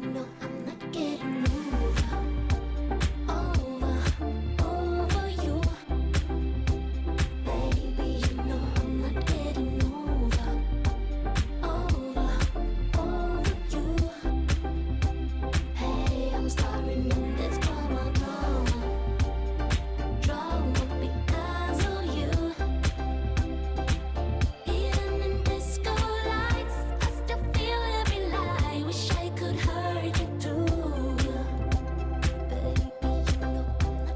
know I'm not getting over you. Baby, you know I'm not getting over you. Hey, I'm starring in this drama because of you. Even in disco lights, I still feel every lie. Wish I could hurt you too.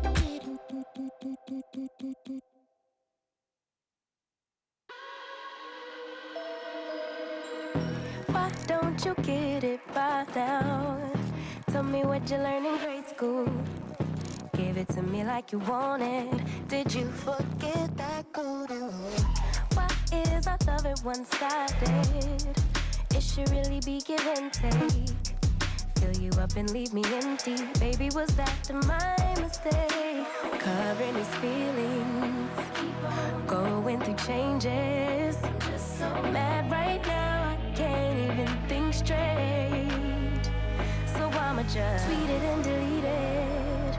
Baby, you know I'm not getting. Why don't you get it by now? Tell me what you learned in grade school. Give it to me like you want it. Did you forget that good? Why is our love at one-sided? It should really be give and take. Fill you up and leave me empty. Baby, was that my mistake? Covering these feelings, going through changes. I'm just so mad right now, I can't even think straight. So I'ma just tweet it and delete it,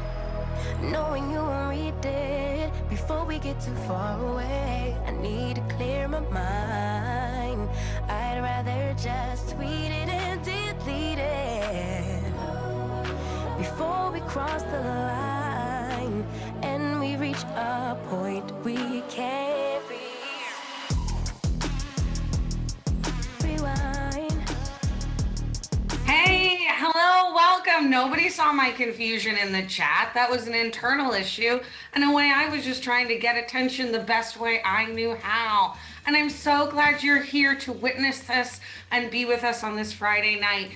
knowing you won't read it. Before we get too far away, I need to clear my mind. I'd rather just tweet it and delete it before we cross the line and we reach a point we can't rewind. Hey, hello, welcome. Nobody saw my confusion in the chat. That was an internal issue and a way I was just trying to get attention the best way I knew how. And I'm so glad you're here to witness this and be with us on this Friday night.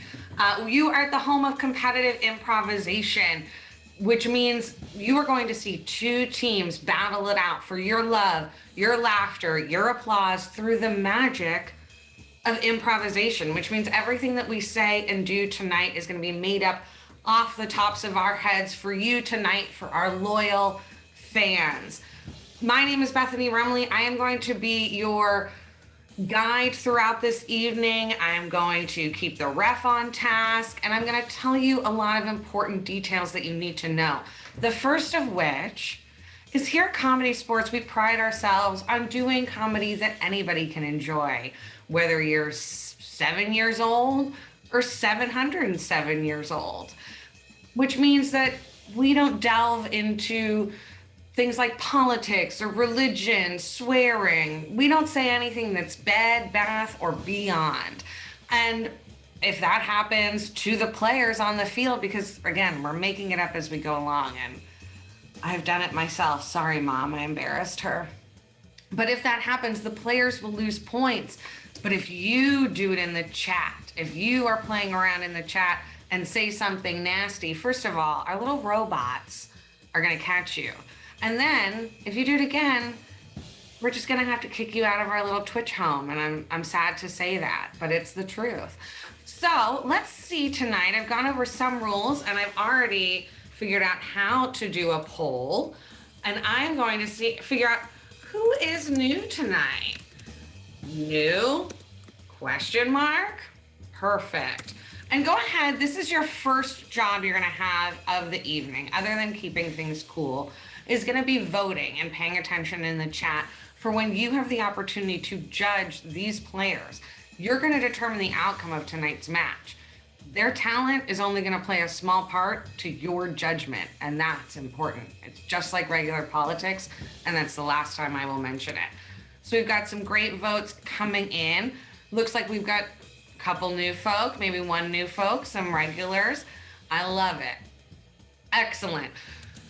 You are at the home of competitive improvisation, which means you are going to see two teams battle it out for your love, your laughter, your applause through the magic of improvisation, which means everything that we say and do tonight is going to be made up off the tops of our heads for you tonight, for our loyal fans. My name is Bethany Rumley. I am going to be your guide throughout this evening. I am going to keep the ref on task, and I'm going to tell you a lot of important details that you need to know. The first of which is here at Comedysportz, we pride ourselves on doing comedy that anybody can enjoy, whether you're 7 years old or 707 years old, which means that we don't delve into things like politics or religion, swearing. We don't say anything that's bed, bath, or beyond. And if that happens to the players on the field, because again, we're making it up as we go along, and I've done it myself. Sorry, Mom, I embarrassed her. But if that happens, the players will lose points. But if you do it in the chat, if you are playing around in the chat and say something nasty, first of all, our little robots are going to catch you. And then if you do it again, we're just going to have to kick you out of our little Twitch home. And I'm sad to say that, but it's the truth. So let's see tonight. I've gone over some rules and I've already figured out how to do a poll. And I'm going to figure out who is new tonight. New? Question mark? Perfect. And go ahead, this is your first job you're gonna have of the evening, other than keeping things cool, is gonna be voting and paying attention in the chat for when you have the opportunity to judge these players. You're gonna determine the outcome of tonight's match. Their talent is only gonna play a small part to your judgment, and that's important. It's just like regular politics, and that's the last time I will mention it. So we've got some great votes coming in. Looks like we've got a couple new folk, maybe one new folk, some regulars. I love it. Excellent.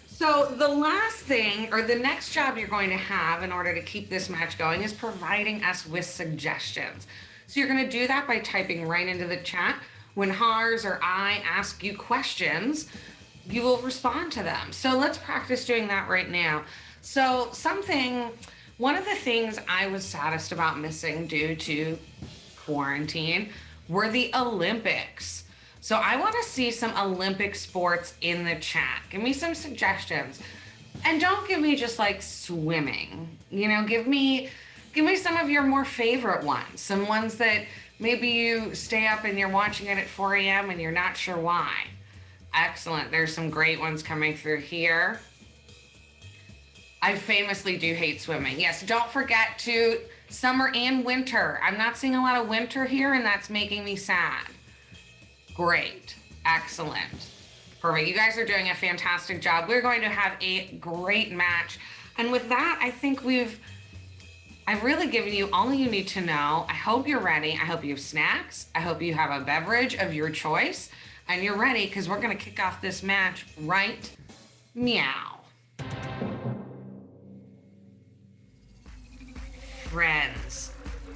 So the last thing, or the next job you're going to have in order to keep this match going, is providing us with suggestions. So you're going to do that by typing right into the chat. When Hars or I ask you questions, you will respond to them. So let's practice doing that right now. So one of the things I was saddest about missing due to quarantine were the Olympics. So I want to see some Olympic sports in the chat. Give me some suggestions. And don't give me just like swimming. Give me Give me some of your more favorite ones. Some ones that maybe you stay up and you're watching it at 4 a.m. and you're not sure why. Excellent. There's some great ones coming through here. I famously do hate swimming. Yes, don't forget to summer and winter. I'm not seeing a lot of winter here, and that's making me sad. Great. Excellent. Perfect. You guys are doing a fantastic job. We're going to have a great match. And with that, I think I've really given you all you need to know. I hope you're ready. I hope you have snacks. I hope you have a beverage of your choice. And you're ready because we're going to kick off this match right meow. Friends,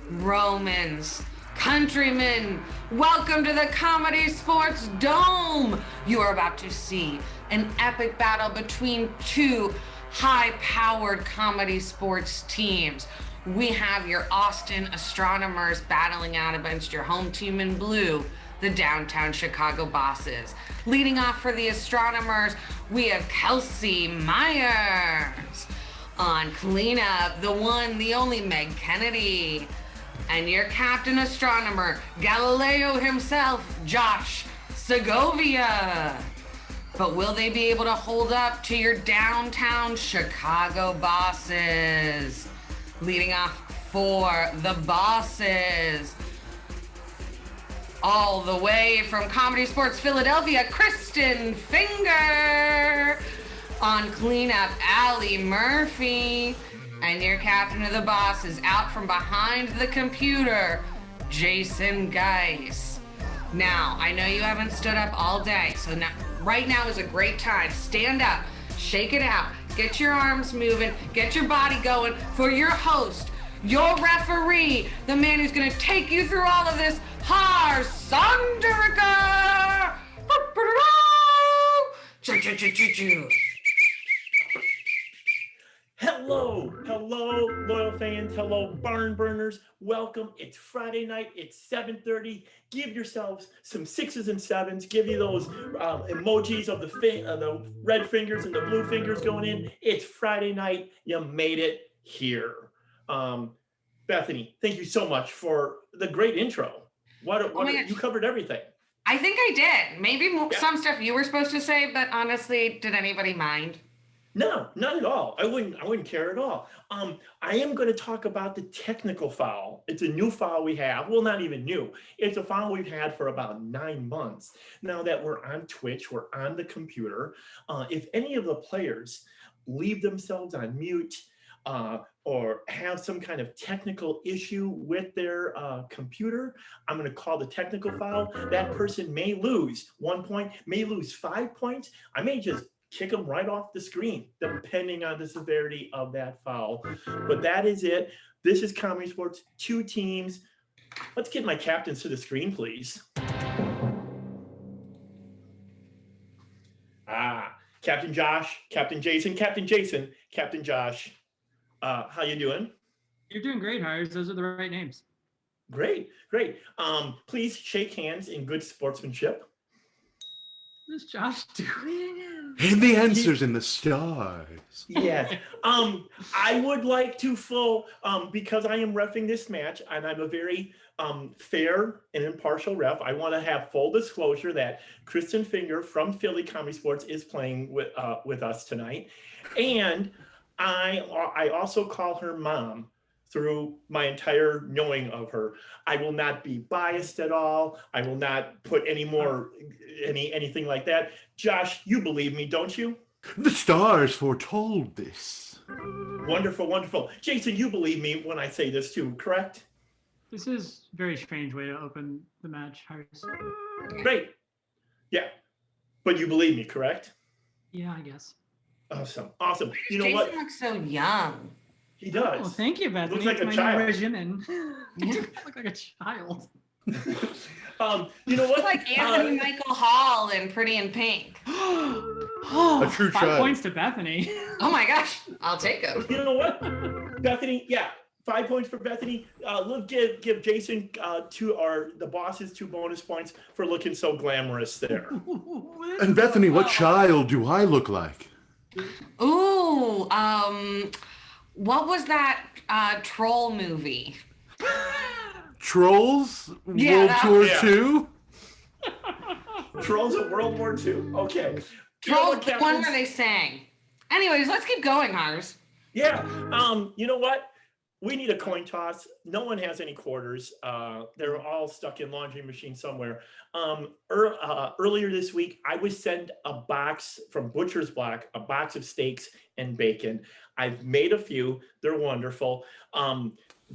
Romans, countrymen, welcome to the Comedysportz Dome. You are about to see an epic battle between two high-powered comedy sports teams. We have your Austin Astronomers battling out against your home team in blue, the downtown Chicago Bosses. Leading off for the Astronomers, we have Kelsey Myers. On cleanup, the one, the only Meg Kennedy. And your Captain Astronomer, Galileo himself, Josh Segovia. But will they be able to hold up to your downtown Chicago Bosses? Leading off for the Bosses, all the way from Comedysportz Philadelphia, Kristen Finger. On cleanup, Allie Murphy. And your captain of the boss is out from behind the computer, Jason Geis. Now, I know you haven't stood up all day, so right now is a great time. Stand up, shake it out, get your arms moving, get your body going for your host, your referee, the man who's gonna take you through all of this, Har Sonderica! Hello, loyal fans. Hello, barn burners. Welcome. It's Friday night. It's 7:30. Give yourselves some sixes and sevens. Give you those emojis of the red fingers and the blue fingers going in. It's Friday night. You made it here. Bethany, thank you so much for the great intro. You covered everything. I think I did. Maybe some stuff you were supposed to say, but honestly, did anybody mind? No, not at all. I wouldn't care at all. I am going to talk about the technical foul. It's a new foul we have. Well, not even new. It's a foul we've had for about 9 months. Now that we're on Twitch, we're on the computer. If any of the players leave themselves on mute or have some kind of technical issue with their computer, I'm going to call the technical foul. That person may lose 1 point, may lose 5 points. I may just kick them right off the screen, depending on the severity of that foul. But that is it. This is Comedysportz, 2 teams. Let's get my captains to the screen, please. Captain Josh, Captain Jason, Captain Jason, Captain Josh. How you doing? You're doing great, Hires. Those are the right names. Great. Please shake hands in good sportsmanship. What's Josh doing? And the answer's in the stars. Yes. I would like to because I am reffing this match and I'm a very fair and impartial ref. I want to have full disclosure that Kristen Finger from Philly Comedysportz is playing with us tonight. And I also call her mom through my entire knowing of her. I will not be biased at all. I will not put anything like that. Josh, you believe me, don't you? The stars foretold this. Wonderful. Jason, you believe me when I say this too, correct? This is a very strange way to open the match, Hires. Great. Yeah. But you believe me, correct? Yeah, I guess. Awesome. You know what? Jason looks so young. He does. Oh, thank you, Bethany. Looks like a my child. new regimen. I look like a child. You know what? Like Anthony Michael Hall in Pretty in Pink. A true 5 child. points to Bethany. Oh my gosh, I'll take him. You know what? Bethany, yeah. 5 points for Bethany. Let's give Jason the bosses 2 bonus points for looking so glamorous there. And Bethany, what child do I look like? Ooh, What was that troll movie? Trolls? Yeah, World that- Tour yeah. 2? Trolls of World War II. Okay. You know Trolls, what, the one Captains? where they sang. Anyways, let's keep going, Hars. Yeah. You know what? We need a coin toss. No one has any quarters. They're all stuck in laundry machine somewhere. Earlier this week, I was sent a box from Butcher's Block, a box of steaks and bacon. I've made a few. They're wonderful.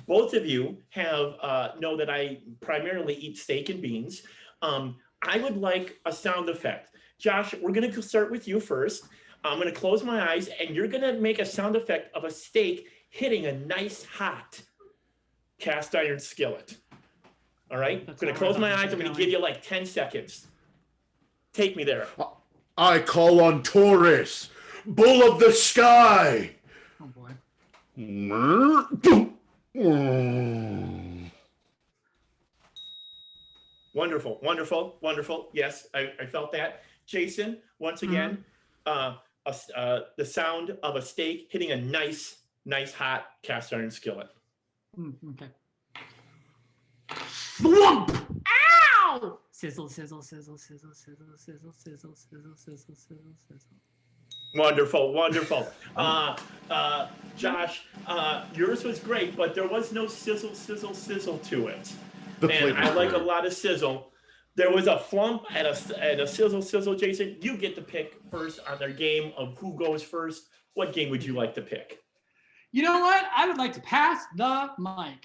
Both of you have know that I primarily eat steak and beans. I would like a sound effect. Josh, we're going to start with you first. I'm going to close my eyes, and you're going to make a sound effect of a steak hitting a nice hot cast iron skillet. All right? That's I'm going not to close where I my thought eyes. this I'm was going to going. give you like 10 seconds. Take me there. I call on Taurus, bull of the sky. Oh boy. Wonderful, wonderful, wonderful. Yes, I felt that. Jason, once again, the sound of a steak hitting a nice hot cast iron skillet. Okay. Thwump! Ow! Sizzle, sizzle, sizzle, sizzle, sizzle, sizzle, sizzle, sizzle, sizzle, sizzle, sizzle. Wonderful, wonderful. Josh, yours was great, but there was no sizzle, sizzle, sizzle to it. The And I flavor. like a lot of sizzle. There was a flump and a sizzle, sizzle. Jason, you get to pick first on their game of who goes first. What game would you like to pick? You know what? I would like to pass the mic.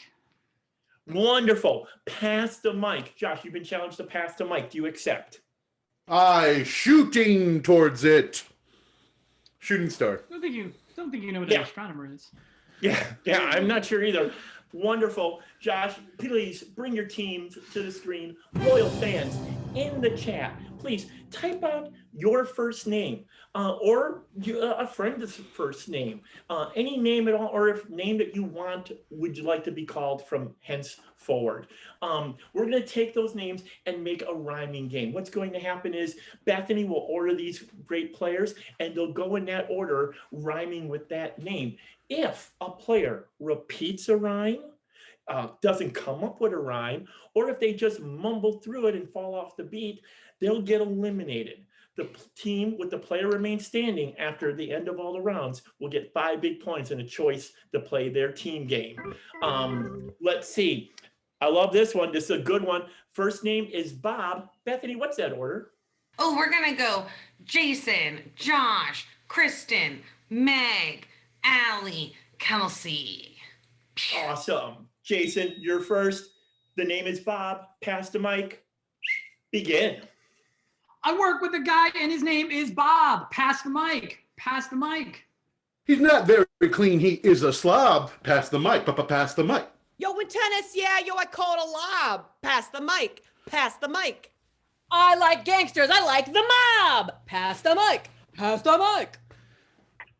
Wonderful. Pass the mic. Josh, you've been challenged to pass the mic. Do you accept? I shooting towards it. Shooting star. Don't think you know what Yeah. an astronomer is. Yeah, I'm not sure either. Wonderful. Josh, please bring your teams to the screen. Loyal fans in the chat, please type out your first name or a friend's first name. Any name at all, or if name that you want, would you like to be called from henceforward? We're going to take those names and make a rhyming game. What's going to happen is Bethany will order these great players, and they'll go in that order, rhyming with that name. If a player repeats a rhyme, doesn't come up with a rhyme, or if they just mumble through it and fall off the beat, they'll get eliminated. The team with the player remains standing after the end of all the rounds will get 5 big points and a choice to play their team game. Let's see. I love this one. This is a good one. First name is Bob. Bethany, what's that order? Oh, we're gonna go Jason, Josh, Kristen, Meg, Allie, Kelsey. Awesome. Jason, you're first. The name is Bob. Pass the mic. Begin. I work with a guy and his name is Bob. Pass the mic. Pass the mic. He's not very clean. He is a slob. Pass the mic. Pass the mic. Yo, in tennis, yeah, yo, I call it a lob. Pass the mic. Pass the mic. I like gangsters. I like the mob. Pass the mic. Pass the mic.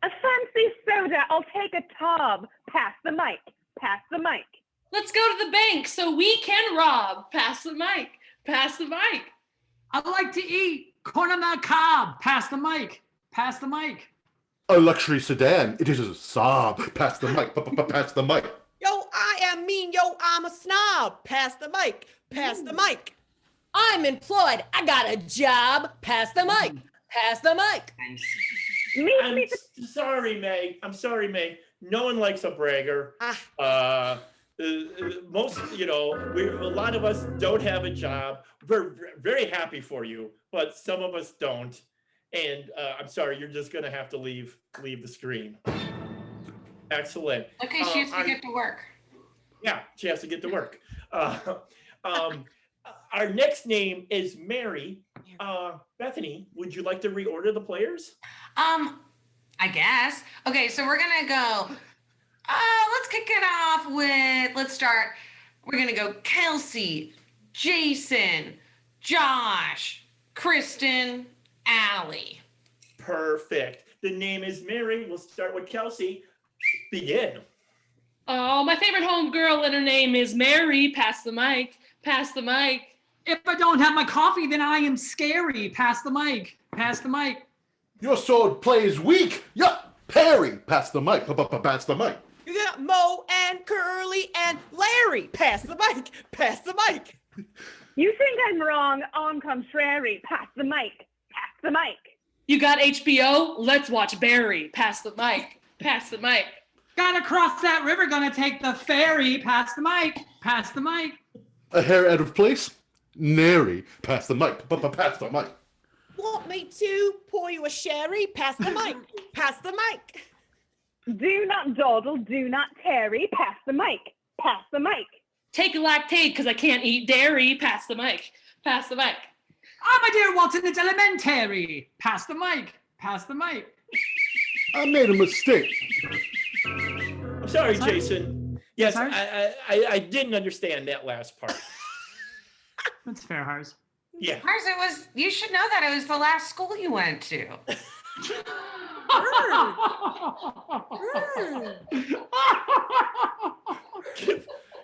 A fancy soda. I'll take a tub. Pass the mic. Pass the mic. Let's go to the bank so we can rob. Pass the mic. Pass the mic. I like to eat corn on the cob. Pass the mic. Pass the mic. A luxury sedan. It is a sob. Pass the mic. Pass the mic. Yo, I am mean. Yo, I'm a snob. Pass the mic. Pass the mic. I'm employed. I got a job. Pass the mic. Pass the mic. I'm sorry, Meg. I'm sorry, Meg. No one likes a bragger. Most, a lot of us don't have a job. We're very happy for you, but some of us don't. And I'm sorry, you're just gonna have to leave the screen. Excellent. Okay, she has to get to work. Yeah, she has to get to work. Our next name is Mary. Bethany, would you like to reorder the players? I guess. Okay, so we're gonna go. Let's kick it off with. We're gonna go Kelsey, Jason, Josh, Kristen, Allie. Perfect. The name is Mary. We'll start with Kelsey. Begin. Oh, my favorite homegirl and her name is Mary. Pass the mic. Pass the mic. If I don't have my coffee, then I am scary. Pass the mic. Pass the mic. Your sword plays weak. Yup. Perry, pass the mic. Pass the mic. You got Mo and Curly and Larry. Pass the mic. Pass the mic. You think I'm wrong? On contrary, pass the mic. Pass the mic. You got HBO? Let's watch Barry. Pass the mic. Pass the mic. Gotta cross that river, gonna take the ferry. Pass the mic. Pass the mic. A hair out of place? Nary, pass the mic. Pass the mic. Want me to pour you a sherry? Pass the mic. Pass the mic. Do not dawdle, do not tarry, pass the mic. Pass the mic. Take a lactate because I can't eat dairy. Pass the mic. Pass the mic. Ah, my dear Watson, it's elementary. Pass the mic. Pass the mic. I made a mistake. I'm sorry, Jason. Yes, Sorry? I didn't understand that last part. That's fair, Hars. Yeah. Mars, you should know that it was the last school you went to.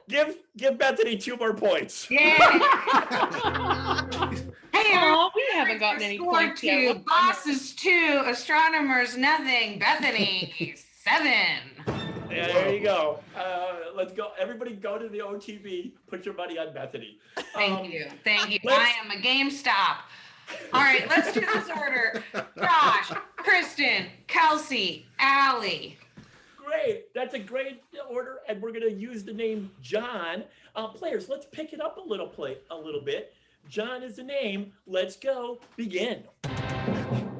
Give Bethany 2 more points. Yeah. Hey, Oh, we haven't gotten any score points 2, yet. bosses 2, astronomers nothing, Bethany 7. Yeah, there you go. Let's go. Everybody go to the OTV. Put your money on Bethany. Thank you. I let's- am a GameStop. All right, let's do this order. Josh, Kristen, Kelsey, Allie. Great. That's a great order, and we're going to use the name John. Players, let's pick it up a little bit. John is the name. Let's go. Begin.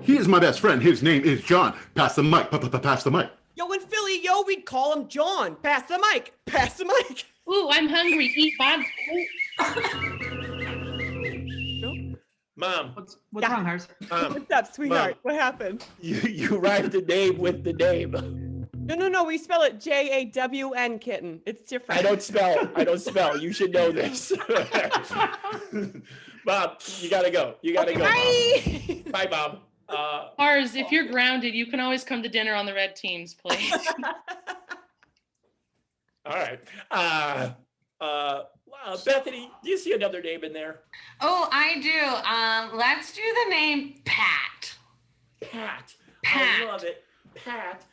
He is my best friend. His name is John. Pass the mic. Pass the mic. Yo, in Philly, we'd call him John. Pass the mic. Pass the mic. Ooh, I'm hungry. Eat Bob. Mom, What's Yeah. wrong, Hars? What's up, sweetheart? What happened? you rhymed the name with the name. No. We spell it Jawn, kitten. It's different. I don't spell. You should know this. Bob, you gotta go. Bye. Bye, Bob. Ours, if you're grounded, you can always come to dinner on the red teams, please. All right. Bethany, do you see another name in there? Oh, I do. Let's do the name Pat. Pat. Pat. I love it. Pat.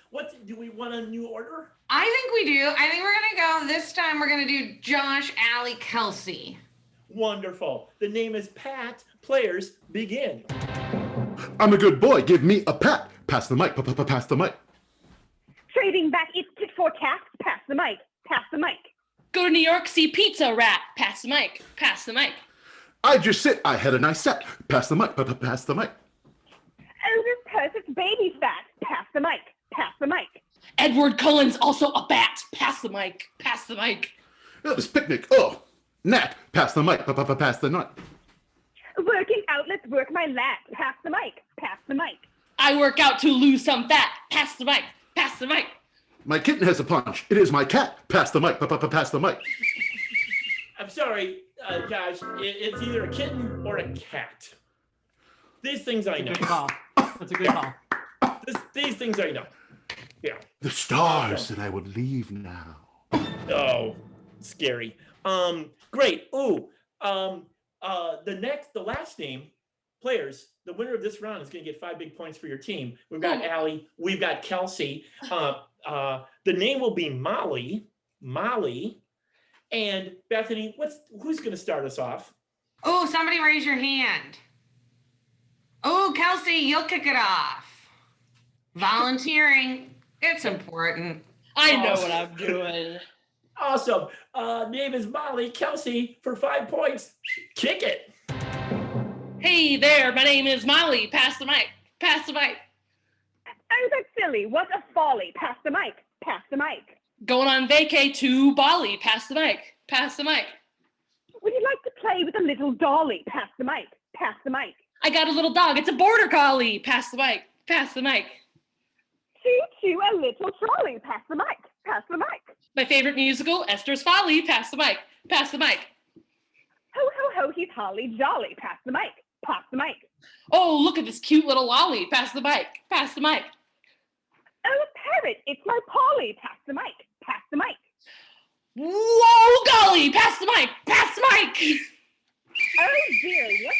Do we want a new order? I think we do. I think we're gonna go this time. We're gonna do Josh, Allie, Kelsey. Wonderful. The name is Pat. Players, begin. I'm a good boy. Give me a pat. Pass the mic. Pass the mic. Trading back, it's tit for tat, pass the mic. Pass the mic. Go to New York, see Pizza Rat. Pass the mic. Pass the mic. I just sit. I had a nice set. Pass the mic. Pass the mic. Oh, this perfect baby fat, pass the mic. Pass the mic. Edward Cullen's also a bat. Pass the mic. Pass the mic. Oh, this picnic. Oh, Nat. Pass the mic. Pass the mic. Working out, let's work my lat, pass the mic. Pass the mic. I work out to lose some fat. Pass the mic. Pass the mic. My kitten has a punch. It is my cat. Pass the mic. Pass the mic. I'm sorry, Josh. It's either a kitten or a cat. These things I know. Good call. That's a good call. These things I know. Yeah. The stars said I would leave now. Oh, scary. Great. Ooh. The last name, players, the winner of this round is going to get 5 big points for your team. We've got Allie. We've got Kelsey. The name will be Molly. And Bethany, who's going to start us off? Oh, somebody raise your hand. Oh, Kelsey, you'll kick it off. Volunteering. It's important. I know what I'm doing. Awesome. Name is Molly. Kelsey, for 5 points, kick it. Hey there, my name is Molly. Pass the mic. Pass the mic. Oh, that's silly. What a folly. Pass the mic. Pass the mic. Going on vacay to Bali. Pass the mic. Pass the mic. Would you like to play with a little dolly? Pass the mic. Pass the mic. I got a little dog. It's a border collie. Pass the mic. Pass the mic. Choo-choo, a little trolley. Pass the mic. Pass the mic. My favorite musical, Esther's Folly. Pass the mic. Pass the mic. Ho, ho, ho, he's holly jolly. Pass the mic. Pass the mic. Oh, look at this cute little lolly. Pass the mic. Pass the mic. Oh, a parrot. It's my Polly. Pass the mic. Pass the mic. Whoa, golly. Pass the mic. Pass the mic. Oh, dear. What?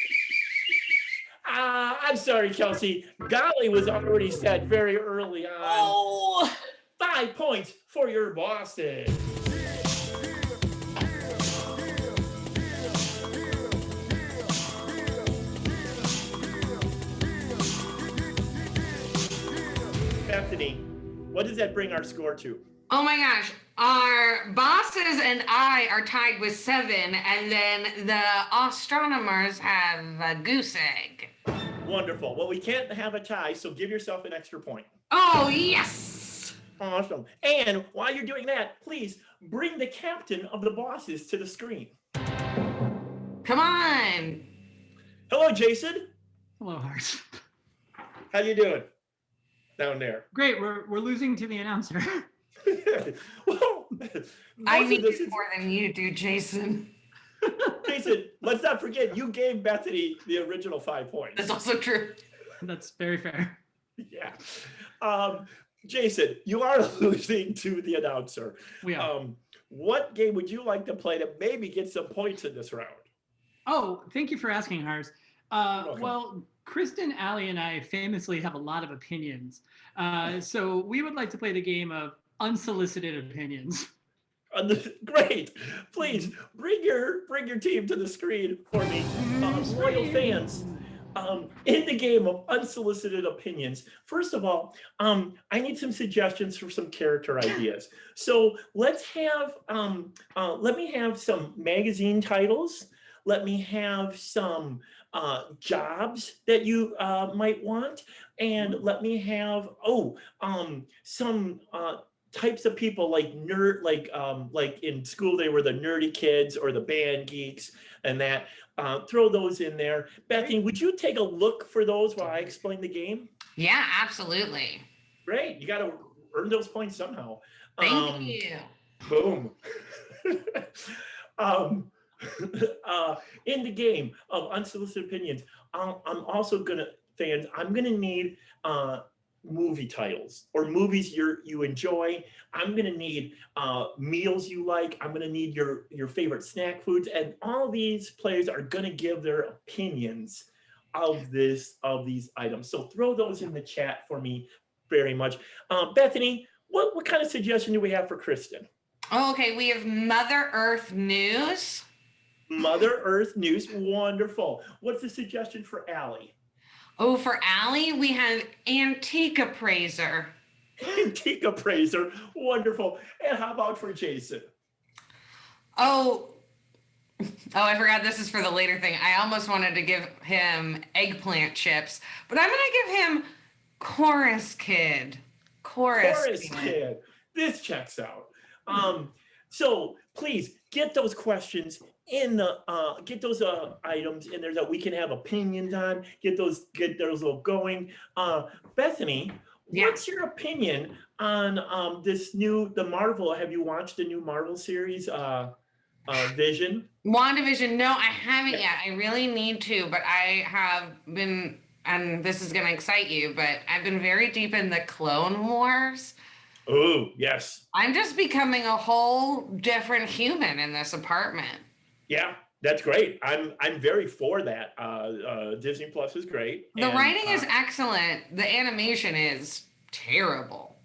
I'm sorry, Kelsey. Golly was already said very early on. Oh, 5 points for your Boston. Bethany, what does that bring our score to? Oh my gosh. Our bosses and I are tied with 7, and then the astronomers have a goose egg. Wonderful. Well, we can't have a tie, so give yourself an extra point. Oh, yes. Awesome. And while you're doing that, please bring the captain of the bosses to the screen. Come on. Hello, Jason. Hello, Hearts. How you doing down there? Great. We're losing to the announcer. Well, I most of need this it is- more than you do, Jason. Jason, let's not forget you gave Bethany the original 5 points. That's also true. That's very fair. Yeah. Jason, you are losing to the announcer. We are. What game would you like to play to maybe get some points in this round? Oh, thank you for asking, Hars. welcome. Well, Kristen, Allie, and I famously have a lot of opinions. So we would like to play the game of unsolicited opinions. Great. Please bring your team to the screen for me, loyal fans. In the game of unsolicited opinions, first of all, I need some suggestions for some character ideas. So let's have, let me have some magazine titles. Let me have some jobs that you might want, and let me have some types of people like nerd, like in school they were the nerdy kids or the band geeks, and that. Throw those in there. Bethany, would you take a look for those while I explain the game? Yeah, absolutely. Great. You got to earn those points somehow. Thank you. Boom. In the game of unsolicited opinions, I'm also gonna, fans, I'm gonna need movie titles or movies you enjoy. I'm gonna need meals you like. I'm gonna need your favorite snack foods, and all these players are gonna give their opinions of these items. So throw those in the chat for me very much. Bethany, what kind of suggestion do we have for Kristen? Oh, okay, we have Mother Earth news. Mother Earth news, wonderful. What's the suggestion for Allie? Oh, for Allie, we have Antique Appraiser. Antique Appraiser, wonderful. And how about for Jason? Oh, I forgot this is for the later thing. I almost wanted to give him eggplant chips, but I'm gonna give him Chorus Kid. Chorus Kid. This checks out. So please get those questions in the get those items in there that we can have opinions on. Get those all going. Bethany, what's your opinion on the Marvel? Have you watched the new Marvel series, Vision? WandaVision? No, I haven't yet. I really need to, but I have been, and this is gonna excite you, but I've been very deep in the Clone Wars. Oh, yes. I'm just becoming a whole different human in this apartment. Yeah, that's great. I'm very for that. Disney Plus is great. The writing is excellent. The animation is terrible.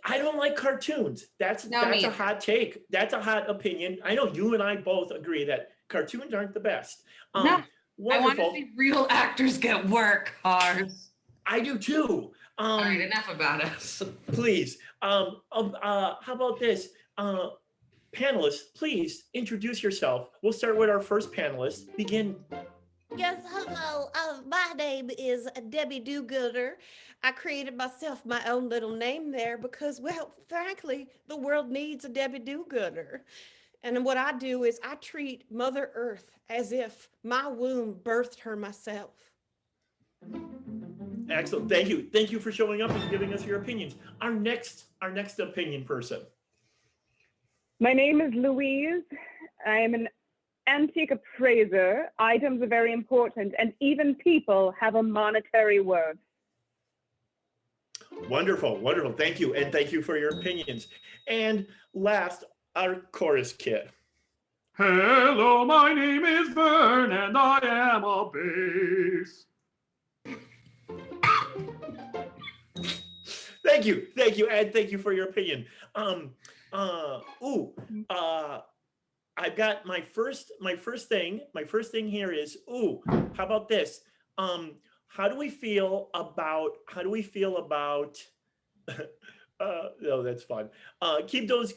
I don't like cartoons. That's a hot take. That's a hot opinion. I know you and I both agree that cartoons aren't the best. No, wonderful. I want to see real actors get work, Hars. I do too. All right, enough about us. Please. How about this? Panelists, please introduce yourself. We'll start with our first panelist. Begin. Yes, hello. My name is Debbie Do-Gooder. I created myself my own little name there because, well, frankly, the world needs a Debbie Do-Gooder. And what I do is I treat Mother Earth as if my womb birthed her myself. Excellent. Thank you. Thank you for showing up and giving us your opinions. Our next opinion person. My name is Louise. I am an antique appraiser. Items are very important, and even people have a monetary worth. Wonderful, wonderful. Thank you. And thank you for your opinions. And last, our chorus kid. Hello, my name is Vern, and I am a bass. Thank you, and thank you for your opinion. I've got my first thing. My first thing here is, how about this? How do we feel about? No, that's fun. Keep those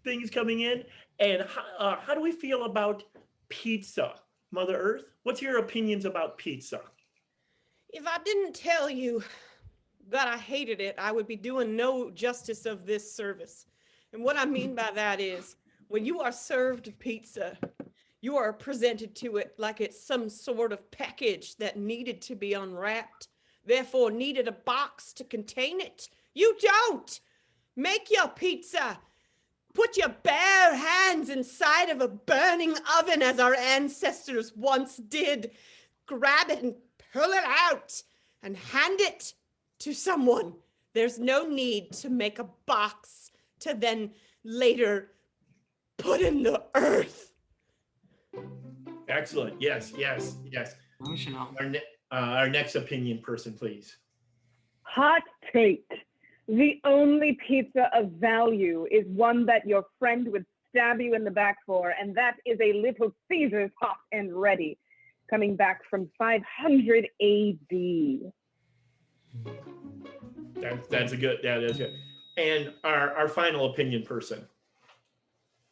things coming in. And how do we feel about pizza, Mother Earth? What's your opinions about pizza? If I didn't tell you that I hated it, I would be doing no justice of this service. And what I mean by that is, when you are served pizza, you are presented to it like it's some sort of package that needed to be unwrapped, therefore needed a box to contain it. You don't! Make your pizza! Put your bare hands inside of a burning oven as our ancestors once did. Grab it and pull it out and hand it to someone. There's no need to make a box to then later put in the earth. Excellent. Yes. Emotional. Our next opinion person, please. Hot take. The only pizza of value is one that your friend would stab you in the back for, and that is a Little Caesars hot and ready, coming back from 500 AD. That's good. And our final opinion person.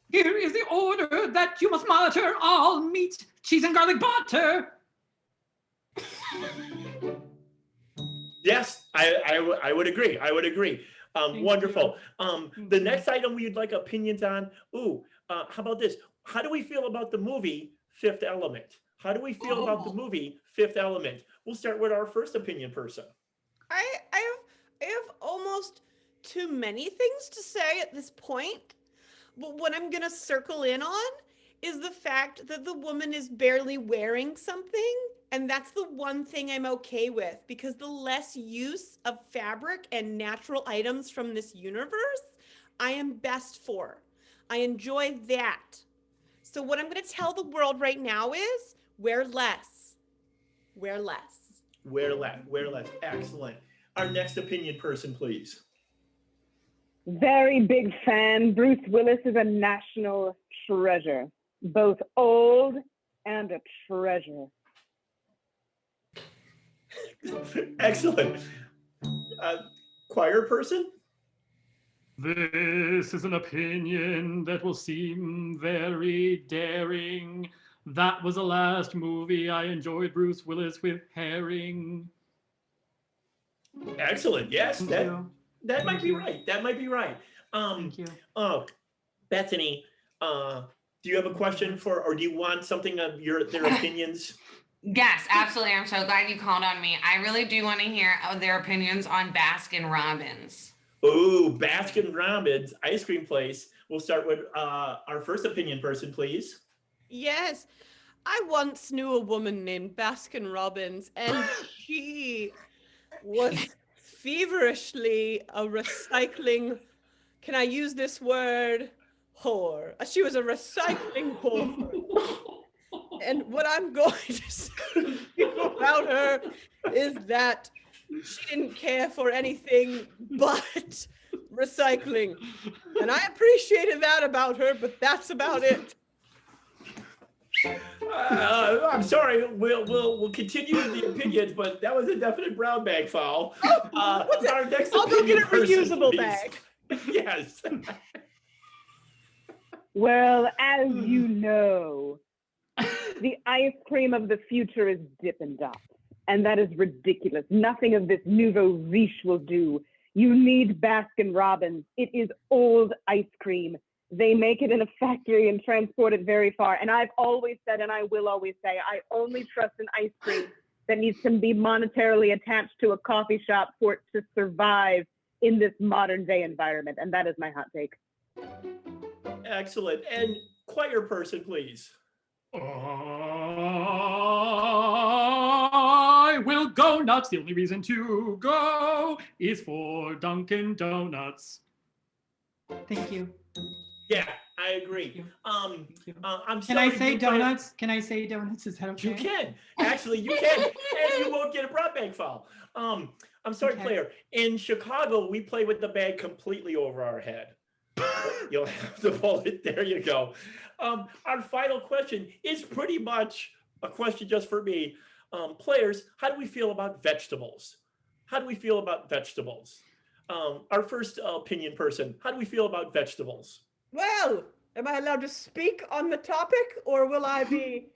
Here is the order that you must monitor all meat, cheese, and garlic butter. Yes, I would agree. Wonderful. The next item we'd like opinions on. How about this? How do we feel about the movie Fifth Element? We'll start with our first opinion person. I have almost too many things to say at this point, but what I'm gonna circle in on is the fact that the woman is barely wearing something, and that's the one thing I'm okay with, because the less use of fabric and natural items from this universe, I am best for. I enjoy that. So what I'm gonna tell the world right now is, wear less. Wear less. Wear less. Excellent. Our next opinion person, please. Very big fan. Bruce Willis is a national treasure, both old and a treasure. Excellent. Choir person? This is an opinion that will seem very daring. That was the last movie I enjoyed Bruce Willis with herring. Excellent. Yes, Thank you. that might be right. Thank you. Bethany, do you have a question or do you want something of their opinions? Yes, absolutely. I'm so glad you called on me. I really do want to hear their opinions on Baskin Robbins. Ooh, Baskin Robbins ice cream place. We'll start with our first opinion person, please. Yes, I once knew a woman named Baskin Robbins, and she was feverishly a recycling, can I use this word? Whore. She was a recycling whore. And what I'm going to say about her is that she didn't care for anything but recycling. And I appreciated that about her, but that's about it. I'm sorry. We'll continue with the opinions, but that was a definite brown bag foul. Our next I'll go get a opinion person, reusable please. bag. Yes. Well, as you know, the ice cream of the future is Dippin' Dots, and that is ridiculous. Nothing of this nouveau riche will do. You need Baskin Robbins. It is old ice cream. They make it in a factory and transport it very far. And I've always said, and I will always say, I only trust an ice cream that needs to be monetarily attached to a coffee shop for it to survive in this modern day environment. And that is my hot take. Excellent. And choir person, please. I will go nuts. The only reason to go is for Dunkin' Donuts. Thank you. Yeah, I agree. I'm Can sorry. I say Blue Player- donuts? Can I say donuts? Is that okay? You can. Actually, you can. And you won't get a broad bag foul. I'm sorry, Okay. player. In Chicago, we play with the bag completely over our head. You'll have to pull it. There you go. Our final question is pretty much a question just for me. Players, how do we feel about vegetables? How do we feel about vegetables? Our first opinion person, how do we feel about vegetables? Well, am I allowed to speak on the topic, or will I be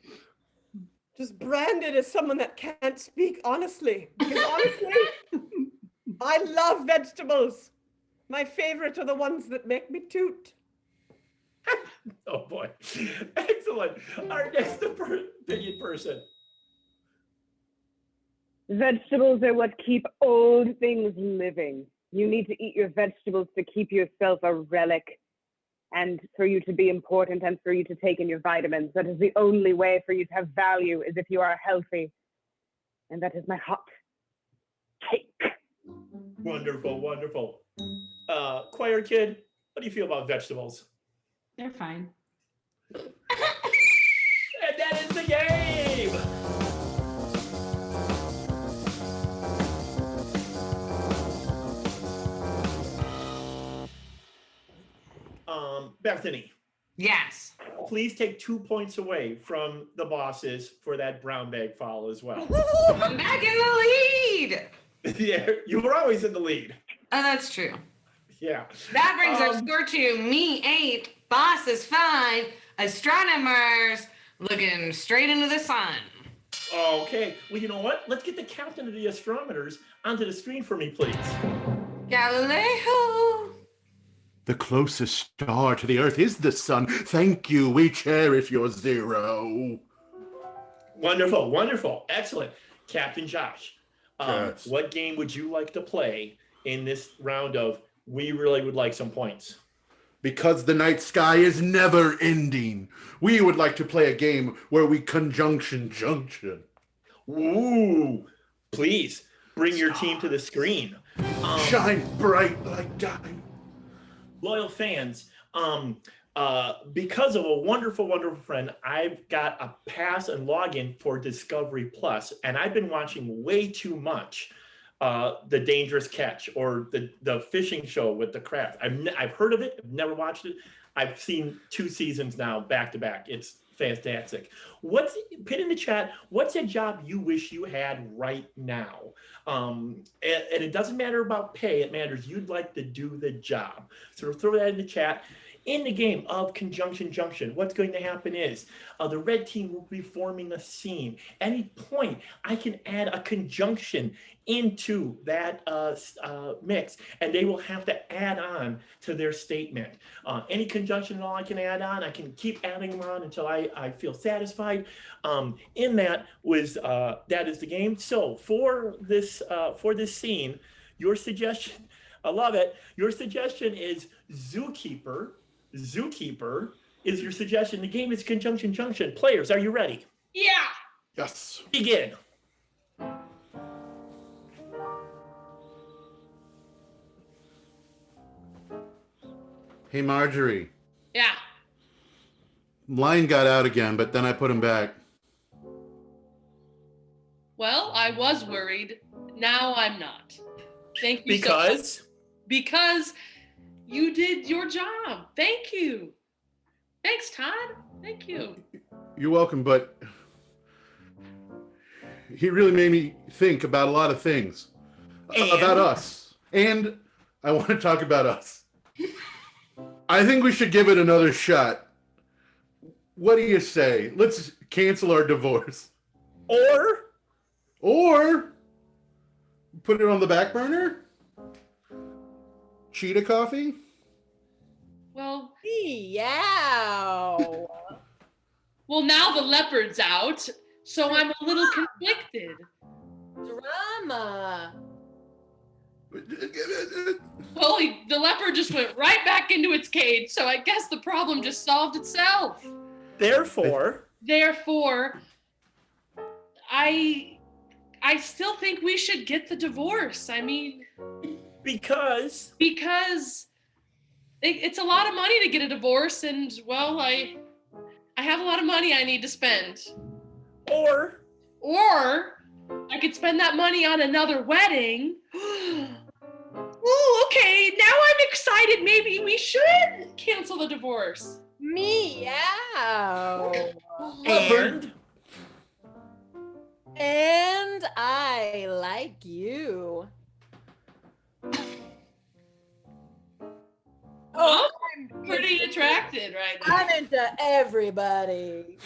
just branded as someone that can't speak honestly? Because honestly, I love vegetables. My favorite are the ones that make me toot. Oh boy. Excellent. Our next opinion person. Vegetables are what keep old things living. You need to eat your vegetables to keep yourself a relic and for you to be important and for you to take in your vitamins. That is the only way for you to have value, is if you are healthy. And that is my hot take. Wonderful, wonderful. Choir kid, what do you feel about vegetables? They're fine. And that is the game. Bethany, Yes. please take 2 points away from the bosses for that brown bag foul as well. I'm back in the lead. Yeah, you were always in the lead. Oh, that's true. Yeah. That brings our score to me 8, bosses 5, astronomers looking straight into the sun. Okay. Well, you know what? Let's get the captain of the astronomers onto the screen for me, please. Galileo. The closest star to the Earth is the sun. Thank you. We cherish your 0. Wonderful, wonderful, excellent. Captain Josh, Yes. what game would you like to play in this round of we really would like some points? Because the night sky is never ending, we would like to play a game where we conjunction junction. Ooh, please bring your team to the screen. Shine bright like diamond. Loyal fans, because of a wonderful, wonderful friend, I've got a pass and login for Discovery Plus, and I've been watching way too much The Dangerous Catch or the fishing show with the crab. I've heard of it, I've never watched it. I've seen 2 seasons now back to back. It's fantastic. Put in the chat, what's a job you wish you had right now? And it doesn't matter about pay, it matters you'd like to do the job. So throw that in the chat. In the game of Conjunction Junction, what's going to happen is the red team will be forming a scene. Any point, I can add a conjunction into that mix, and they will have to add on to their statement. Any conjunction at all I can add on, I can keep adding them on until I feel satisfied. In that is the game. So for this scene, your suggestion, I love it. Your suggestion is Zookeeper. Zookeeper is your suggestion. The game is Conjunction Junction. Players, are you ready? Yeah. Yes. Begin. Hey, Marjorie. Yeah. Lion got out again, but then I put him back. Well, I was worried. Now I'm not. Thank you Because? so much. Because you did your job. Thank you. Thanks, Todd. Thank you. You're welcome, but he really made me think about a lot of things. About us. And I want to talk about us. I think we should give it another shot. What do you say? Let's cancel our divorce. Or put it on the back burner? Cheetah coffee? Well, Yeah. well, now the leopard's out, so I'm a little conflicted. Drama. Well, the leopard just went right back into its cage, so I guess the problem just solved itself. Therefore, I still think we should get the divorce. I mean, because it's a lot of money to get a divorce, and well, I have a lot of money I need to spend. Or I could spend that money on another wedding. Ooh, okay, now I'm excited. Maybe we should cancel the divorce. Meow. and I like you. Oh, I'm pretty attracted right now. I'm into everybody.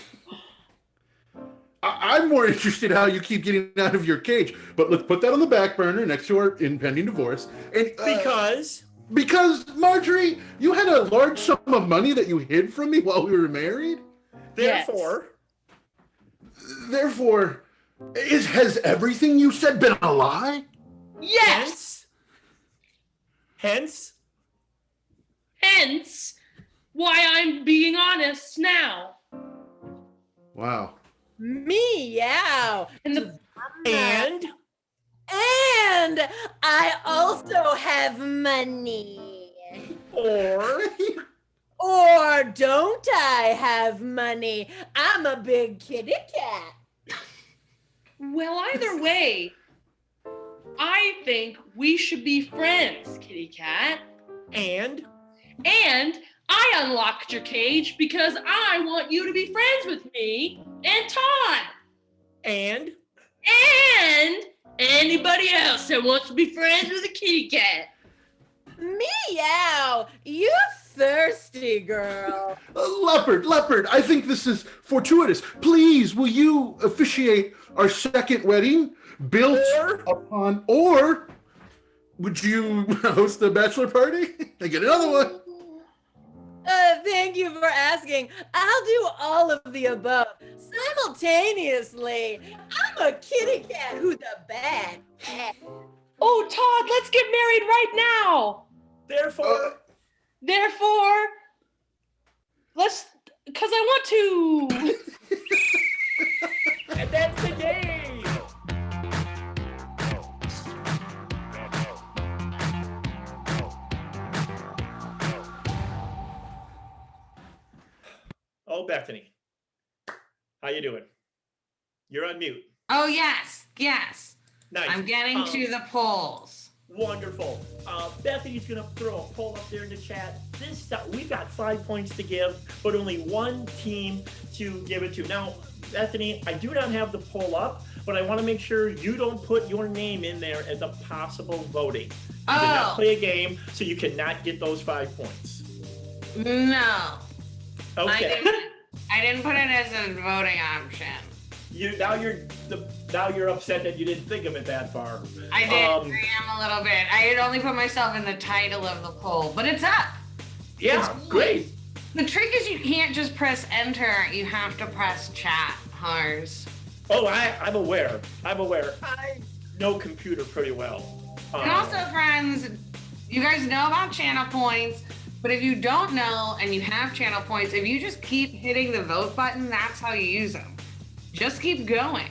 I'm more interested how you keep getting out of your cage, but let's put that on the back burner next to our impending divorce. And because Marjorie, you had a large sum of money that you hid from me while we were married. Therefore, has everything you said been a lie? Yes. Hence why I'm being honest now. Wow. Meow. and I also have money. Or don't I have money? I'm a big kitty cat. Well, either way, I think we should be friends, kitty cat. And I unlocked your cage because I want you to be friends with me and Todd. And anybody else that wants to be friends with a kitty cat. Meow. You thirsty girl. Leopard, I think this is fortuitous. Please, will you officiate our second wedding built upon, or would you host a bachelor party? I get another one. Thank you for asking. I'll do all of the above simultaneously. I'm a kitty cat who's a bad cat. Oh, Todd, let's get married right now. Therefore, let's, because I want to. and that's the game. Oh, Bethany, how you doing? You're on mute. Oh, yes. Nice. I'm getting to the polls. Wonderful. Bethany's gonna throw a poll up there in the chat. We've got 5 points to give, but only one team to give it to. Now, Bethany, I do not have the poll up, but I want to make sure you don't put your name in there as a possible voting. You did not play a game, so you cannot get those 5 points. No. Okay. I didn't put it as a voting option. Now you're upset that you didn't think of it that far. I did. I am a little bit. I had only put myself in the title of the poll, but it's up. Yeah, it's great. The trick is you can't just press enter. You have to press chat, Hars. Oh, I'm aware. I know computer pretty well. And also, friends, you guys know about channel points, but if you don't know and you have channel points, if you just keep hitting the vote button, that's how you use them. Just keep going.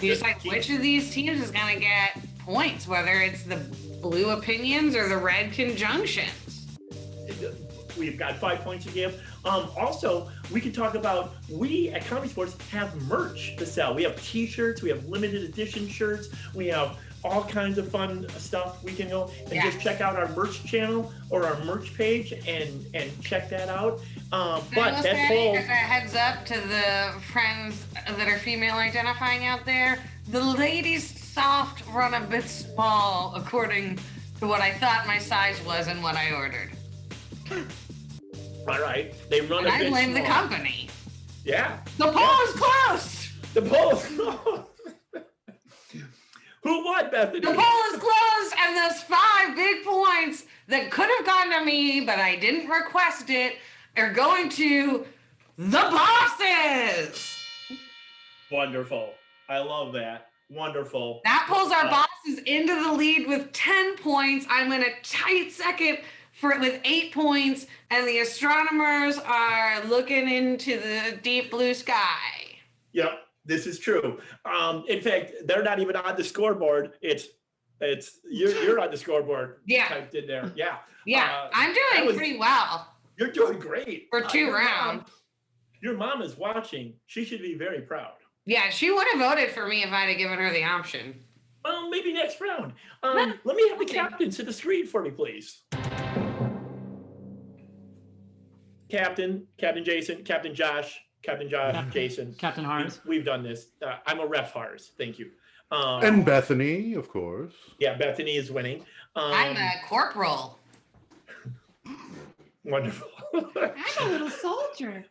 You decide which of these teams is going to get points, whether it's the blue opinions or the red conjunctions. We've got 5 points to give. Also, we can talk about, we at Comedysportz have merch to sell. We have t-shirts, we have limited edition shirts, we have all kinds of fun stuff. We can go and just check out our merch channel or our merch page and check that out. But that poll, as a heads up to the friends that are female identifying out there, the ladies soft run a bit small according to what I thought my size was and what I ordered. All right, they run and a bit I blame small. the company. Yeah. The poll is close. The poll is close. Who won, Bethany? The poll is closed, and those 5 big points that could have gone to me, but I didn't request it, are going to the bosses. Wonderful. I love that. Wonderful. That pulls our bosses into the lead with 10 points. I'm in a tight second with 8 points, and the astronomers are looking into the deep blue sky. Yep, this is true. In fact, they're not even on the scoreboard. It's You're on the scoreboard. Yeah. Typed in there. Yeah. Yeah, I'm that doing was- pretty well You're doing great. for 2 Your mom- rounds. Your mom is watching. She should be very proud. Yeah, she would have voted for me if I'd have given her the option. Well, maybe next round. Let me have the captains to the screen for me, please. Captain Jason, Captain Josh, Jason. Captain Hars. We've done this. I'm a ref Hars. Thank you. And Bethany, of course. Yeah, Bethany is winning. I'm a corporal. Wonderful. I'm a little soldier.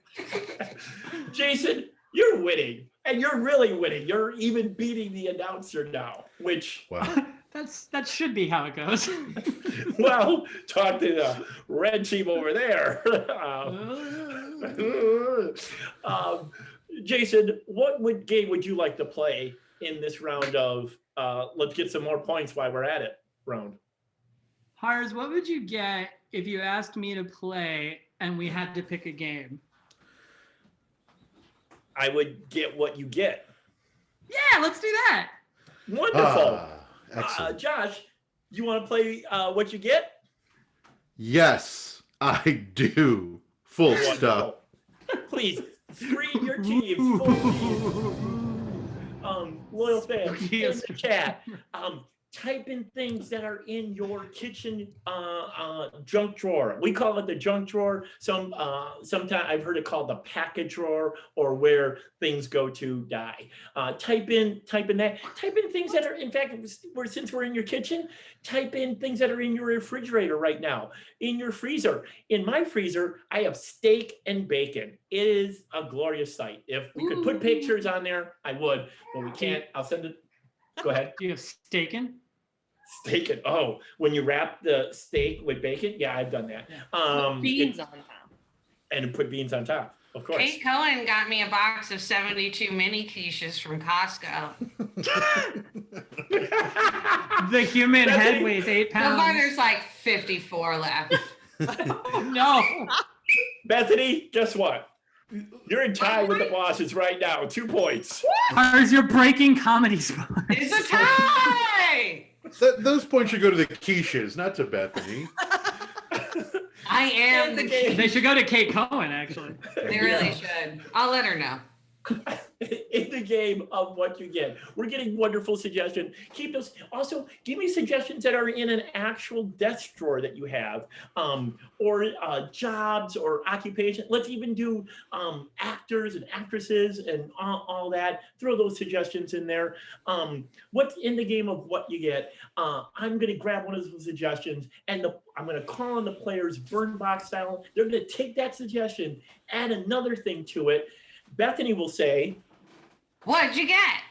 Jason, you're winning, and you're really winning. You're even beating the announcer now, which, Wow. That should be how it goes. well, talk to the red team over there. Jason, what game would you like to play in this round of let's get some more points while we're at it round? Hars, what would you get if you asked me to play and we had to pick a game? I would get what you get. Yeah, let's do that. Wonderful. Excellent. Josh, you want to play what you get? Yes, I do. Full stop. Wonderful. Please screen your team. Full team. Loyal fans in the chat. Type in things that are in your kitchen junk drawer. We call it the junk drawer. Sometimes I've heard it called the package drawer, or where things go to die. Type in that. Type in things that are, in fact, since we're in your kitchen, type in things that are in your refrigerator right now, in your freezer. In my freezer, I have steak and bacon. It is a glorious sight. If we could put pictures on there, I would, but we can't. I'll send it. Go ahead. Do you have steakin'? Steak and when you wrap the steak with bacon, yeah, I've done that. Beans on top. And put beans on top, of course. Kate Cohen got me a box of 72 mini quiches from Costco. The human That's head it. weighs 8 So far, pounds. there's like 54 left. Oh, no. Bethany, guess what? You're in tie with the bosses right now. 2 points. Hars, you're breaking comedy spots. It's a tie! Those points should go to the quiches, not to Bethany. I am the king. They should go to Kate Cohen, actually. They really should. I'll let her know. In the game of what you get, we're getting wonderful suggestions. Keep those. Also, give me suggestions that are in an actual desk drawer that you have, or jobs or occupation. Let's even do actors and actresses and all that. Throw those suggestions in there. What's in the game of what you get? I'm going to grab one of those suggestions, and I'm going to call on the players burn box style. They're going to take that suggestion, add another thing to it. Bethany will say, "What'd you get?"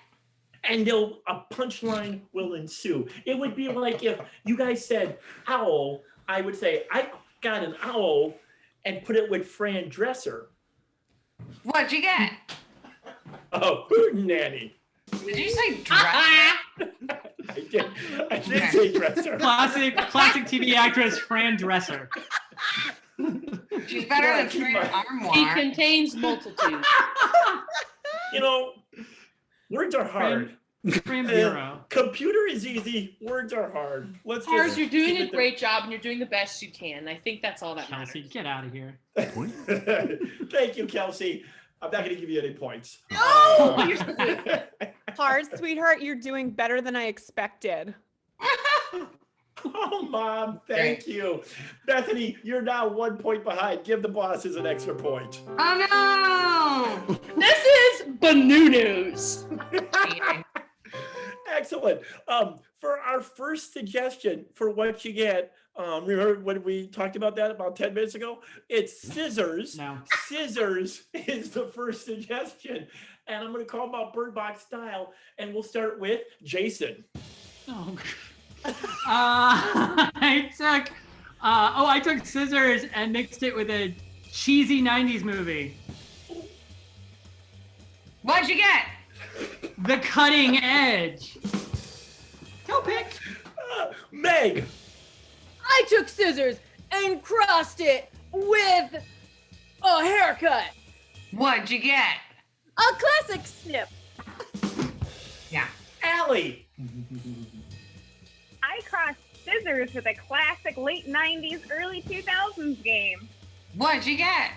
And a punchline will ensue. It would be like if you guys said owl, I would say, "I got an owl," and put it with Fran Dresser. What'd you get? Oh, hootenanny. Did you say dress? I did say Dresser. Classic TV actress Fran Dresser. She's better than Keep Fran my- He Armoire. contains multitudes. You know, words are hard. Fran Bureau. Computer is easy. Words are hard. Let's Lars, just you're doing keep a it there. great job and you're doing the best you can. I think that's all that Kelsey, matters. get out of here. Thank you, Kelsey. I'm not going to give you any points. No! You're Hard, sweetheart, you're doing better than I expected. Oh, Mom, thank you. Bethany, you're now 1 point behind. Give the bosses an extra point. Oh no! This is Banoo-News. Excellent. For our first suggestion for what you get, remember when we talked about that about 10 minutes ago? It's scissors. No. Scissors is the first suggestion. And I'm going to call them out Bird Box style. And we'll start with Jason. Oh. I took scissors and mixed it with a cheesy 90s movie. What'd you get? The Cutting Edge. Go pick. Meg. I took scissors and crossed it with a haircut. What'd you get? A classic snip. Yeah. Allie. scissors with a classic late 90s, early 2000s game. What'd you get?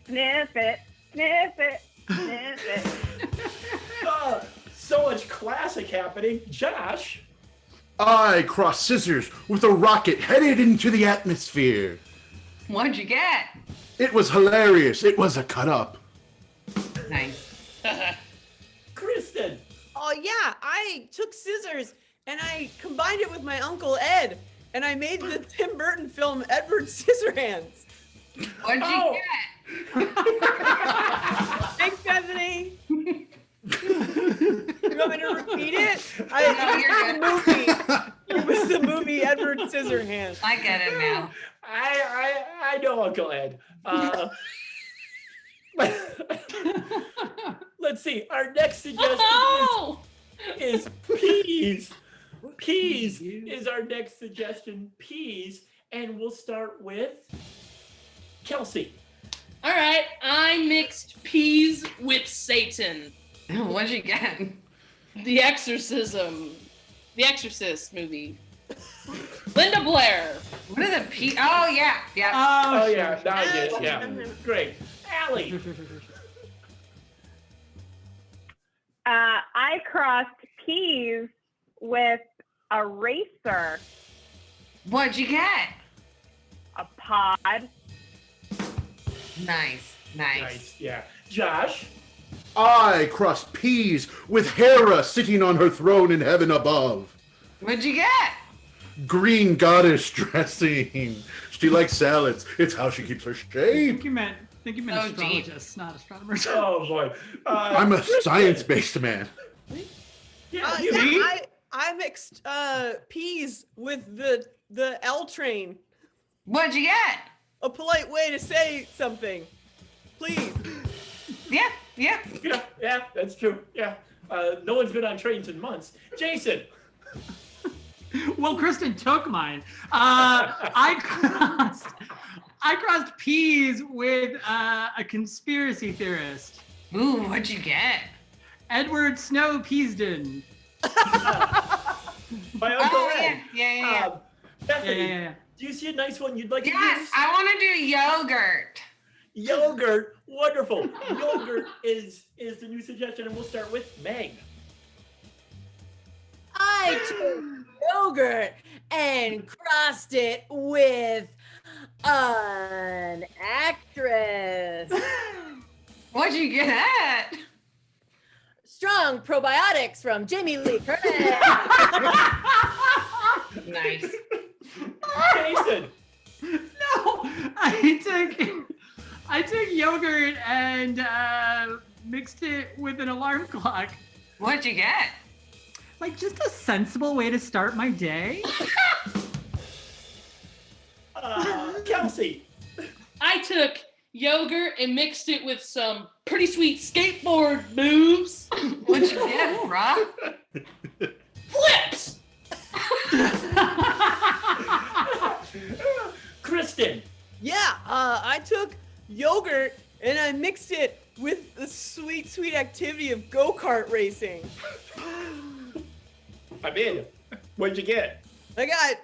Sniff it, sniff it, sniff it. So much classic happening. Josh. I crossed scissors with a rocket headed into the atmosphere. What'd you get? It was hilarious. It was a cut up. Nice. Kristen. Oh yeah, I took scissors and I combined it with my Uncle Ed, and I made the Tim Burton film Edward Scissorhands. What'd you get? Thanks, Bethany. You want me to repeat it? It was the movie Edward Scissorhands. I get it now. I know Uncle Ed. Let's see. Our next suggestion is peas. Peas is our next suggestion. Peas, and we'll start with Kelsey. All right, I mixed peas with Satan. What'd you get? The Exorcist movie. Linda Blair. What are the peas? Oh yeah, yeah. Oh yeah, now I get it. Yeah, great. Allie. I crossed peas with a racer, What'd you get? a pod. Nice. Nice. Yeah. Josh. I crossed peas with Hera sitting on her throne in heaven above. What'd you get? Green goddess dressing. She likes salads. It's how she keeps her I shape. think you meant Oh, deep. astrologists, not astronomers. Oh boy. I'm a Kristen. science-based man. Yeah. I mixed peas with the L train. What'd you get? A polite way to say something. Please. Yeah. Yeah, that's true. Yeah. No one's been on trains in months. Jason. Well, Kristen took mine. I crossed peas with a conspiracy theorist. Ooh, what'd you get? Edward Snow Peasden. My Uncle Ed. Yeah. Bethany, Yeah. do you see a nice one you'd like to Yes, use? I want to do yogurt. Yogurt. Wonderful. Yogurt is the new suggestion, and we'll start with Meg. I took yogurt and crossed it with an actress. What'd you get? Strong probiotics from Jamie Lee Curtis. Nice. Jason. No, I took yogurt and mixed it with an alarm clock. What'd you get? Like just a sensible way to start my day. Kelsey. I took yogurt and mixed it with some pretty sweet skateboard moves. What'd you get, bruh? Flips! Kristen. Yeah, I took yogurt and I mixed it with the sweet activity of go-kart racing. I'm in. What'd you get? I got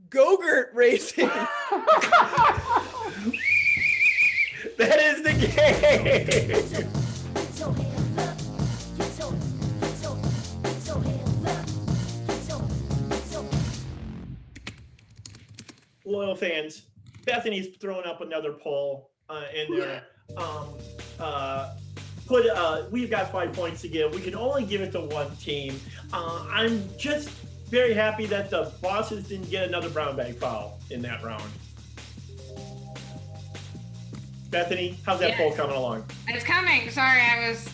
go-gurt racing. That is the game. Loyal fans, Bethany's throwing up another poll in there. We've got 5 points to give. We can only give it to one team. I'm just very happy that the bosses didn't get another brown bag foul in that round. Bethany, how's that poll coming along? It's coming. Sorry, I was...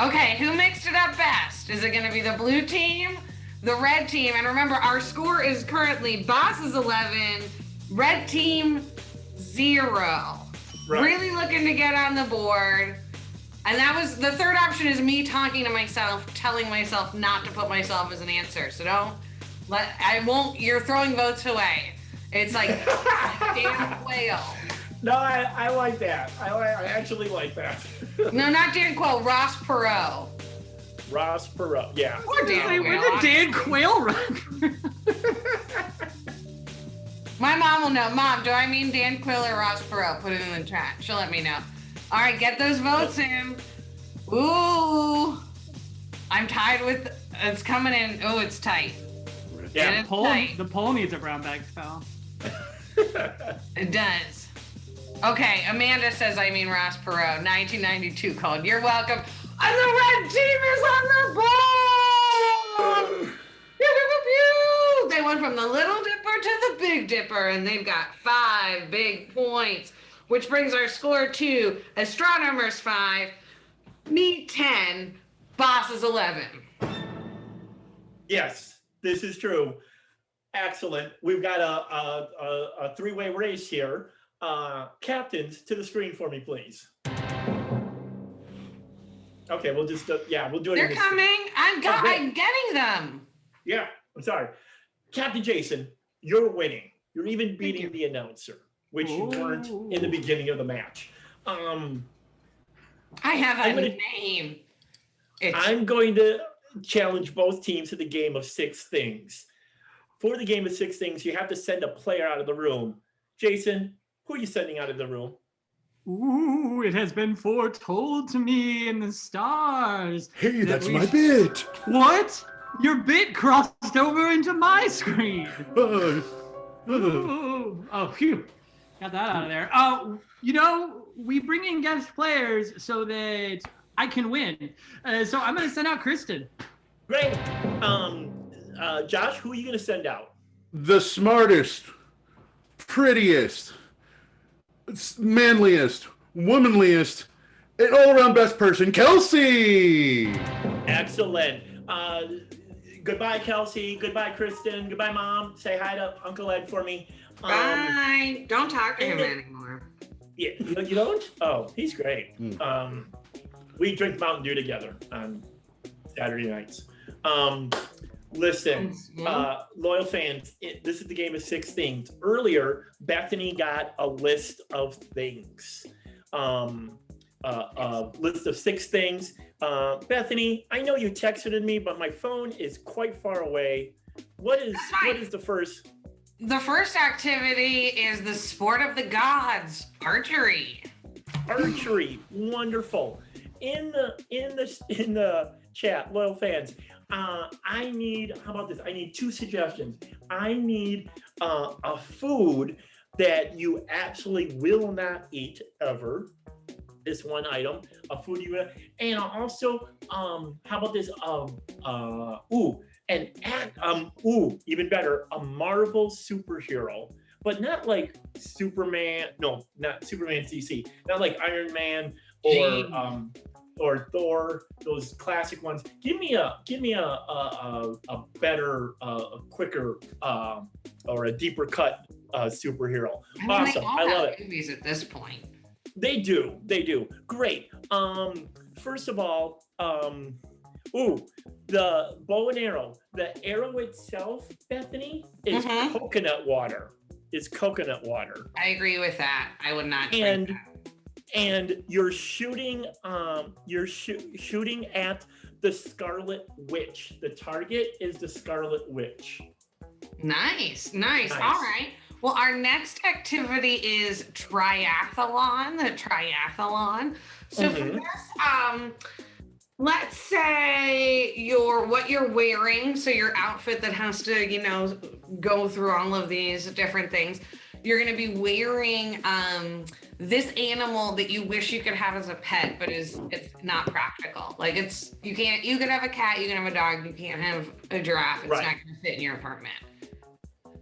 Okay, who mixed it up best? Is it going to be the blue team, the red team? And remember, our score is currently bosses 11, red team 0. Right. Really looking to get on the board. And that was, the third option is me talking to myself, telling myself not to put myself as an answer. So you're throwing votes away. It's like Dan Quayle. No, I like that. I actually like that. No, not Dan Quayle, Ross Perot. Ross Perot. Yeah. Poor Dan Say, Quayle. we're the Dan Quayle run. My mom will know. Mom, do I mean Dan Quayle or Ross Perot? Put it in the chat. She'll let me know. All right, get those votes in. Ooh. I'm tied with, it's coming in. Oh, it's tight. Yeah. It is tight. The poll needs a brown bag spell. It does. Okay, Amanda says I mean Ross Perot, 1992 called. You're welcome. And the red team is on the board! Pew, pew, pew, pew. They went from the Little Dipper to the Big Dipper, and they've got 5 big points, which brings our score to Astronomers 5, me 10, Bosses 11. Yes, this is true. Excellent. We've got a three-way race here. Captains, to the screen for me, please. Okay, we'll just, we'll do it. They're coming. I'm getting them. Yeah, I'm sorry. Captain Jason, you're winning. You're even beating the announcer, which you weren't in the beginning of the match. I have a name. I'm going to challenge both teams to the game of 6 things. For the game of 6 things, you have to send a player out of the room. Jason, who are you sending out of the room? Ooh, it has been foretold to me in the stars. Hey, that's my bit. What? Your bit crossed over into my screen. Ooh. Oh, phew. Got that out of there. We bring in guest players so that I can win. So I'm going to send out Kristen. Great. Josh, who are you going to send out? The smartest, prettiest, manliest, womanliest, and all-around best person, Kelsey. Excellent. Goodbye, Kelsey. Goodbye, Kristen. Goodbye, Mom. Say hi to Uncle Ed for me. Bye. Don't talk to him anymore. Yeah, you don't? Oh, he's great. We drink Mountain Dew together on Saturday nights. Listen, loyal fans, this is the game of 6 things. Earlier, Bethany got a list of things. A list of 6 things. Bethany, I know you texted me, but my phone is quite far away. What is the first? The first activity is the sport of the gods, archery. Archery, wonderful. In the chat, loyal fans, I need, how about this? I need 2 suggestions. I need a food that you absolutely will not eat ever. This one item, a food you will, and also, how about this? Even better, a Marvel superhero, but not like Superman. No, not Superman CC. Not like Iron Man or Thor. Those classic ones. Give me a better, quicker, or a deeper cut superhero. Awesome, I love it. Movies at this point. They do. Great. First of all, the bow and arrow. The arrow itself, Bethany, is coconut water. It's coconut water. I agree with that. I would not drink that. And you're shooting. Shooting at the Scarlet Witch. The target is the Scarlet Witch. Nice. All right. Well, our next activity is triathlon, the triathlon. So for this, let's say what you're wearing, so your outfit that has to, go through all of these different things. You're going to be wearing this animal that you wish you could have as a pet, but it's not practical. Like you could have a cat, you can have a dog, you can't have a giraffe. It's not going to fit in your apartment.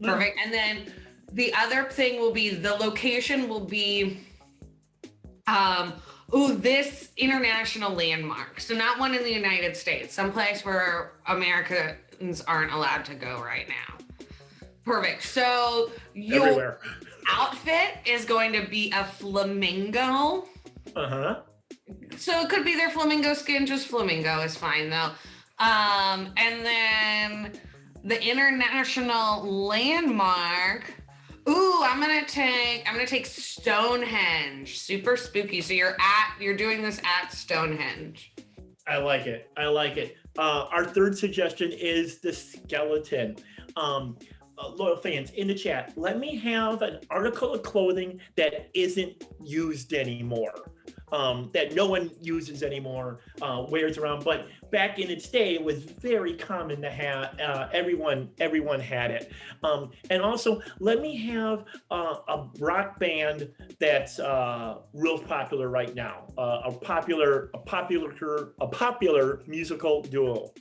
Perfect. And then the other thing will be, the location will be, this international landmark. So not one in the United States, someplace where Americans aren't allowed to go right now. Perfect. So your outfit is going to be a flamingo. So it could be their flamingo skin, just flamingo is fine though. And then the international landmark. I'm gonna take Stonehenge. Super spooky. So you're doing this at Stonehenge. I like it. I like it. Our third suggestion is the skeleton. Loyal fans in the chat, let me have an article of clothing that isn't used anymore, that no one uses anymore, wears around. But back in its day, it was very common to have. Everyone had it. And also, let me have a rock band that's real popular right now. A popular musical duo.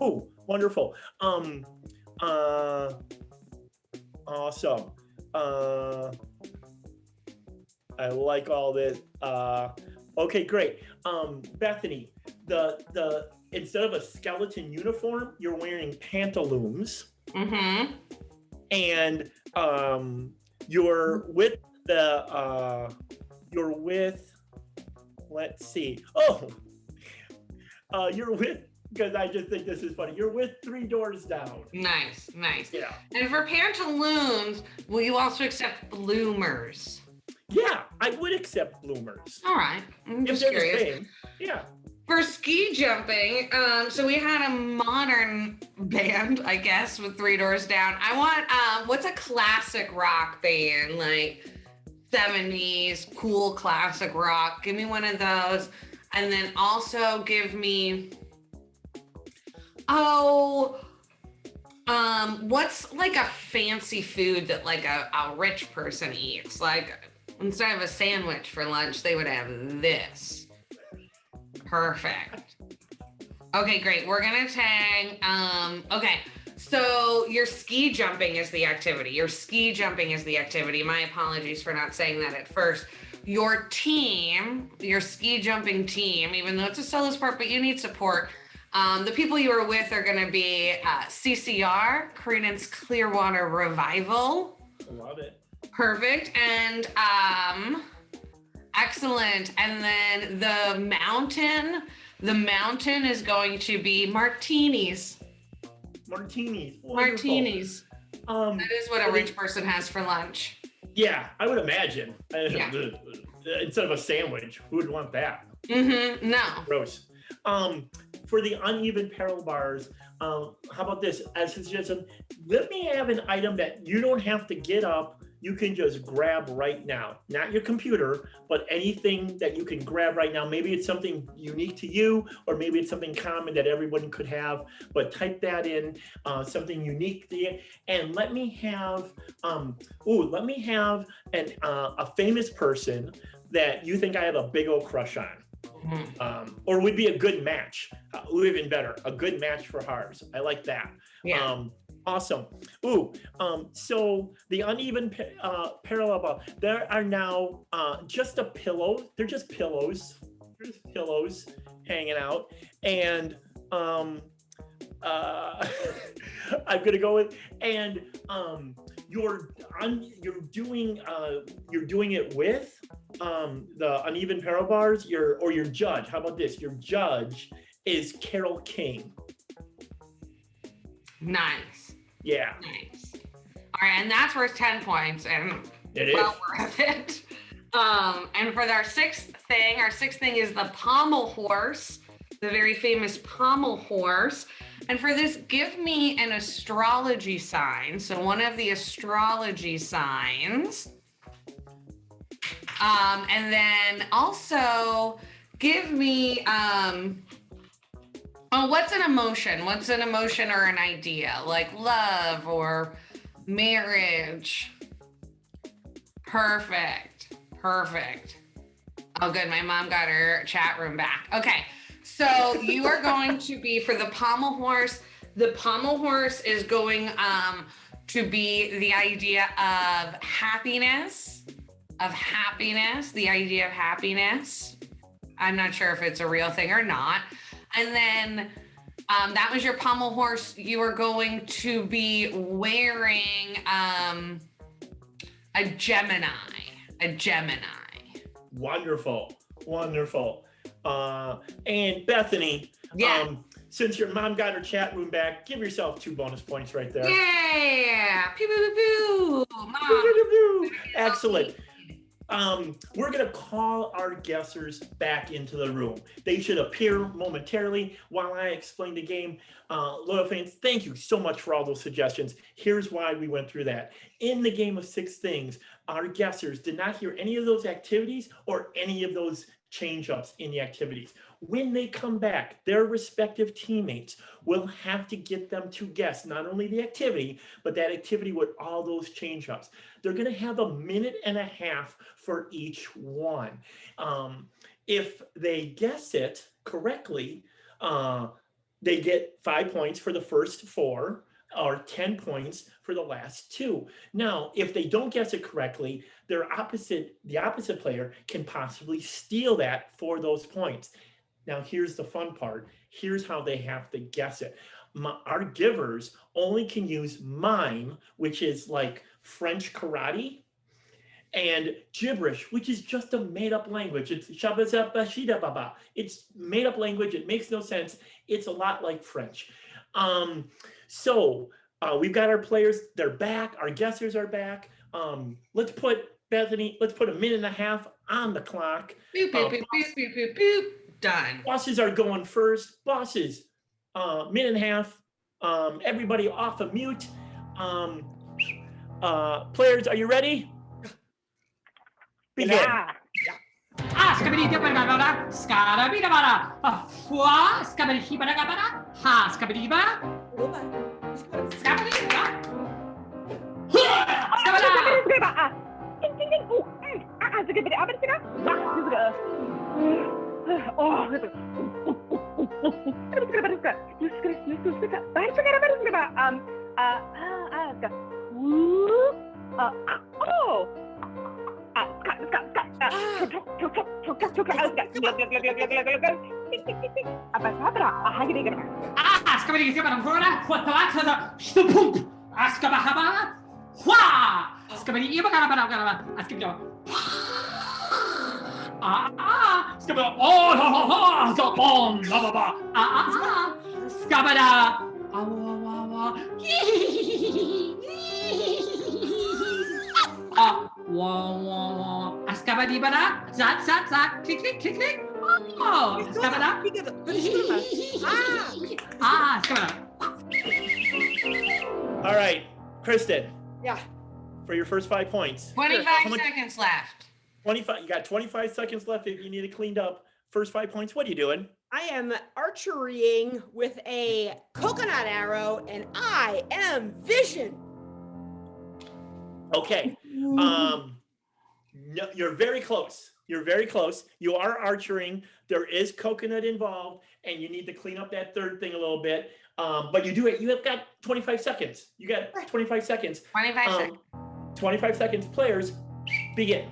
Oh, wonderful. Awesome. I like all this. Okay, great. Bethany, the instead of a skeleton uniform, you're wearing pantaloons. Mm-hmm. And you're with let's see. Oh, you're with, because I just think this is funny. You're with Three Doors Down. Nice, nice. Yeah. And for pantaloons, will you also accept bloomers? Yeah, I would accept bloomers. All right. I'm If just they're the curious. same. Yeah. For ski jumping, so we had a modern band, I guess, with Three Doors Down. I want, what's a classic rock band, like 70s, cool classic rock? Give me one of those. And then also give me, what's like a fancy food that like a rich person eats? Like instead of a sandwich for lunch, they would have this. Perfect. Okay, great. We're gonna tag, okay. So your ski jumping is the activity. Your ski jumping is the activity. My apologies for not saying that at first. Your team, your ski jumping team, even though it's a solo sport, but you need support. The people you are with are gonna be CCR, Creedence Clearwater Revival. Love it. Perfect. And excellent. And then the mountain is going to be martinis. Martinis. Wonderful. Martinis. That is what a rich person has for lunch. Yeah, I would imagine. Yeah. Instead of a sandwich, who would want that? Mm-hmm. No. Gross. For the uneven parallel bars, how about this? As a suggestion, let me have an item that you don't have to get up. You can just grab right now. Not your computer, but anything that you can grab right now. Maybe it's something unique to you, or maybe it's something common that everyone could have, but type that in, something unique to you. And let me have, a famous person that you think I have a big old crush on. Or would be a good match. Even better, a good match for Harvs. I like that. Yeah. Awesome. Ooh, so the uneven parallel bar, there are now just a pillow. They're just pillows. They're just pillows hanging out. And I'm gonna go with, and you're doing it with the uneven parallel bars, your judge. How about this? Your judge is Carole King. Nice. Yeah. Nice. All right, and that's worth 10 points, and It well is. worth it. And for our sixth thing is the pommel horse, the very famous pommel horse. And for this, give me an astrology sign. So one of the astrology signs. And then also give me, what's an emotion? What's an emotion or an idea? Like love or marriage. Perfect. Perfect. Oh, good. My mom got her chat room back. Okay. So you are going to be, for the pommel horse, the pommel horse is going to be the idea of happiness, the idea of happiness. I'm not sure if it's a real thing or not. And then that was your pommel horse. You are going to be wearing a Gemini. Wonderful. Wonderful. And Bethany, Yeah. Since your mom got her chat room back, give yourself 2 bonus points right there. Yeah. Pew, pew, pew, pew. Mom. Excellent. We're going to call our guessers back into the room. They should appear momentarily while I explain the game. Loyal fans, thank you so much for all those suggestions. Here's why we went through that. In the game of 6 things, our guessers did not hear any of those activities or any of those change-ups in the activities. When they come back, their respective teammates will have to get them to guess not only the activity, but that activity with all those change-ups. They're going to have a minute and a half for each one. If they guess it correctly, they get 5 points for the first 4 or 10 points for the last 2. Now, if they don't guess it correctly, the opposite player can possibly steal that for those points. Now, here's the fun part. Here's how they have to guess it. Our givers only can use mime, which is like French karate, and gibberish, which is just a made-up language. It's shabazabashidababa. It's made-up language. It makes no sense. It's a lot like French. So we've got our players. They're back. Our guessers are back. Let's put Bethany. Let's put a minute and a half on the clock. Boop, boop, boop, boop, boop, boop, boop. Done. Bosses are going first. Bosses, minute and a half. Everybody off of mute. Players, are you ready? Begin. Yeah. Skabidi dibba skabidi bada, fwa, skabidi hibada gabada, ha, skabidi ba, skabidi ba, skabidi dibba fwa, fwa, stupump, skabahaba, hwa, skabidi iba gabada, skabidi skabada, oh, ha, ha, ha, the bomb, la, ba, ba, skabada, skabadi bada, zat, zat, zat, click, click, click, click. Oh, skabada. Skabada. All right, Kristen. Yeah. For your first 5 points. 25 seconds left. 25. You got 25 seconds left if you need it cleaned up. First 5 points. What are you doing? I am archerying with a coconut arrow, and I am Vision. Okay. No, you're very close. You're very close. You are archering. There is coconut involved, and you need to clean up that third thing a little bit. But you do it. You have got 25 seconds. You got 25 seconds. 25 seconds. 25 seconds. Players, begin.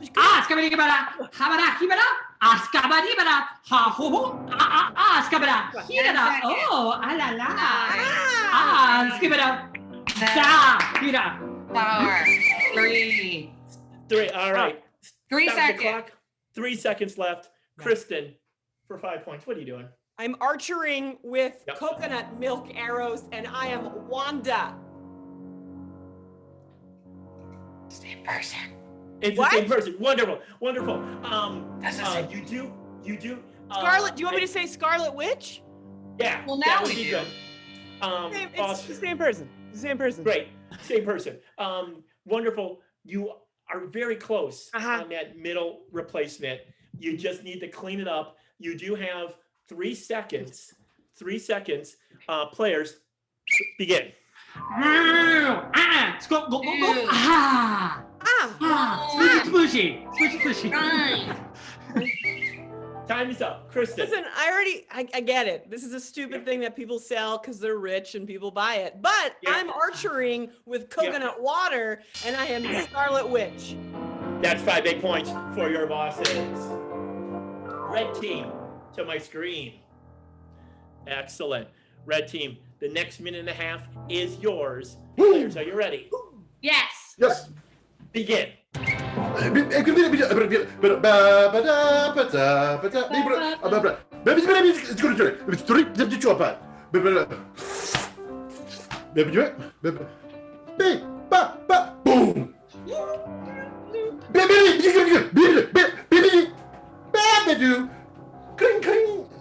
Skabadi bada, habada, hibada, skabadi bada, ha ho ho, skabada, hibada, oh, la la, skabada, da, hibada. 4, 3. 3. All right. 3 Stop the seconds. clock. 3 seconds left. Kristen, for 5 points. What are you doing? I'm archering with Yep. coconut milk arrows, and I am Wanda. Same person. It's What? the same person. Wonderful. Wonderful. That's the same. You do. Scarlet, do you want me to say Scarlet Witch? Yeah. Well, now that would we be do. good. It's Awesome. the same person. The same person. Great. Same person. Wonderful. You are very close Uh-huh. on that middle replacement. You just need to clean it up. You do have 3 seconds. 3 seconds. Players, begin. Go, go, go, go, ah, smushy, smushy, smushy. 9. Time is up. Kristen. Listen, I get it. This is a stupid thing that people sell because they're rich and people buy it. But Yeah. I'm archering with coconut water, and I am Scarlet Witch. That's 5 big points for your bosses. Red team, to my screen. Excellent. Red team, the next minute and a half is yours. Players, are you ready? Yes. Yes. Begin. Boom!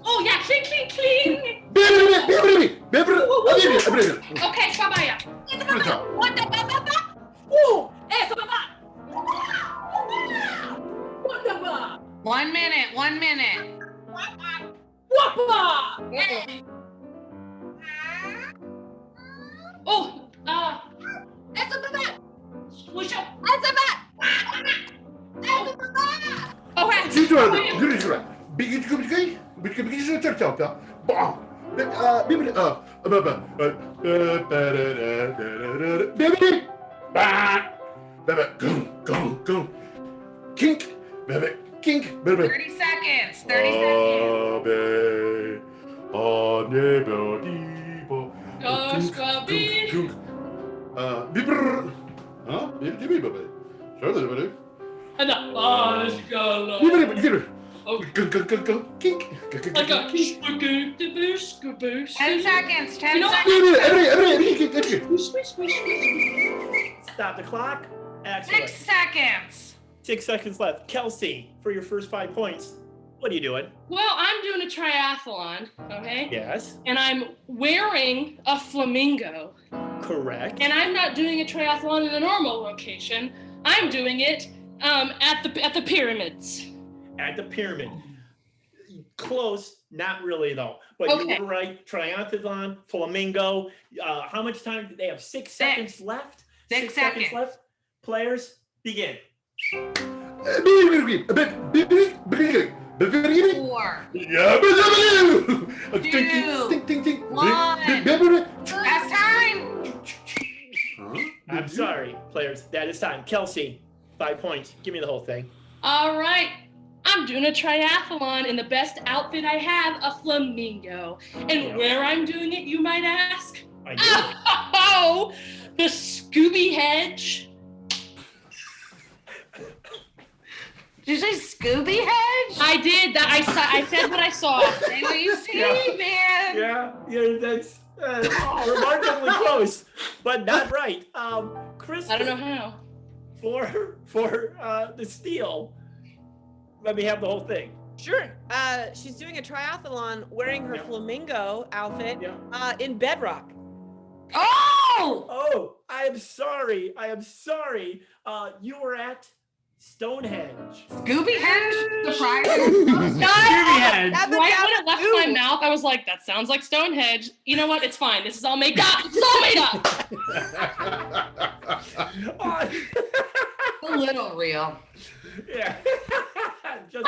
Oh yeah, cling, cling, cling. Okay, Shabaya. What the ba? Woo! Eh, Shababa. What the ba? 1 minute. 1 minute. Wappa! Oh, it's a ba. What's your? It's a ba. Okay. Kink, kink, 30 seconds. 30 seconds. Kink. 10 seconds. 10 You know, seconds. Stop the clock. Excellent. 6 seconds. 6 seconds left. Kelsey, for your first 5 points, what are you doing? Well, I'm doing a triathlon, okay? Yes. And I'm wearing a flamingo. Correct. And I'm not doing a triathlon in a normal location. I'm doing it at the pyramids. At the pyramid. Close, not really though. But Okay. you were right. Triathlon, flamingo. How much time do they have? 6 seconds left? 6 seconds seconds. left. Players, begin. 4. That's time. I'm sorry, players. That is time. Kelsey, 5 points. Give me the whole thing. All right. I'm doing a triathlon in the best outfit I have, a flamingo. And where I'm doing it, you might ask? I do. Oh, the Scooby Hedge. Did you say Scooby Hedge? I did that. I said what I saw. Say what you see, man. Yeah, that's remarkably close, but not right. Chris, I don't know how. For the steal, let me have the whole thing. Sure. She's doing a triathlon wearing her flamingo outfit in Bedrock. Oh, I am sorry. You were at Stonehenge. Scooby Hedge? Surprise. Hedge. That's Right a when it left my mouth, I was like, that sounds like Stonehenge. You know what? It's fine. This is all made up. It's all made up. A little real. Yeah. Just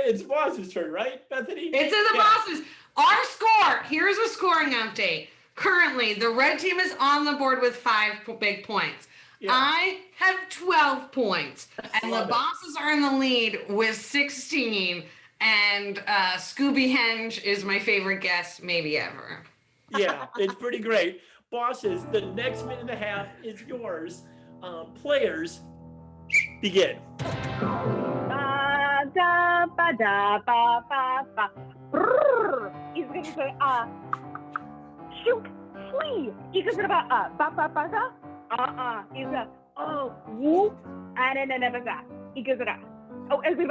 it's boss's turn, right, Bethany? It's in the bosses. Our score, here's a scoring update. Currently, the red team is on the board with 5 big points. Yeah. I have 12 points, and Love the it. bosses are in the lead with 16. And Scooby Henge is my favorite guest, maybe ever. Yeah, it's pretty great. Bosses, the next minute and a half is yours. Players, begin. Ba da ba da ba ba ba. Brrr. He's gonna say shoot, flee. He's gonna ba ba ba da. He's gonna whoop. And then he goes oh, it's gonna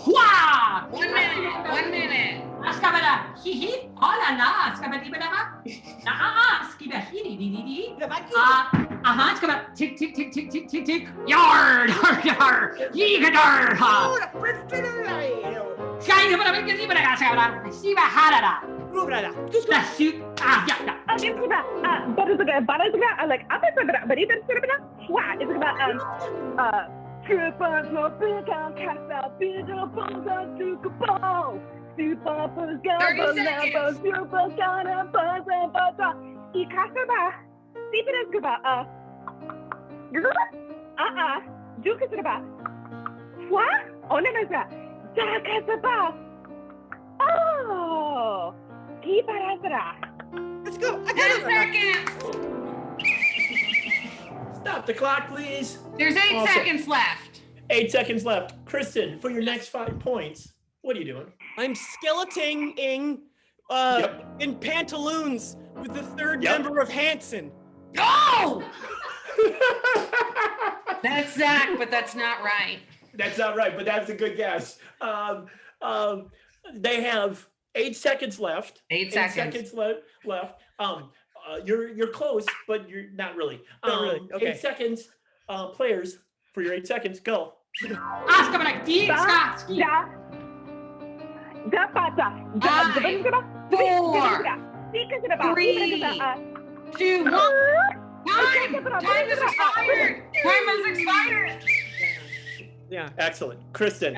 Wah! 1 minute. 1 minute. Askabada, hee hee, oh la la, askabadi bada, skiba hee dee dee dee. Skaba, tick tick tick tick tick tick tick, yard, yard, yeegadar, ha. Sky bada bada bada bada, skabada, skiba harada. The shoot, yeah. Jukasaba. What? Onemasa. Jakasaba. Oh. Kiparasara. Let's go. I 10 got it. seconds. Stop the clock, please. There's 8 Awesome. seconds left. 8 seconds left. Kristen, for your next 5 points, what are you doing? I'm skeleting in pantaloons with the third Yep. member of Hanson. Go! That's Zach, but that's not right. That's not right, but that's a good guess. They have 8 seconds left. 8 8 seconds. seconds left. You're close, but you're not really. Not really, okay. 8 seconds. Players, for your 8 seconds, go. Askabalaki, Skaski. Da. Zapata. 5, 4, 3, 2, 1. Time has expired. Time has expired. Yeah. Excellent. Kristen,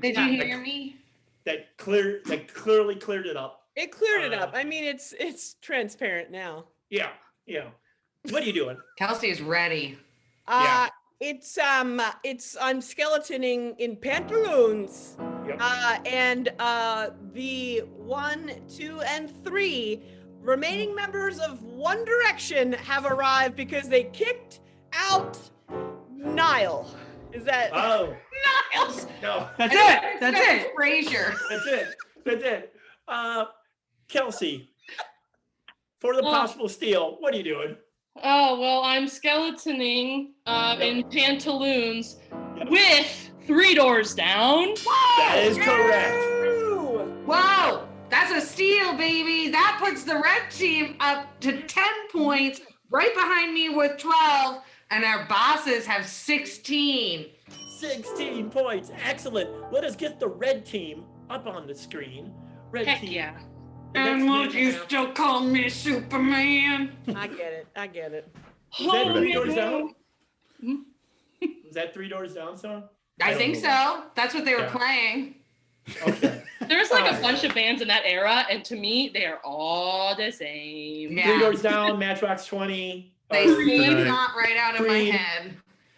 Did you hear me? that clearly cleared it up. It cleared it up. I mean, it's transparent now. Yeah. What are you doing? Kelsey is ready. Yeah. I'm skeletoning in pantaloons. Yep. And the 1, 2, and 3 remaining members of One Direction have arrived because they kicked out Niall. Is that? Oh, Niles. no. That's it. That's it. Frasier. That's it. Kelsey, for the possible steal, what are you doing? Oh, well, I'm skeletoning in pantaloons with 3 doors down. That is correct. Whoa, that's a steal, baby. That puts the red team up to 10 points, right behind me with 12, and our bosses have 16. 16 points. Excellent. Let us get the red team up on the screen. Red Heck team. yeah. The And next would game you have- still call me Superman? I get it. Is that 3 doors down? Hmm? Is that 3 doors down song? I don't think know. so. That's what they were Yeah. playing. Okay. There's like a bunch of bands in that era, and to me, they are all the same. Yeah. 3 doors down, Matchbox 20. They seem Right. not right out of my Creed. head.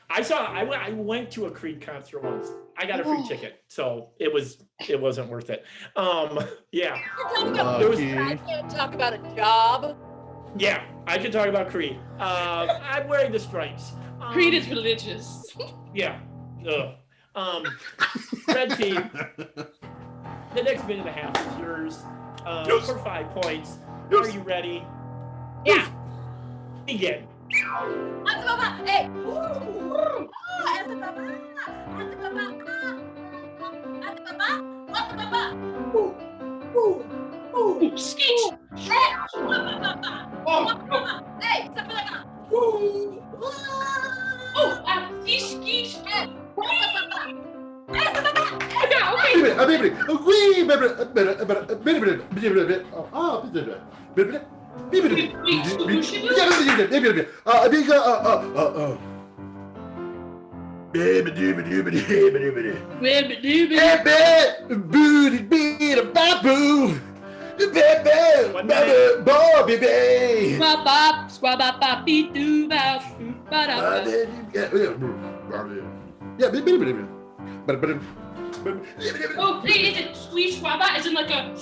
I went to a Creed concert once. I got a free ticket, so it wasn't worth it. Yeah. There was- I can't talk about a job. Yeah, I can talk about Creed. I'm wearing the stripes. Creed is religious. Yeah. Ugh. Red team, the next minute and a half is yours for 5 points. Are you ready? Yeah. Begin. Hey. Ooh, skeet. Skeet, skeet. Oh, hey, is it squeeze squabba? Is it like a...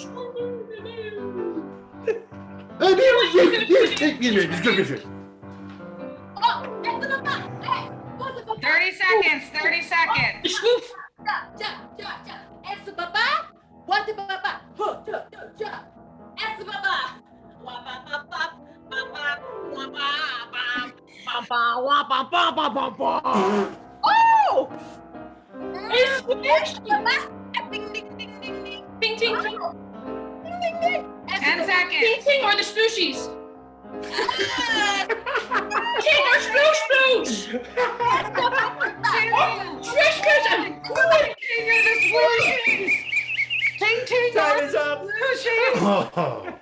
30 seconds, 30 seconds. Swoof. Oh! It's Ding, ting, ting. 10 seconds. Ting, ting, or the smooshies. Ting or smoosh, smoosh. Swish, swish, and Ting ting Time is up. Splooshy.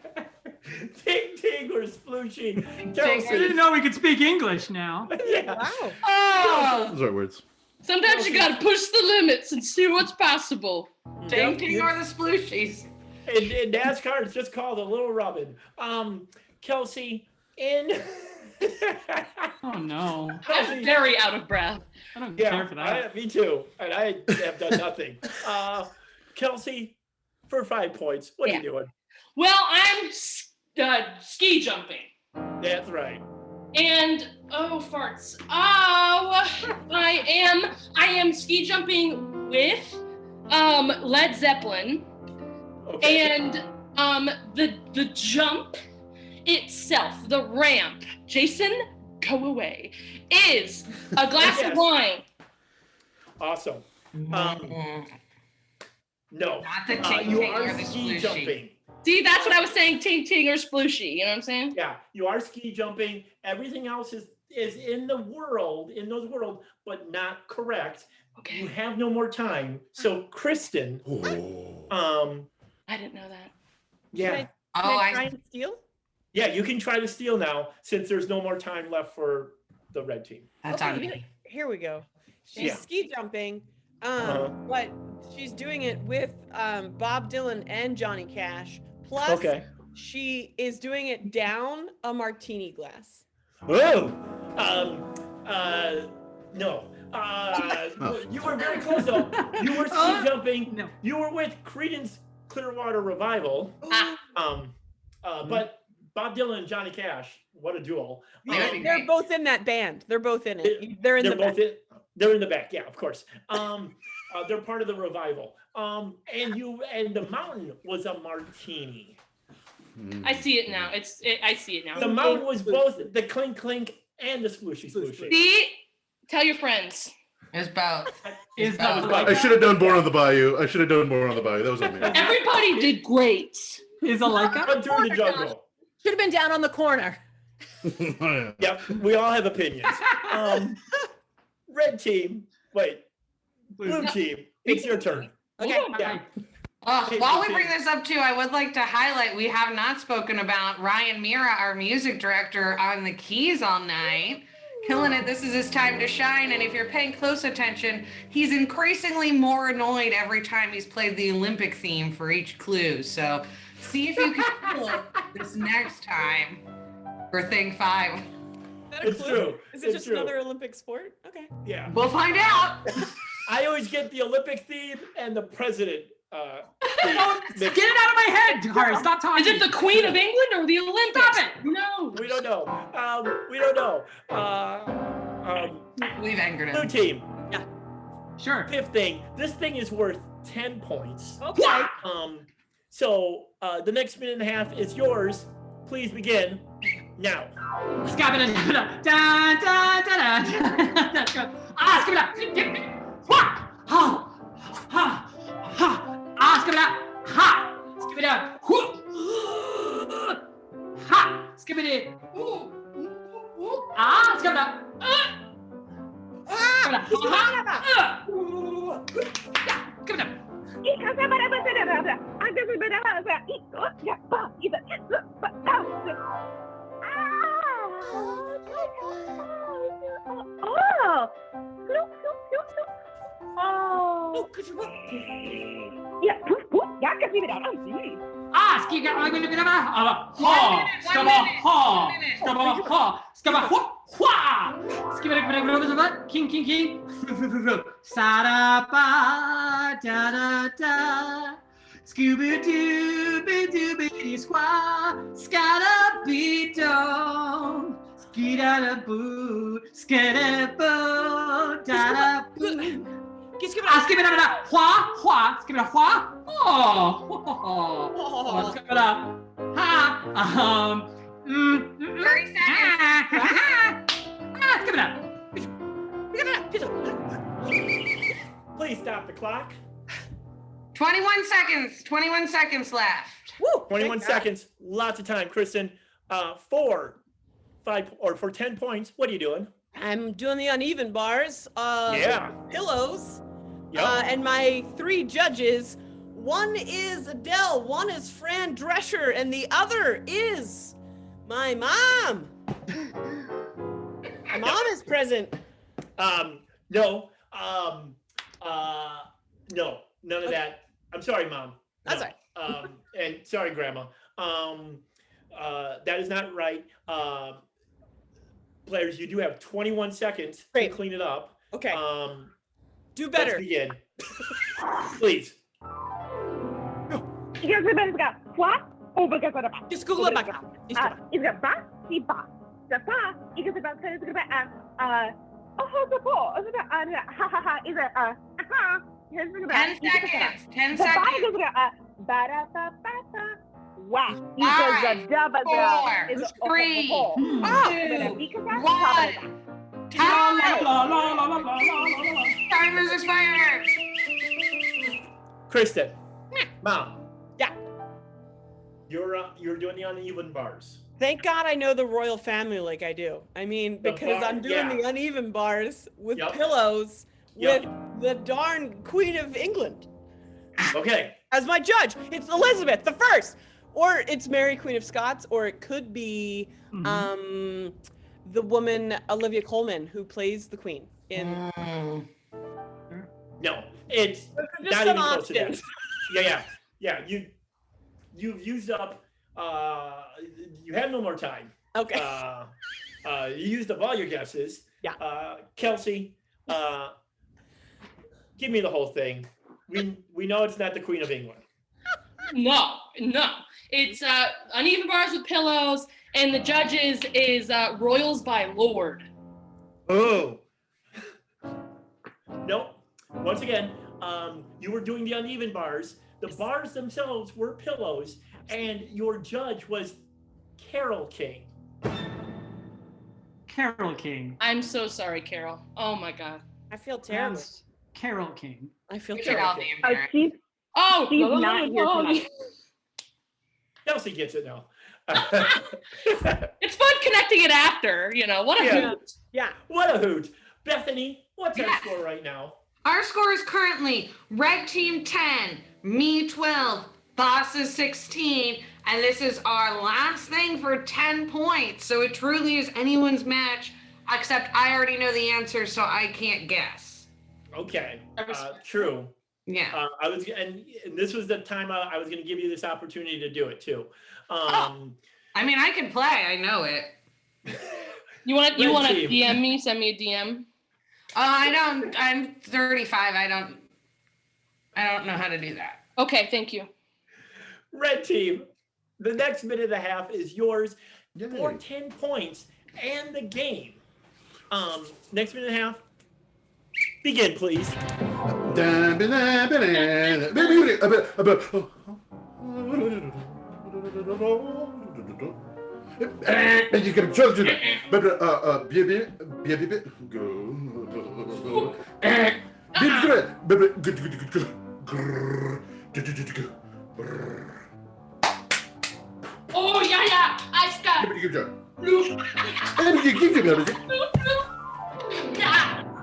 Ting ting or splooshy. I Kelsey. didn't know we could speak English now. Yeah. Wow. Oh, Those are words. sometimes you gotta push the limits and see what's possible. ting ting or the splooshies. In NASCAR, it's just called a little rubbin. Kelsey, in Oh no. I'm very out of breath. I don't care for that. Me too. And I have done nothing. Kelsey, for 5 points, what are you doing? Well, I'm ski jumping. That's right. And oh farts. Oh, I am ski jumping with Led Zeppelin. Okay. And the jump itself, the ramp, Jason, go away, is a glass of wine. Awesome. No. Not the you ting-ting are or the ski splooshy. jumping. See, that's what I was saying, ting ting or splooshy, you know what I'm saying? Yeah, you are ski jumping. Everything else is in those world, but not correct. Okay. You have no more time. So Kristen, I didn't know that. yeah. Can I try and steal? Yeah, you can try to steal now since there's no more time left for the red team. That's on me. Here we go. She's Yeah. ski jumping, but she's doing it with Bob Dylan and Johnny Cash. Plus, she is doing it down a martini glass. Whoa. No. You were very close though. You were ski jumping. No. You were with Creedence Clearwater Revival. But Bob Dylan and Johnny Cash, what a duel. They're both in that band. They're both in it. They're in the back. They're in the back, yeah, of course. They're part of the revival. And the mountain was a martini. I see it now. I see it now. The mountain was both the clink clink and the splooshy splooshy. See? Tell your friends. It's both. I should have done Born on the Bayou. That was on me. Everybody did great. Is Aleka? Run through the jungle. Should have been down on the corner. Yep, we all have opinions. Red team, blue team, it's your turn. Okay. Yeah. While we bring this up too, I would like to highlight we have not spoken about Ryan Mira, our music director, on the keys all night. Killing it. This is his time to shine. And if you're paying close attention, he's increasingly more annoyed every time he's played the Olympic theme for each clue. So see if you can pull it this next time for thing 5. It's true. Is it just another Olympic sport? Okay. Yeah. We'll find out. I always get the Olympic theme and the president. Get it out of my head, Hari. Stop talking. Is it the Queen of England or the Olympics? Stop it. No. We don't know. We don't know. We've angered Blue him. team. Yeah. Sure. 5th thing. This thing is worth 10 points. Okay. So the next minute and a half is yours. Please begin now. King, king, king. Sa-da-ba, da-da-da. Scooby-dooby-dooby-squaw. Scada-be-doo. Skida-da-boo. Skida-boo. Da-da-boo. Skibida-da. Hua, hua. Skibida-hua. Oh. Skibida. Ha. 30 seconds. Skibida. Please stop the clock. 21 seconds. 21 seconds left. Woo, 21 seconds. Lots of time, Kristen. For 10 points, what are you doing? I'm doing the uneven bars. Yeah. Pillows. Yep. And my 3 judges. One is Adele, one is Fran Drescher, and the other is my mom. My mom is present. No. No. None of that. I'm sorry, Mom. That's right. And sorry, Grandma. That is not right. players, you do have 21 seconds Great. to clean it up. Okay. Do Let's better. begin. Please. Just Google it back. Ten seconds. Wow. Five, four, three, two, one. Timer's expired. Kristen. Mom. Yeah. You're doing the uneven bars. Thank God I know the royal family like I do. I mean, The because bar- I'm doing yeah. the uneven bars with Yep. pillows Yep. with the darn Queen of England Okay. as my judge. It's Elizabeth the First, or it's Mary Queen of Scots, or it could be the woman Olivia Colman who plays the Queen in. No, it's Just not some even close to that. options. Yeah. You've used up. You have no more time. Okay. You used up all your guesses. Yeah. Kelsey, give me the whole thing. We know it's not the Queen of England. No. It's uneven bars with pillows, and the judges is Royals by Lord. Oh. Nope. Once again, you were doing the uneven bars. The bars themselves were pillows, and your judge was Carol King. Carol King. I'm so sorry, Carol. Oh my God. I feel terrible. Yes, Carol King. I feel We should terrible. all be embarrassed. She's Oh, She's not here tonight. Kelsey gets it now. It's fun connecting it after, what a Yeah. hoot. Yeah. What a hoot. Bethany, what's our Yeah. score right now? Our score is currently Red Team 10, me 12, Bosses 16, and this is our last thing for 10 points. So it truly is anyone's match, except I already know the answer, so I can't guess. Okay. True. Yeah. I was, and this was the time I was going to give you this opportunity to do it too. I mean, I can play. I know it. You want to Red team. DM me? Send me a DM. I don't. I'm 35. I don't know how to do that. Okay, thank you. Red team, the next minute and a half is yours Yay. for 10 points and the game. Next minute and a half. Begin, please. Oh, yeah. I got.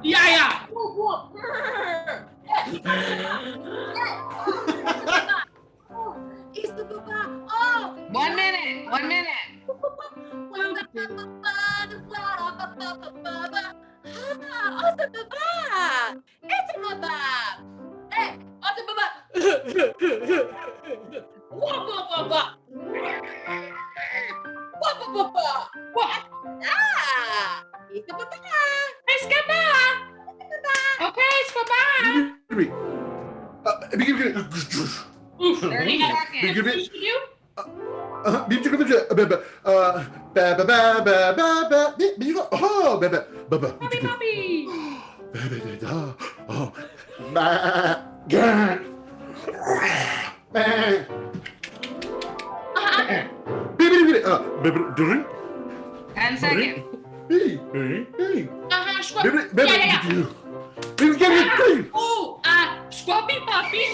Yeah. Oh, 1 minute. 1 minute. Okay, bye-bye. 30 seconds. You? Puppy. Oh, 10 seconds. Yeah. Oh, Scruffy Puppy.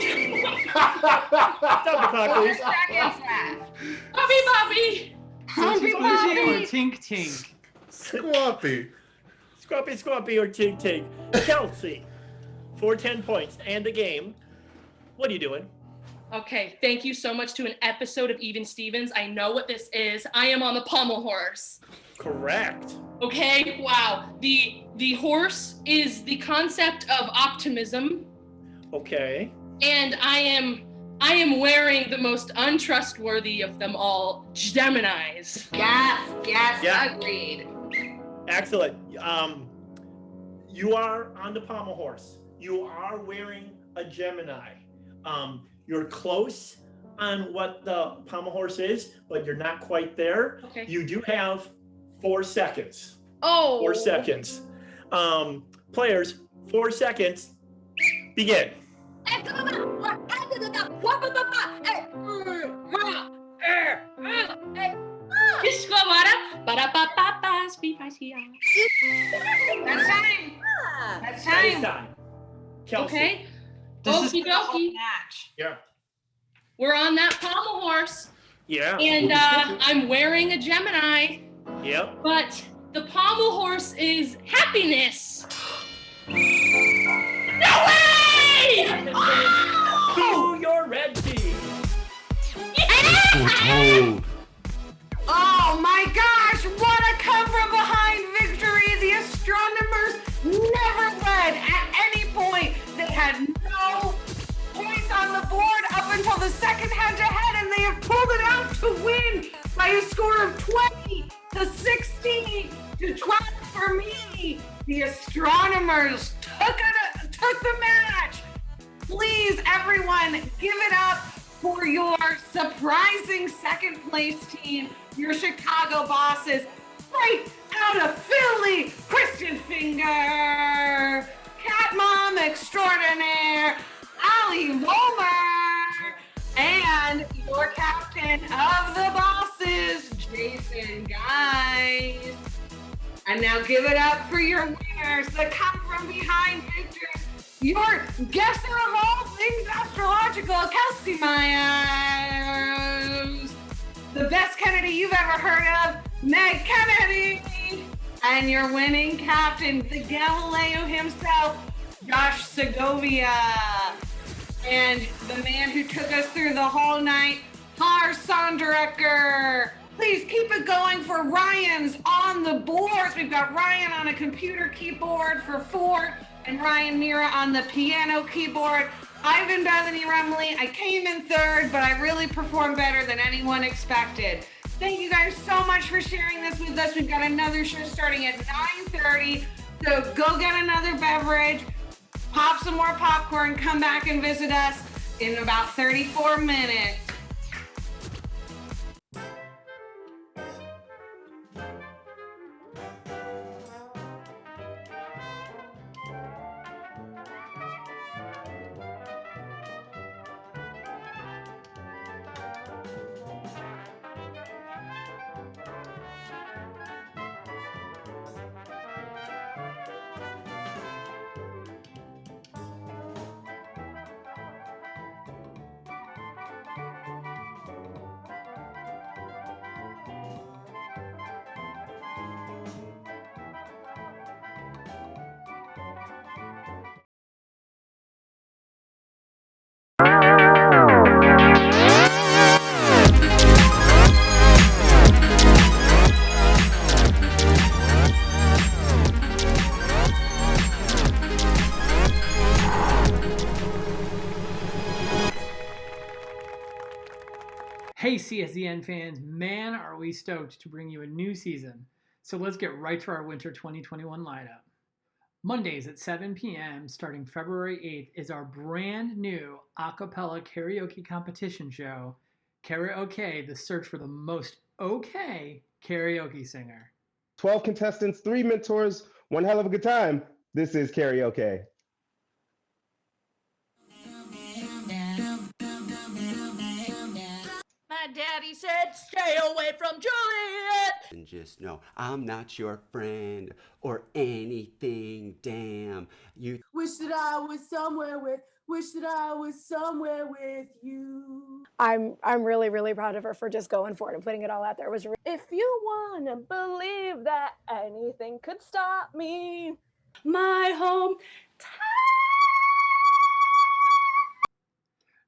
Stop the clock, 4 please. seconds left. Puppy. Puppy, Or puppy. Tink Tink. Squappy. Squappy or Tig Tig. Kelsey, for 10 points and the game. What are you doing? Okay, thank you so much to an episode of Even Stevens. I know what this is. I am on the pommel horse. Correct. Okay, wow. The horse is the concept of optimism, Okay. and I am wearing the most untrustworthy of them all, Geminis. Yes, Yeah. agreed. Excellent. You are on the pommel horse. You are wearing a Gemini. You're close on what the pommel horse is, but you're not quite there. Okay. You do have 4 seconds. Oh. 4 seconds. Players, 4 seconds. Begin. That's time. That's That is time. time. Kelsey. Okay. This is Okie for the whole dokie. match. Yeah. We're on that pommel horse. Yeah. And I'm wearing a Gemini, Yep. but the pommel horse is happiness. No way! To your red team. Foretold. Oh my gosh, what a come from behind victory. The astronomers never led at any point. They had no points on the board up until the second head-to-head, and they have pulled it out to win by a score of 20-16-12 for me. The astronomers took the match. Please, everyone, give it up for your surprising second place team, your Chicago bosses, right out of Philly, Kristen Finger, Cat Mom Extraordinaire, Ali Lomer, and your captain of the bosses, Jason Guys. And now give it up for your winners, the come from behind victors, your guesser of all things astrological, Kelsey Myers, the best Kennedy you've ever heard of, Meg Kennedy, and your winning captain, the Galileo himself, Josh Segovia, and the man who took us through the whole night, Har Sonderecker. Please keep it going for Ryan's on the boards. We've got Ryan on a computer keyboard for 4, and Ryan Mira on the piano keyboard. Ivan Bethany Remley, I came in 3rd, but I really performed better than anyone expected. Thank you guys so much for sharing this with us. We've got another show starting at 9:30, so go get another beverage, pop some more popcorn, come back and visit us in about 34 minutes. Hey CSEN fans, man are we stoked to bring you a new season. So let's get right to our winter 2021 lineup. Mondays at 7 p.m. starting February 8th is our brand new a cappella karaoke competition show, Karaoke, the search for the most okay karaoke singer. 12 contestants, 3 mentors, one hell of a good time. This is Karaoke. My daddy said, stay away from Juliet. And just know I'm not your friend or anything. Damn, you. Wish that I was somewhere with you. I'm really proud of her for just going for it and putting it all out there. It was if you wanna believe that anything could stop me, my home.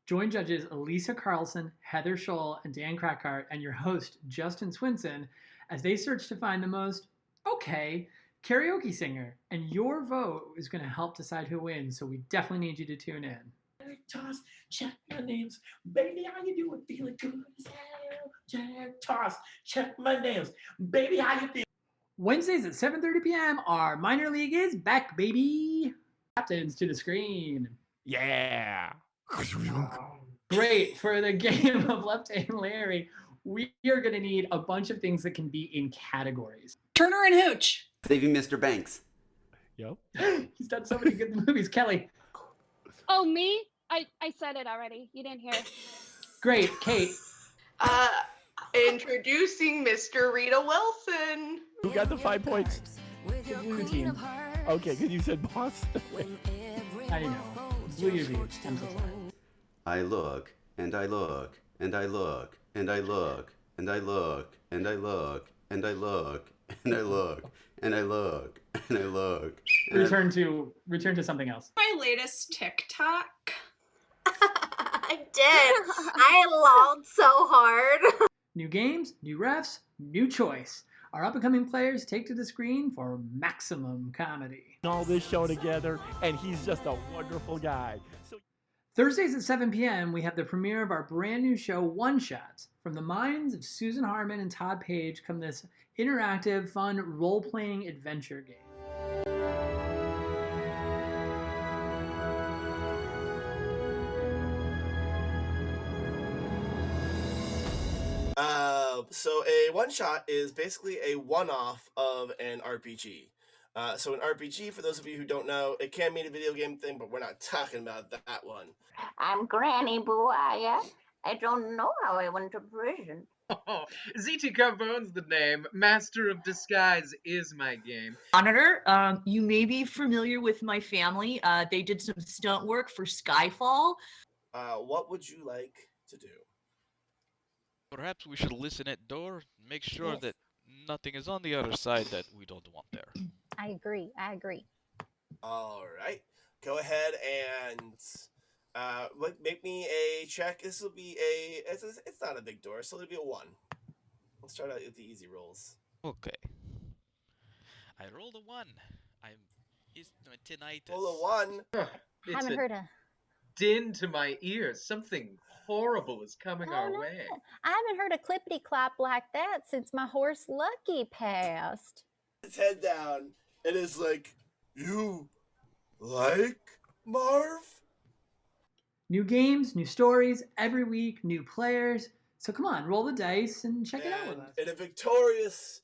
Join judges Elisa Carlson, Heather Scholl, and Dan Krackhart, and your host, Justin Swinson, as they search to find the most okay karaoke singer. And your vote is going to help decide who wins, so we definitely need you to tune in. Toss, check my names. Baby, how you doing? Feeling good as hell. Jack Toss, check my names. Baby, how you feel? Wednesdays at 7:30 p.m. Our minor league is back, baby. Captains to the screen. Yeah. Great. For the game of Left and Larry, we are going to need a bunch of things that can be in categories. Turner and Hooch. Saving Mr. Banks. Yep. He's done so many good movies. Kelly. Oh, me? I said it already. You didn't hear. Great. Kate. Introducing Mr. Rita Wilson. Who got the 5 points? The blue team. Okay, because you said Boston. I know. Blue UV. I'm so sorry. I look, and I look, and I look, and I look, and I look, and I look, and I look, and I look, and I look, and I look. Return to something else. My latest TikTok. I did. I lolled so hard. New games, new refs, new choice. Our up-and-coming players take to the screen for maximum comedy. All this show together, and he's just a wonderful guy. So Thursdays at 7 p.m., we have the premiere of our brand new show, One Shots. From the minds of Susan Harmon and Todd Page come this interactive, fun, role-playing adventure game. So a one-shot is basically a one-off of an RPG. So an RPG, for those of you who don't know, it can mean a video game thing, but we're not talking about that one. I'm Granny Buaya. I don't know how I went to prison. Oh, ZT Carbone's the name. Master of Disguise is my game. Monitor, you may be familiar with my family. They did some stunt work for Skyfall. What would you like to do? Perhaps we should listen at door, make sure that nothing is on the other side that we don't want there. I agree. All right. Go ahead and make me a check. This will be it's not a big door, so it'll be a 1. Let's start out with the easy rolls. Okay. I rolled a 1. It's tinnitus. Roll a 1. It's Haven't heard a din to my ears. Something horrible is coming our way. I haven't heard a clippity clap like that since my horse Lucky passed. His head down. It is like, you like Marv? New games, new stories, every week, new players. So come on, roll the dice and check it out with us. In a victorious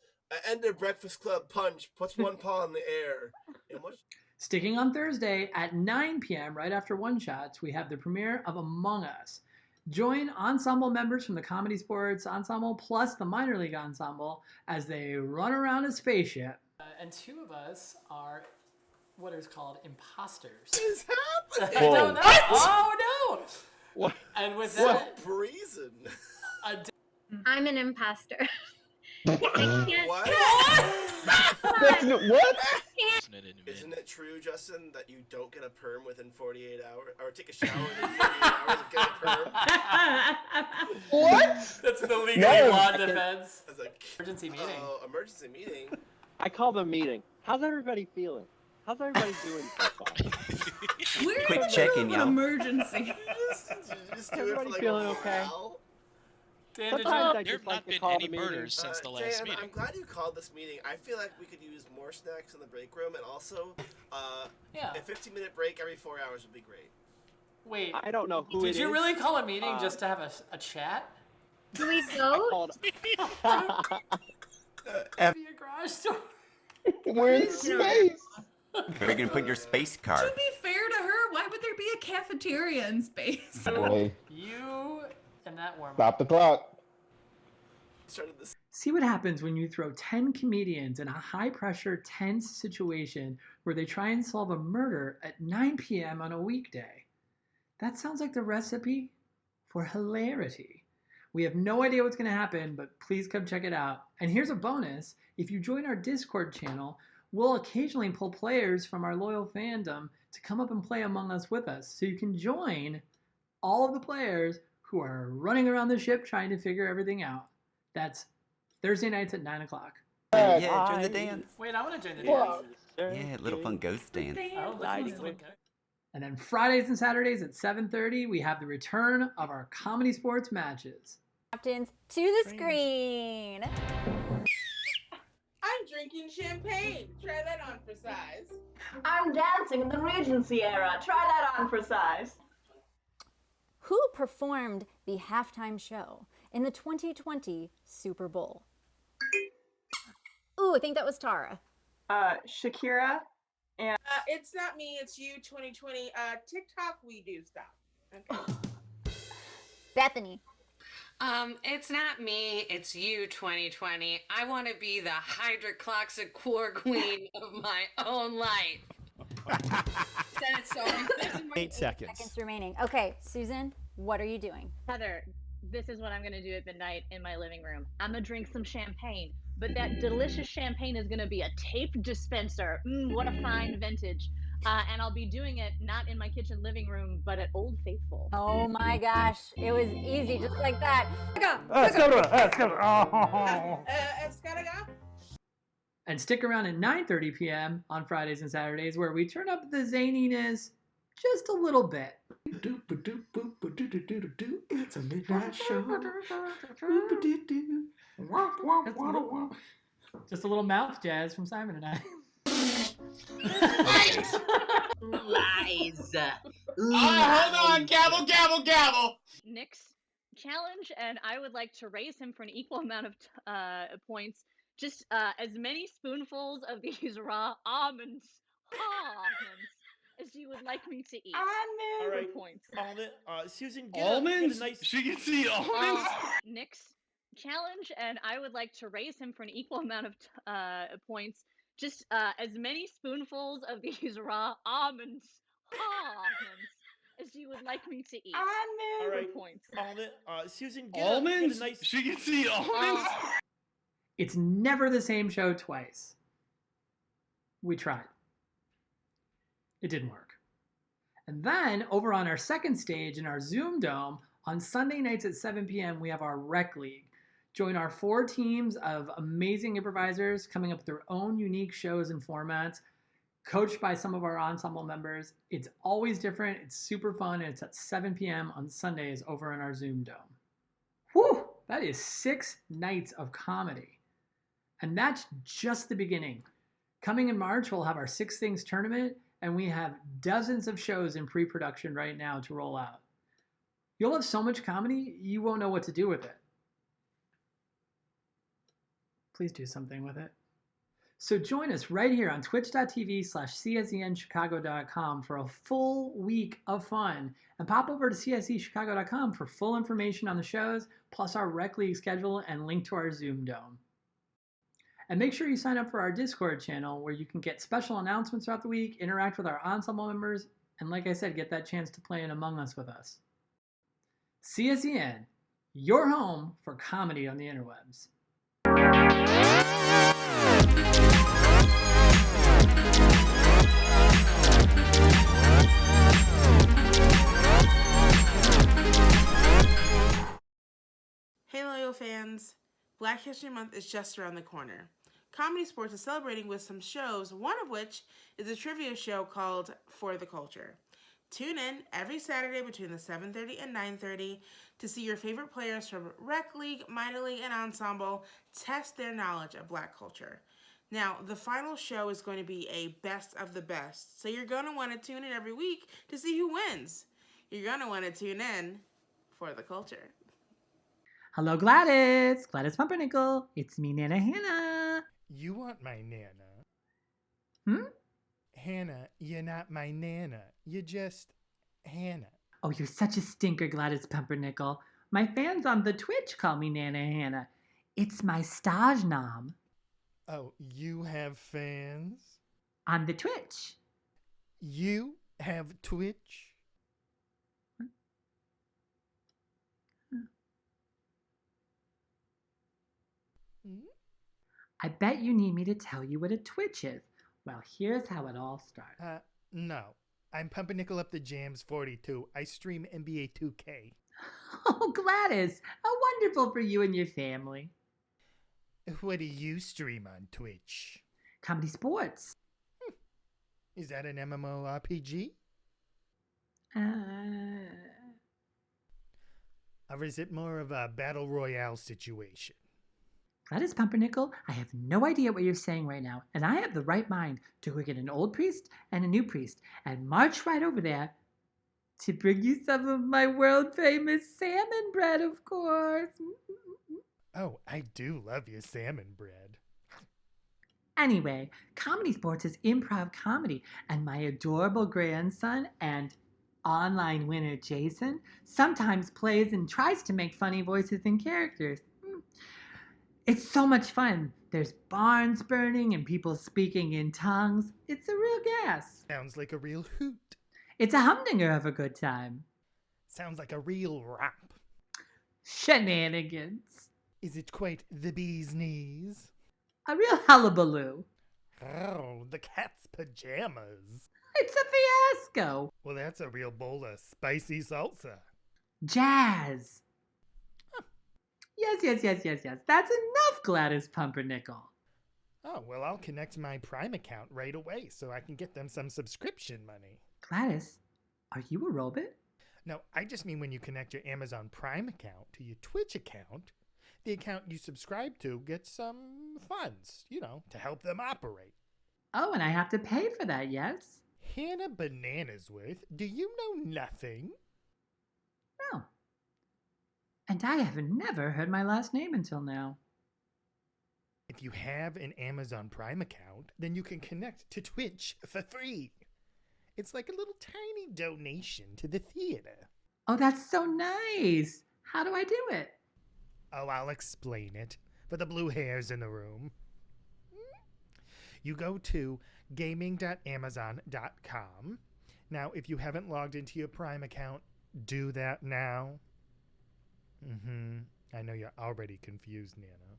Ender Breakfast Club punch, puts one paw in the air. And Sticking on Thursday at 9 p.m. right after One Shots, we have the premiere of Among Us. Join ensemble members from the Comedysportz Ensemble plus the Minor League Ensemble as they run around a spaceship. And 2 of us are what is called imposters. What is happening? I don't know. Oh no! What? And with What that, reason? I'm an imposter. What? That's what? Isn't it true, Justin, that you don't get a perm within 48 hours, or take a shower within 48 hours of getting a perm? What? That's the legally No. law defense. As a Emergency meeting. Oh, emergency meeting. I call the meeting. How's everybody feeling? How's everybody doing so far? We're Quick in the check-in, middle of y'all. an emergency. Just do it for Everybody like feeling a okay? morale. Dan, Sometimes I There just have like not to been call any the meeting. murders since the last Dan, meeting. I'm glad you called this meeting. I feel like we could use more snacks in the break room, and also Yeah. a 15-minute break every 4 hours would be great. Wait, I don't know who did it you is. really call a meeting just to have a chat? Do we I vote? called. Be a garage door. We're in space. Where are you gonna put your space car? To be fair to her, why would there be a cafeteria in space? Boy, You and that warm. stop the clock. Started this. See what happens when you throw 10 comedians in a high-pressure, tense situation where they try and solve a murder at 9 p.m. on a weekday. That sounds like the recipe for hilarity. We have no idea what's going to happen, but please come check it out. And here's a bonus. If you join our Discord channel, we'll occasionally pull players from our loyal fandom to come up and play Among Us with us. So you can join all of the players who are running around the ship trying to figure everything out. That's Thursday nights at 9 o'clock. Yeah, join the dance. Wait, I want to join the dance. Yeah, little fun ghost dance. And then Fridays and Saturdays at 7:30, we have the return of our Comedysportz matches. Captains to the screen. I'm drinking drinking champagne. Try that on for size. I'm dancing in the Regency era. Try that on for size. Who performed the halftime show in the 2020 Super Bowl? Ooh, I think that was Tara. Shakira and It's not me, it's you 2020. TikTok we do stuff. Okay. Bethany. It's not me, it's you 2020. I want to be the hydrocloxic queen of my own life. Said it so many 8 seconds. Seconds remaining. Okay, Susan, what are you doing? Heather, this is what I'm gonna do at midnight in my living room. I'm gonna drink some champagne, but that delicious champagne is gonna be a tape dispenser. What a fine vintage. And I'll be doing it not in my kitchen living room, but at Old Faithful. Oh my gosh, it was easy, just like that. And stick around at 9:30 p.m. on Fridays and Saturdays where we turn up the zaniness just a little bit. It's a midnight show. Just a little mouth jazz from Simon and I. Lies. Hold on, gavel, gavel, gavel. Nick's challenge, and I would like to raise him for an equal amount of points. Just as many spoonfuls of these raw almonds as you would like me to eat. All right. Points. Almond, Susan, Almonds? Get a nice... She gets the almonds? Nick's challenge, and I would like to raise him for an equal amount of points. Just as many spoonfuls of these raw almonds as you would like me to eat. All right. Points. Almond, Susan, get Almonds? a nice... She gets the almonds? It's never the same show twice. We tried. It didn't work. And then over on our second stage in our Zoom Dome, on Sunday nights at 7 p.m., we have our Rec League. Join our 4 teams of amazing improvisers coming up with their own unique shows and formats, coached by some of our ensemble members. It's always different. It's super fun. And it's at 7 p.m. on Sundays over in our Zoom Dome. Whew! That is 6 nights of comedy. And that's just the beginning. Coming in March, we'll have our 6 Things tournament, and we have dozens of shows in pre-production right now to roll out. You'll have so much comedy, you won't know what to do with it. Please do something with it. So join us right here on twitch.tv/CSENchicago.com for a full week of fun. And pop over to CSEChicago.com for full information on the shows, plus our Rec League schedule and link to our Zoom Dome. And make sure you sign up for our Discord channel where you can get special announcements throughout the week, interact with our ensemble members, and like I said, get that chance to play in Among Us with us. CSEN, your home for comedy on the interwebs. Hey loyal fans, Black History Month is just around the corner. Comedysportz is celebrating with some shows, one of which is a trivia show called For the Culture. Tune in every Saturday between the 7:30 and 9:30 to see your favorite players from Rec League, Minor League, and Ensemble test their knowledge of Black culture. Now, the final show is going to be a best of the best, so you're going to want to tune in every week to see who wins. You're going to want to tune in for the culture. Hello, Gladys. Gladys Pumpernickel. It's me, Nana Hannah. You want my Nana. Hmm? Hannah, you're not my Nana. You're just Hannah. Oh, you're such a stinker, Gladys Pumpernickel. My fans on the Twitch call me Nana Hannah. It's my stage nom. Oh, you have fans? On the Twitch. You have Twitch? I bet you need me to tell you what a Twitch is. Well, here's how it all started. No. I'm Pumpernickel Up the Jams 42. I stream NBA 2K. Oh, Gladys. How wonderful for you and your family. What do you stream on Twitch? Comedysportz. Is that an MMORPG? Or is it more of a battle royale situation? Gladys Pumpernickel, I have no idea what you're saying right now, and I have the right mind to go get an old priest and a new priest and march right over there to bring you some of my world-famous salmon bread, of course. Oh, I do love your salmon bread. Anyway, Comedy Sports is improv comedy, and my adorable grandson and online winner Jason sometimes plays and tries to make funny voices and characters. It's so much fun. There's barns burning and people speaking in tongues. It's a real gas. Sounds like a real hoot. It's a humdinger of a good time. Sounds like a real romp. Shenanigans. Is it quite the bee's knees? A real hullabaloo. Oh, the cat's pajamas. It's a fiasco. Well, that's a real bowl of spicy salsa. Jazz. Yes. That's enough, Gladys Pumpernickel. Oh, well, I'll connect my Prime account right away so I can get them some subscription money. Gladys, are you a robot? No, I just mean when you connect your Amazon Prime account to your Twitch account, the account you subscribe to gets some funds, to help them operate. Oh, and I have to pay for that, yes? Hannah Bananasworth, do you know nothing? No. And I have never heard my last name until now. If you have an Amazon Prime account, then you can connect to Twitch for free. It's like a little tiny donation to the theater. Oh, that's so nice. How do I do it? Oh, I'll explain it for the blue hairs in the room. You go to gaming.amazon.com. Now, if you haven't logged into your Prime account, do that now. I know you're already confused, Nana.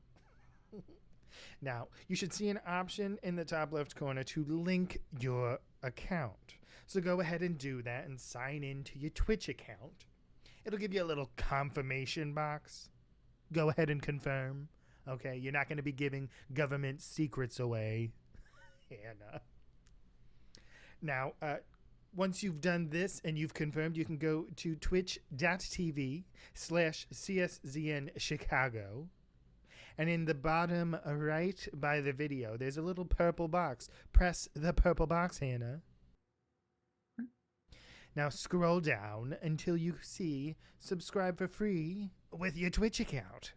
Now, you should see an option in the top left corner to link your account. So go ahead and do that and sign in to your Twitch account. It'll give you a little confirmation box. Go ahead and confirm. Okay, you're not going to be giving government secrets away. Hannah. Now, once you've done this and you've confirmed, you can go to twitch.tv/CSZN Chicago. And in the bottom right by the video, there's a little purple box. Press the purple box, Hannah. Now scroll down until you see subscribe for free with your Twitch account.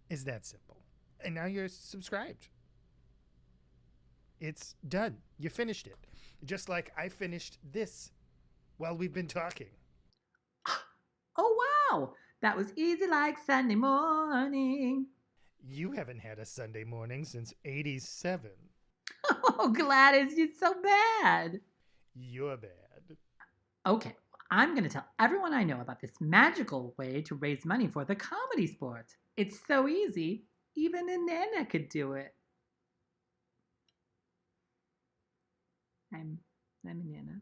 It's that simple. And now you're subscribed. It's done. You finished it. Just like I finished this while we've been talking. Oh, wow. That was easy like Sunday morning. You haven't had a Sunday morning since '87. Oh, Gladys, you're so bad. You're bad. Okay, I'm going to tell everyone I know about this magical way to raise money for the Comedy Sports. It's so easy, even a Nana could do it. I'm a Nana.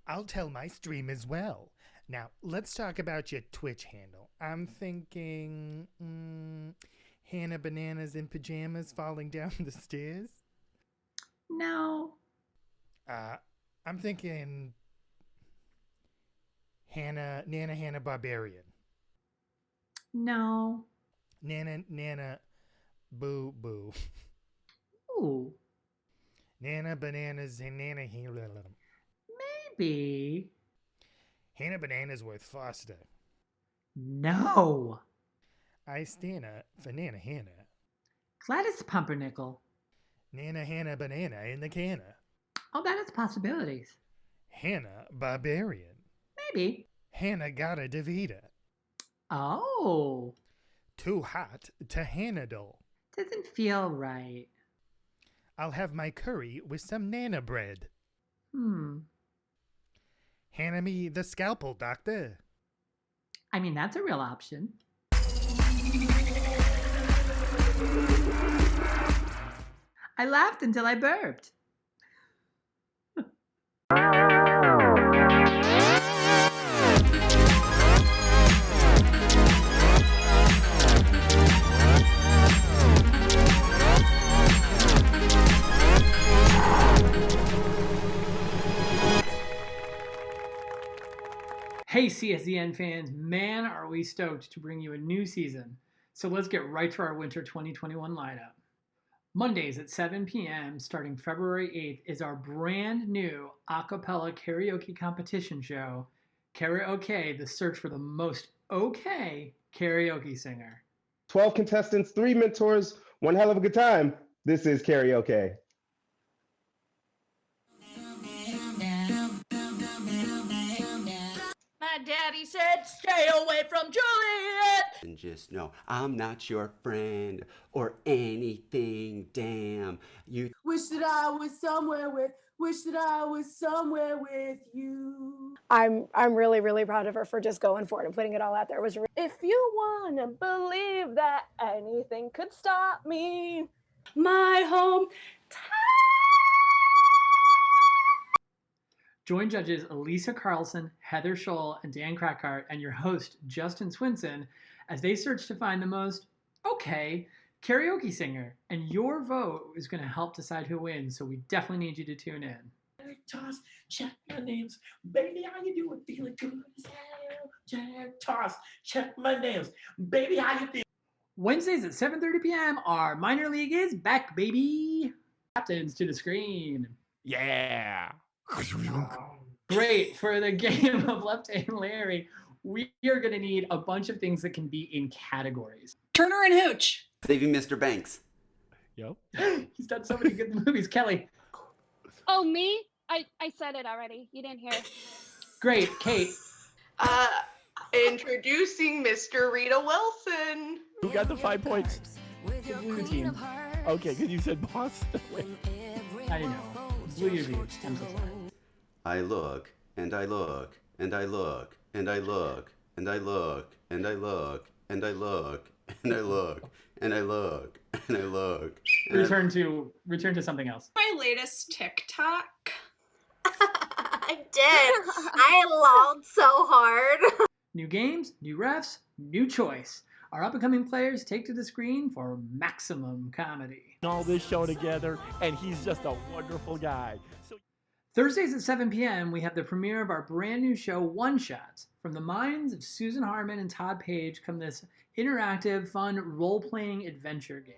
I'll tell my stream as well. Now, let's talk about your Twitch handle. I'm thinking Hannah Bananas in Pajamas falling down the stairs? No. I'm thinking Nana Barbarian. No. Nana Boo Boo. Ooh. Nana Bananas and Nana Maybe. Hannah Bananasworth Foster. No. I stand for Nana Hannah. Gladys Pumpernickel. Nana Hannah Banana in the canna. Oh, that is possibilities. Hannah Barbarian. Maybe. Hannah Gata Davida. Oh. Too hot to handle. Doesn't feel right. I'll have my curry with some Nana bread. Hannah me the scalpel, doctor. I mean, that's a real option. I laughed until I burped. Hey CSZN fans, man are we stoked to bring you a new season. So let's get right to our winter 2021 lineup. Mondays at 7 p.m. starting February 8th is our brand new a cappella karaoke competition show, Karaoke, the search for the most okay karaoke singer. 12 contestants, 3 mentors, one hell of a good time. This is Karaoke. My daddy said, stay away from Juliet. And just know I'm not your friend or anything. Damn, you. Wish that I was somewhere with you. I'm really proud of her for just going for it and putting it all out there. It was if you wanna believe that anything could stop me, my home. Join judges Elisa Carlson, Heather Scholl, and Dan Krakart, and your host, Justin Swinson, as they search to find the most okay karaoke singer. And your vote is going to help decide who wins, so we definitely need you to tune in. Toss, check my names. Baby, how you doing? Feeling good as hell. Jack, toss, check my names. Baby, how you feeling? Wednesdays at 7:30 p.m., our minor league is back, baby. Captains to the screen. Yeah. Great. For the game of Left and Larry, we are going to need a bunch of things that can be in categories. Turner and Hooch. Saving Mr. Banks. Yep. He's done so many good movies. Kelly. Oh, me? I said it already. You didn't hear. Great. Kate. Introducing Mr. Rita Wilson. Who got the 5 points? The blue team. Okay, because you said Boston. I know. Blue UV. I'm so sorry. I look, and I look, and I look, and I look, and I look, and I look, and I look, and I look, and I look, and I look. Return to something else. My latest TikTok. I did. I lolled so hard. New games, new refs, new choice. Our up-and-coming players take to the screen for maximum comedy. All this show together, and he's just a wonderful guy. So Thursdays at 7 p.m., we have the premiere of our brand new show, One Shots. From the minds of Susan Harmon and Todd Page come this interactive, fun, role-playing adventure game.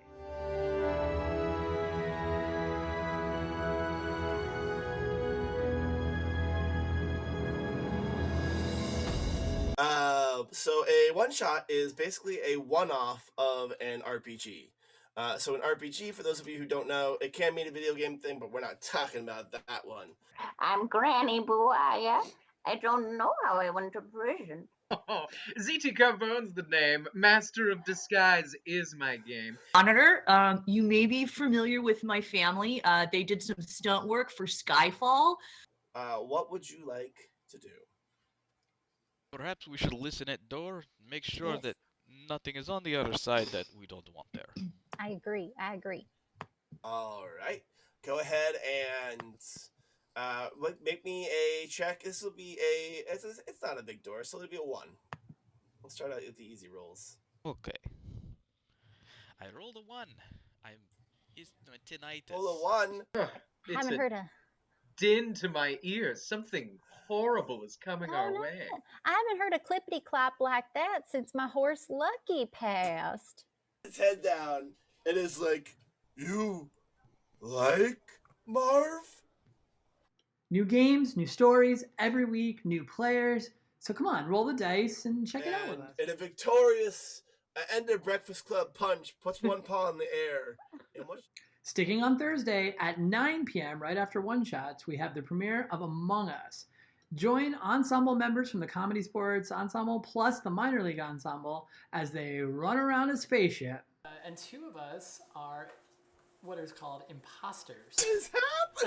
So a one-shot is basically a one-off of an RPG. So an RPG, for those of you who don't know, it can mean a video game thing, but we're not talking about that one. I'm Granny Buaya. I don't know how I went to prison. Oh, ZT Carbone's the name. Master of Disguise is my game. Monitor, you may be familiar with my family. They did some stunt work for Skyfall. What would you like to do? Perhaps we should listen at door, make sure that nothing is on the other side that we don't want there. I agree. All right. Go ahead and make me a check. This will be it's not a big door, so it'll be a 1. Let's start out with the easy rolls. Okay. I rolled a 1. It's tinnitus. Roll a 1. It's Haven't a heard a. din to my ears. Something horrible is coming our way. I haven't heard a clippity clap like that since my horse Lucky passed. His head down and is like, "You like Marv?" New games, new stories, every week, new players. So come on, roll the dice and check it out with us. And a victorious Ender Breakfast Club punch puts one paw in the air. And what? Sticking on Thursday at 9 p.m. right after One Shots, we have the premiere of Among Us. Join ensemble members from the Comedysportz Ensemble plus the Minor League Ensemble as they run around a spaceship. And 2 of us are what is called imposters. What is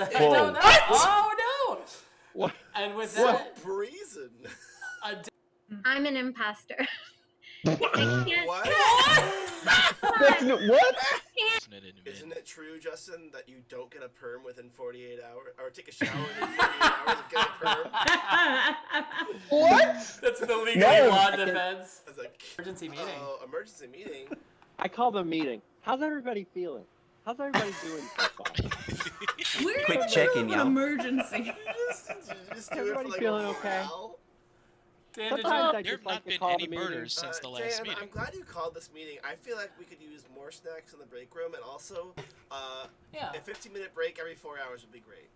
happening? I don't know. Oh no! What? And with So that, brazen. I'm an imposter. What? What? Isn't it true, Justin, that you don't get a perm within 48 hours, or take a shower within 48 hours of getting a perm? What? That's the legal No. law defense. I was like, Emergency meeting. Oh, emergency meeting. I call the meeting. How's everybody feeling? How's everybody doing so far? We're Quick in the check-in, middle of an y'all. emergency. Just do it for Everybody like feeling a okay? morale. Sometimes I There just have like not to been call any the meeting. murders since the last Dan, meeting. I'm glad you called this meeting. I feel like we could use more snacks in the break room, and also Yeah. a 15-minute break every 4 hours would be great.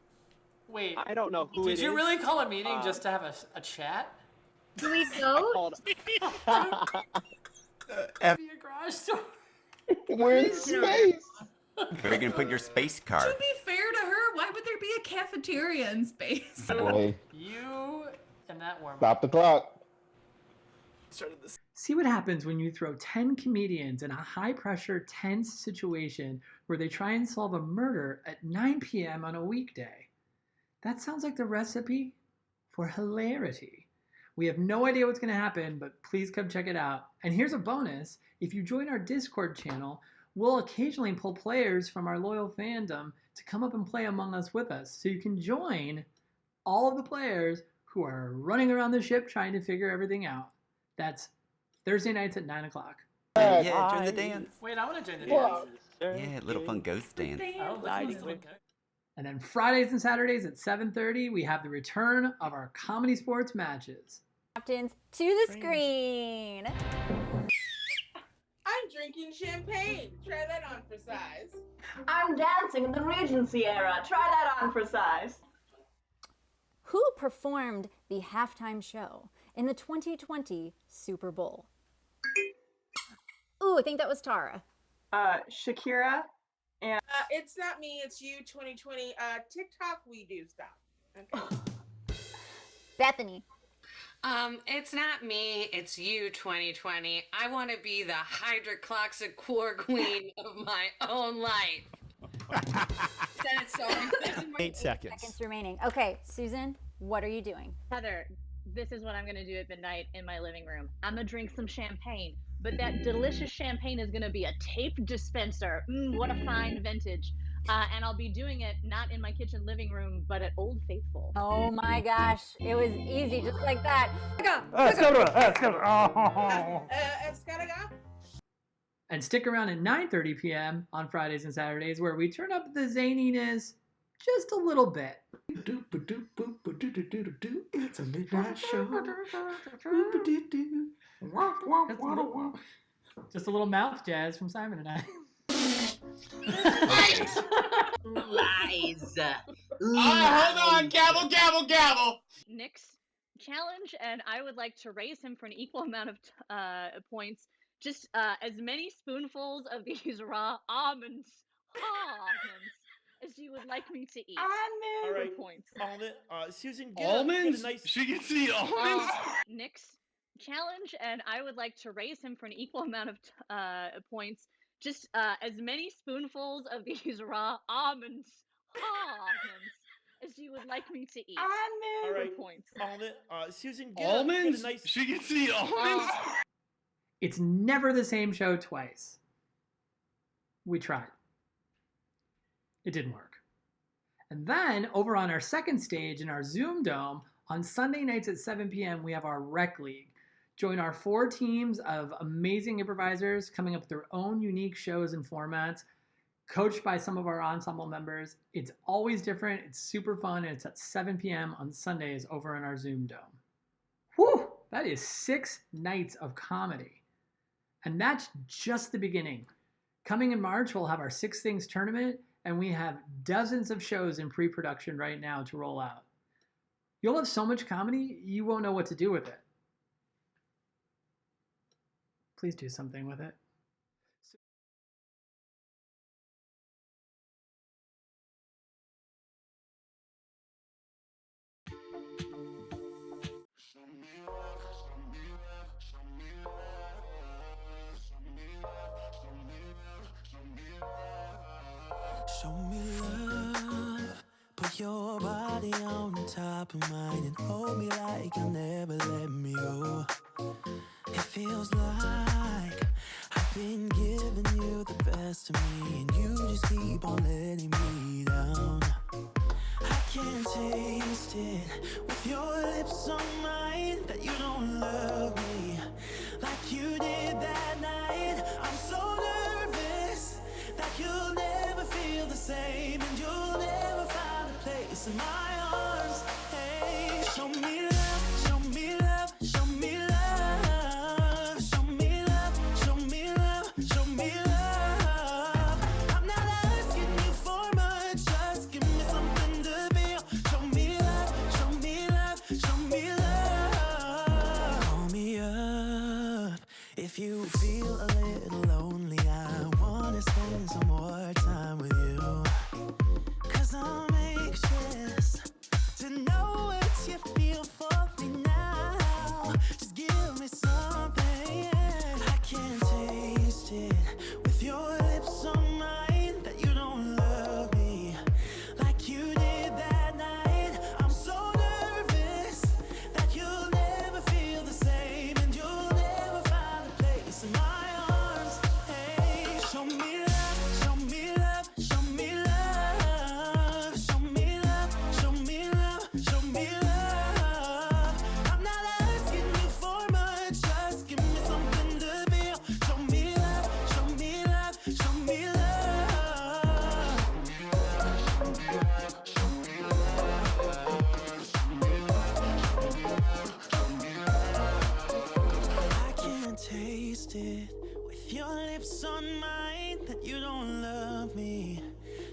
Wait, I don't know who did it you is. really call a meeting just to have a chat? Do we go? F. Your garage door. We're in space. Where are you gonna put your space car? To be fair to her, why would there be a cafeteria in space? Boy, You and that warm stop the clock. See what happens when you throw 10 comedians in a high-pressure, tense situation where they try and solve a murder at 9 p.m. on a weekday. That sounds like the recipe for hilarity. We have no idea what's going to happen, but please come check it out. And here's a bonus. If you join our Discord channel, we'll occasionally pull players from our loyal fandom to come up and play Among Us with us. So you can join all of the players who are running around the ship trying to figure everything out. That's Thursday nights at 9 o'clock. Yeah, join the dance. Wait, I want to join the Whoa. dance. Yeah, little fun ghost dance. And then Fridays and Saturdays at 7:30, we have the return of our Comedy Sports matches. Captains to the screen. I'm drinking champagne. Try that on for size. I'm dancing in the Regency era. Try that on for size. Who performed the halftime show in the 2020 Super Bowl? Ooh, I think that was Tara. Shakira and It's not me, it's you 2020. TikTok we do stuff. Okay. Bethany. It's not me, it's you 2020. I want to be the hydroxychloroquine queen of my own life. Said it so many 8 seconds. seconds remaining. Okay, Susan, what are you doing? Heather, this is what I'm gonna do at midnight in my living room. I'm gonna drink some champagne, but that delicious champagne is gonna be a tape dispenser. What a fine vintage. And I'll be doing it not in my kitchen living room, but at Old Faithful. Oh my gosh, it was easy, just like that. And stick around at 9:30 p.m. on Fridays and Saturdays where we turn up the zaniness just a little bit. It's a midnight show. Just a little mouth jazz from Simon and I. Lies. hold on. Gavel, gavel, gavel. Nick's challenge, and I would like to raise him for an equal amount of points. Just as many spoonfuls of these raw almonds as you would like me to eat. All For right. points. Susan, get a nice. She can see almonds. Nick's challenge, and I would like to raise him for an equal amount of points. Just as many spoonfuls of these raw almonds as you would like me to eat. All right. For points. Susan, get Almonds? a nice. She can see almonds. It's never the same show twice. We tried. It didn't work. And then over on our second stage in our Zoom Dome, on Sunday nights at 7 p.m., we have our Rec League. Join our 4 teams of amazing improvisers coming up with their own unique shows and formats, coached by some of our ensemble members. It's always different. It's super fun. And it's at 7 p.m. on Sundays over in our Zoom Dome. Whew! That is 6 nights of comedy. And that's just the beginning. Coming in March, we'll have our 6 Things tournament, and we have dozens of shows in pre-production right now to roll out. You'll have so much comedy, you won't know what to do with it. Please do something with it. Show me love, put your body on top of mine and hold me like you'll never let me go. It feels like I've been giving you the best of me and you just keep on letting me down. I can't taste it with your lips on mine that you don't love me like you did that night. I'm so nervous that you'll never feel the same and you'll never find a place in my arms. Hey, show me love, show me love, show me If you feel a little lonely, I wanna spend some more time with you. 'Cause I'm anxious to know what you feel for me now. Just give me something. I can't taste it with your lips on mine, that you don't love me like you did that night. I'm so nervous that you'll never feel the same, and you'll never find a place in my arms. Hey, show me love, show me love, show me love, show me love, show me love, show me love. I'm not asking you for much, just give me something to feel. Show me love, show me love, show me love. I can't taste it with your lips on mine, that you don't love me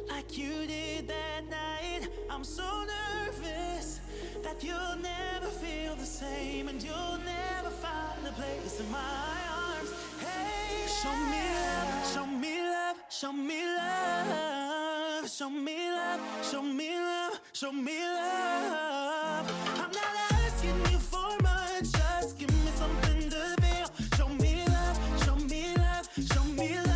like you did that night. I'm so nervous that you'll never feel the same, and you'll never find a place in my arms. Hey, show me love, show me love, show me love, show me love, show me love, show me love. I'm not asking you for much, just give me something to feel. Show me love, show me love, show me love.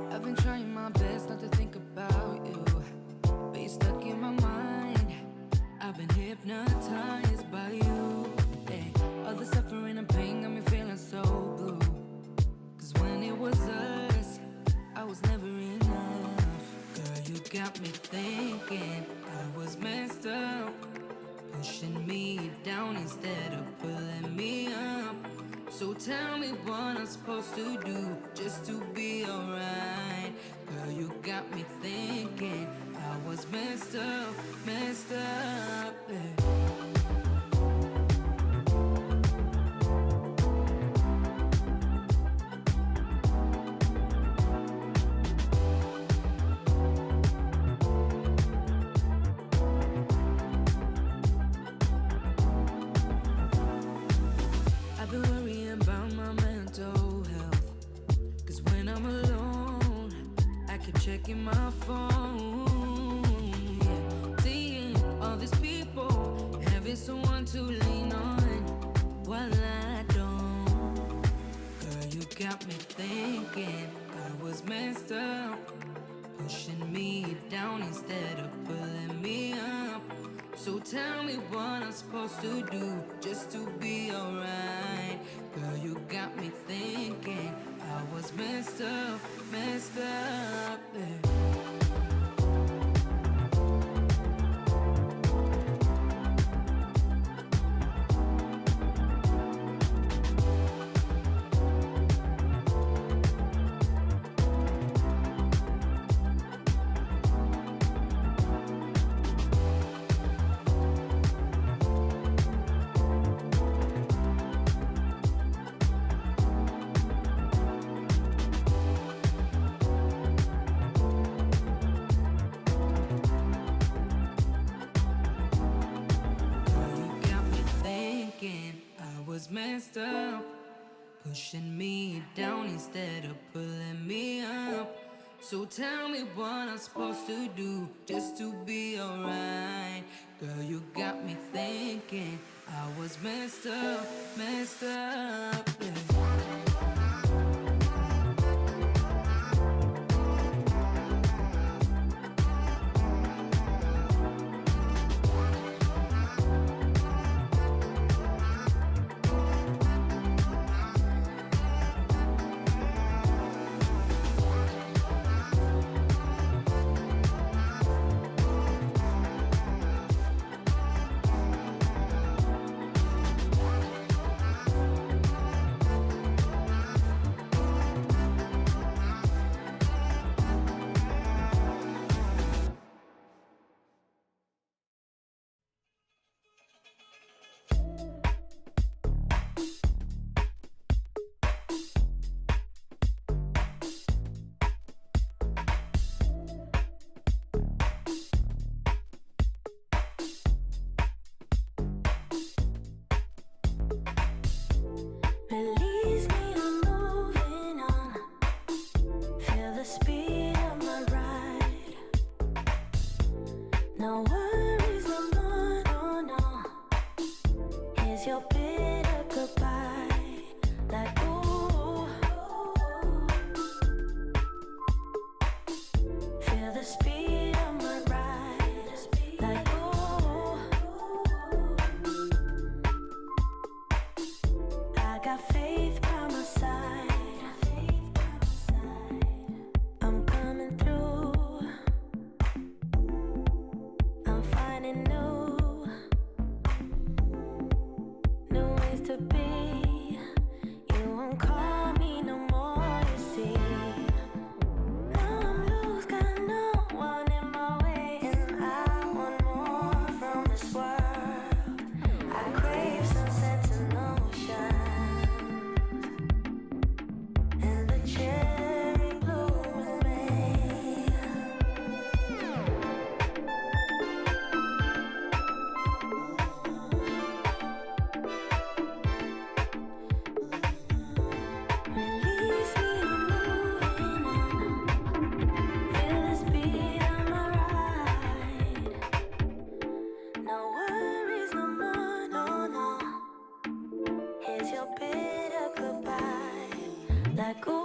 I've been trying my best not to think about you, but you're stuck in my mind. I've been hypnotized by you. Hey, all the suffering and pain got me feeling so blue. 'Cause when it was us, I was never enough. Girl, you got me thinking I was messed up, pushing me down instead of pulling me up. So tell me what I'm supposed to do just to be alright. Girl, you got me thinking I was messed up, yeah. I've been worrying about my mental health. 'Cause when I'm alone, I keep checking my phone. Yeah. Seeing all these people, having someone to lean on while I don't. Girl, you got me thinking I was messed up, pushing me down instead of pulling me up. So tell me what I'm supposed to do just to be alright. Girl, you got me thinking I was messed up, yeah. Was messed up, pushing me down instead of pulling me up. So tell me what I'm supposed to do just to be alright. Girl, you got me thinking I was messed up, yeah. Like, ooh. Feel the speed of my ride. Like, ooh. I got faith by my side. I'm coming through. I'm finding new ways to be. You won't call me no more, you see. Now I'm loose, got no one in my way, and I want more from this world. I crave sunset and ocean, and the cherry bloom in May. Release me, I'm moving on. Feel the speed of my ride. No worries no more, no, no. Here's your bitter goodbye. Let go.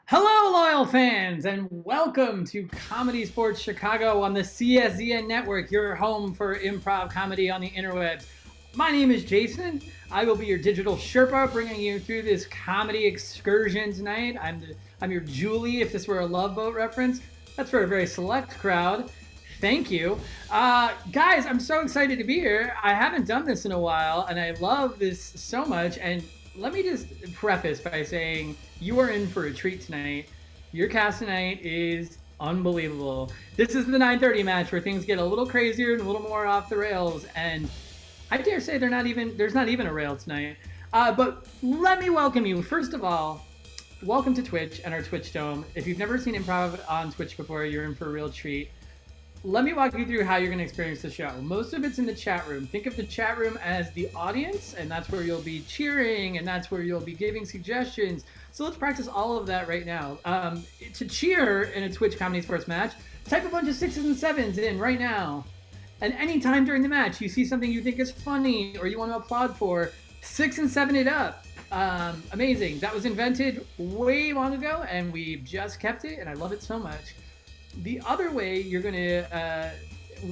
Hello, loyal fans, and welcome to Comedysportz Chicago on the CSZN Network, your home for improv comedy on the interwebs. My name is Jason. I will be your digital Sherpa, bringing you through this comedy excursion tonight. I'm your Julie, if this were a Love Boat reference. That's for a very select crowd. Thank you. Guys, I'm so excited to be here. I haven't done this in a while, and I love this so much. And let me just preface by saying you are in for a treat tonight. Your cast tonight is unbelievable. This is the 9:30 match where things get a little crazier and a little more off the rails, and I dare say there's not even a rail tonight. But let me welcome you. First of all, welcome to Twitch and our Twitch Dome. If you've never seen improv on Twitch before, you're in for a real treat. Let me walk you through how you're going to experience the show. Most of it's in the chat room. Think of the chat room as the audience, and that's where you'll be cheering, and that's where you'll be giving suggestions. So let's practice all of that right now. To cheer in a Twitch Comedysportz match, type a bunch of 6s and 7s in right now. And anytime during the match you see something you think is funny or you want to applaud for, 6 and 7 it up. Amazing. That was invented way long ago, and we've just kept it, and I love it so much. The other way you're going to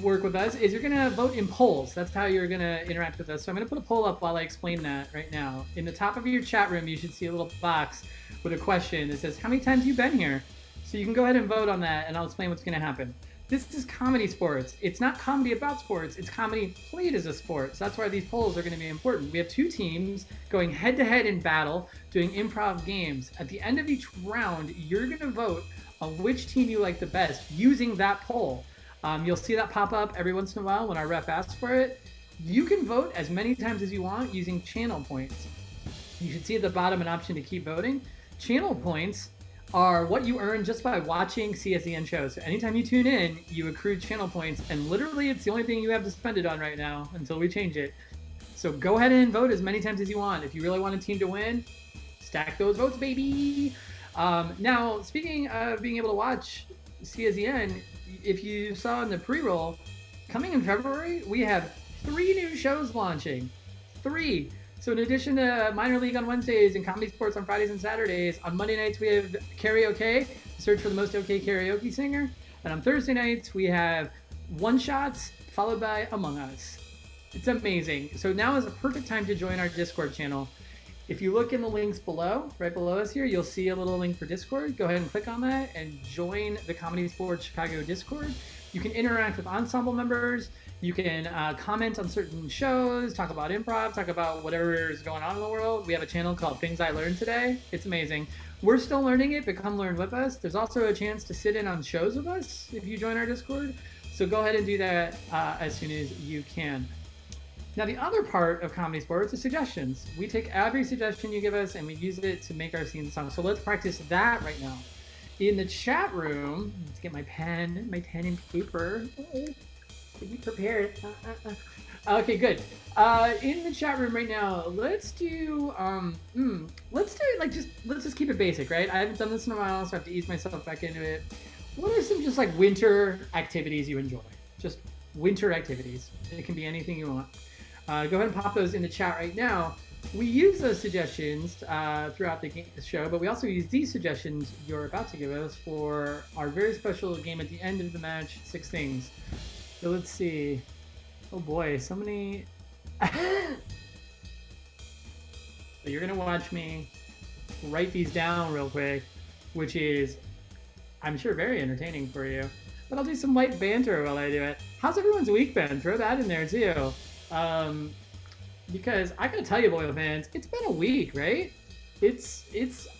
work with us is you're going to vote in polls. That's how you're going to interact with us. So I'm going to put a poll up while I explain that right now. In the top of your chat room, you should see a little box with a question that says, how many times have you been here? So you can go ahead and vote on that, and I'll explain what's going to happen. This is Comedysportz. It's not comedy about sports. It's comedy played as a sport. So that's why these polls are going to be important. We have two teams going head-to-head in battle, doing improv games. At the end of each round, you're going to vote on which team you like the best using that poll. You'll see that pop up every once in a while when our ref asks for it. You can vote as many times as you want using channel points. You should see at the bottom an option to keep voting. Channel points are what you earn just by watching CSZN shows. So anytime you tune in, you accrue channel points, and literally it's the only thing you have to spend it on right now until we change it. So go ahead and vote as many times as you want. If you really want a team to win, stack those votes, baby. Now, speaking of being able to watch CSZN, if you saw in the pre-roll, coming in February, we have 3 new shows launching. 3. So in addition to Minor League on Wednesdays and Comedysportz on Fridays and Saturdays, on Monday nights we have Karaoke, search for the most okay karaoke singer. And on Thursday nights we have one-shots followed by Among Us. It's amazing. So now is a perfect time to join our Discord channel. If you look in the links below, right below us here, you'll see a little link for Discord. Go ahead and click on that and join the Comedysportz Chicago Discord. You can interact with ensemble members. You can comment on certain shows, talk about improv, talk about whatever is going on in the world. We have a channel called Things I Learned Today. It's amazing. We're still learning it, but come learn with us. There's also a chance to sit in on shows with us if you join our Discord. So go ahead and do that as soon as you can. Now, the other part of Comedysportz is suggestions. We take every suggestion you give us and we use it to make our scene song. So let's practice that right now. In the chat room, let's get my pen and paper. Be prepared. Okay, good. In the chat room right now, let's do let's just keep it basic, right? I haven't done this in a while, so I have to ease myself back into it. What are some just like winter activities you enjoy? Just winter activities. It can be anything you want. Go ahead and pop those in the chat right now. we use those suggestions throughout the show, but we also use these suggestions you're about to give us for our very special game at the end of the match, 6 things. So let's see. Oh boy, so many. So you're gonna watch me write these down real quick, which is, I'm sure, very entertaining for you. But I'll do some light banter while I do it. How's everyone's week been? Throw that in there too. Because I gotta tell you, loyal fans, it's been a week, right? It's